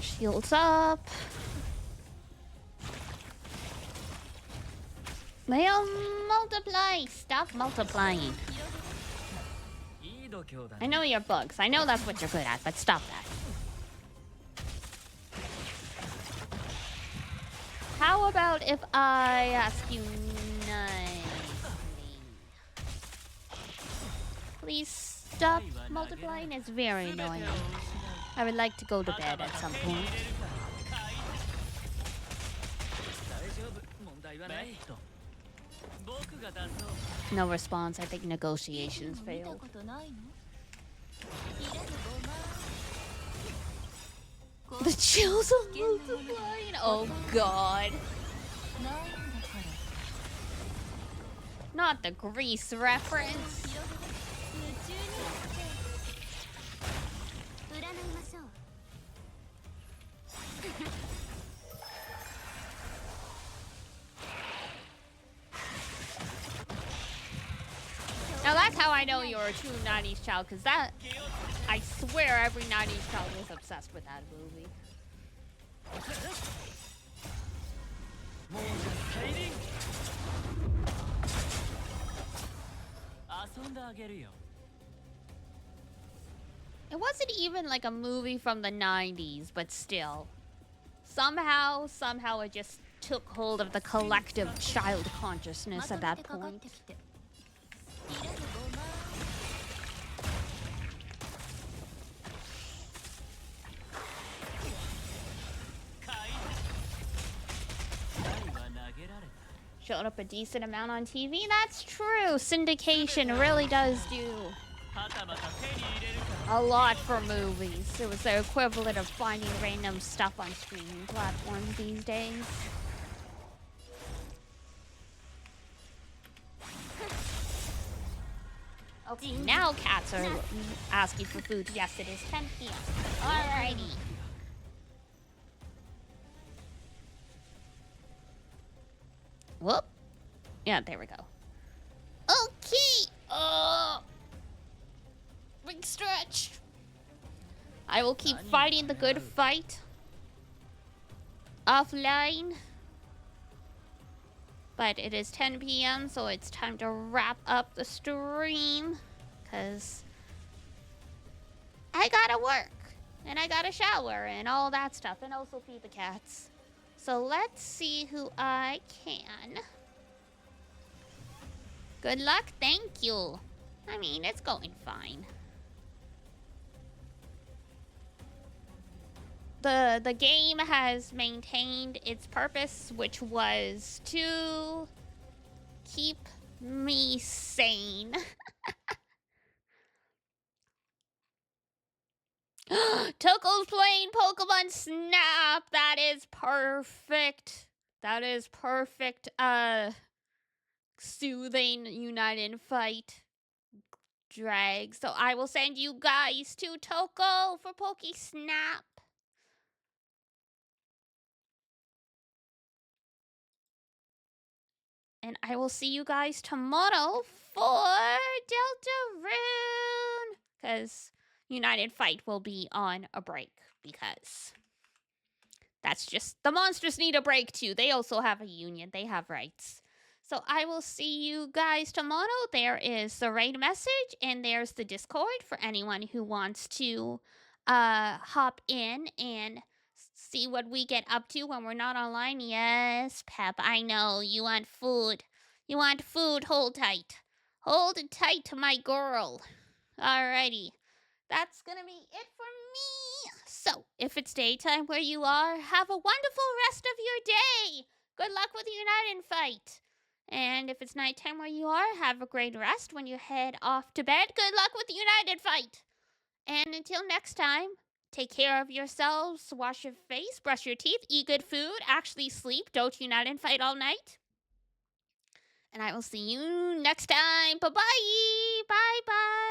Shields up. They'll multiply. Stop multiplying. I know you're bugs. I know that's what you're good at, but stop that. How about if I ask you nicely? Please stop multiplying. It's very annoying. I would like to go to bed at some point. No response. I think negotiations failed. The chills are multiplying. Oh god. Not the Grease reference. Now that's how I know you're a true 90s child, because that, I swear every 90s child was obsessed with that movie. It wasn't even like a movie from the 90s, but still. Somehow it just took hold of the collective child consciousness at that point. Showed up a decent amount on TV. That's true. Syndication really does do a lot for movies. It was the equivalent of finding random stuff on streaming platforms these days. Okay, now cats are asking for food. Yes, it is 10 p.m. Alrighty. Whoop. Yeah, there we go. Okay. Big stretch. I will keep fighting the good fight. Offline. But it is 10 p.m., so it's time to wrap up the stream. Because I gotta work. And I gotta shower and all that stuff. And also feed the cats. So let's see who I can. Good luck, thank you. I mean, it's going fine. The game has maintained its purpose, which was to keep me sane. Toko's playing Pokemon Snap. That is perfect. That is perfect. Soothing United Fight drag. So I will send you guys to Toko for Poke Snap. And I will see you guys tomorrow for Deltarune. Because United Fight will be on a break. Because that's just, the monsters need a break too. They also have a union. They have rights. So I will see you guys tomorrow. There is the raid message and there's the Discord for anyone who wants to hop in and see what we get up to when we're not online. Yes, Pep, I know. You want food. You want food. Hold tight. Hold it tight to my girl. Alrighty. That's gonna be it for me. So, if it's daytime where you are, have a wonderful rest of your day. Good luck with United Fight. And if it's nighttime where you are, have a great rest when you head off to bed. Good luck with United Fight. And until next time, take care of yourselves, wash your face, brush your teeth, eat good food, actually sleep, don't United Fight all night. And I will see you next time. Bye-bye. Bye-bye.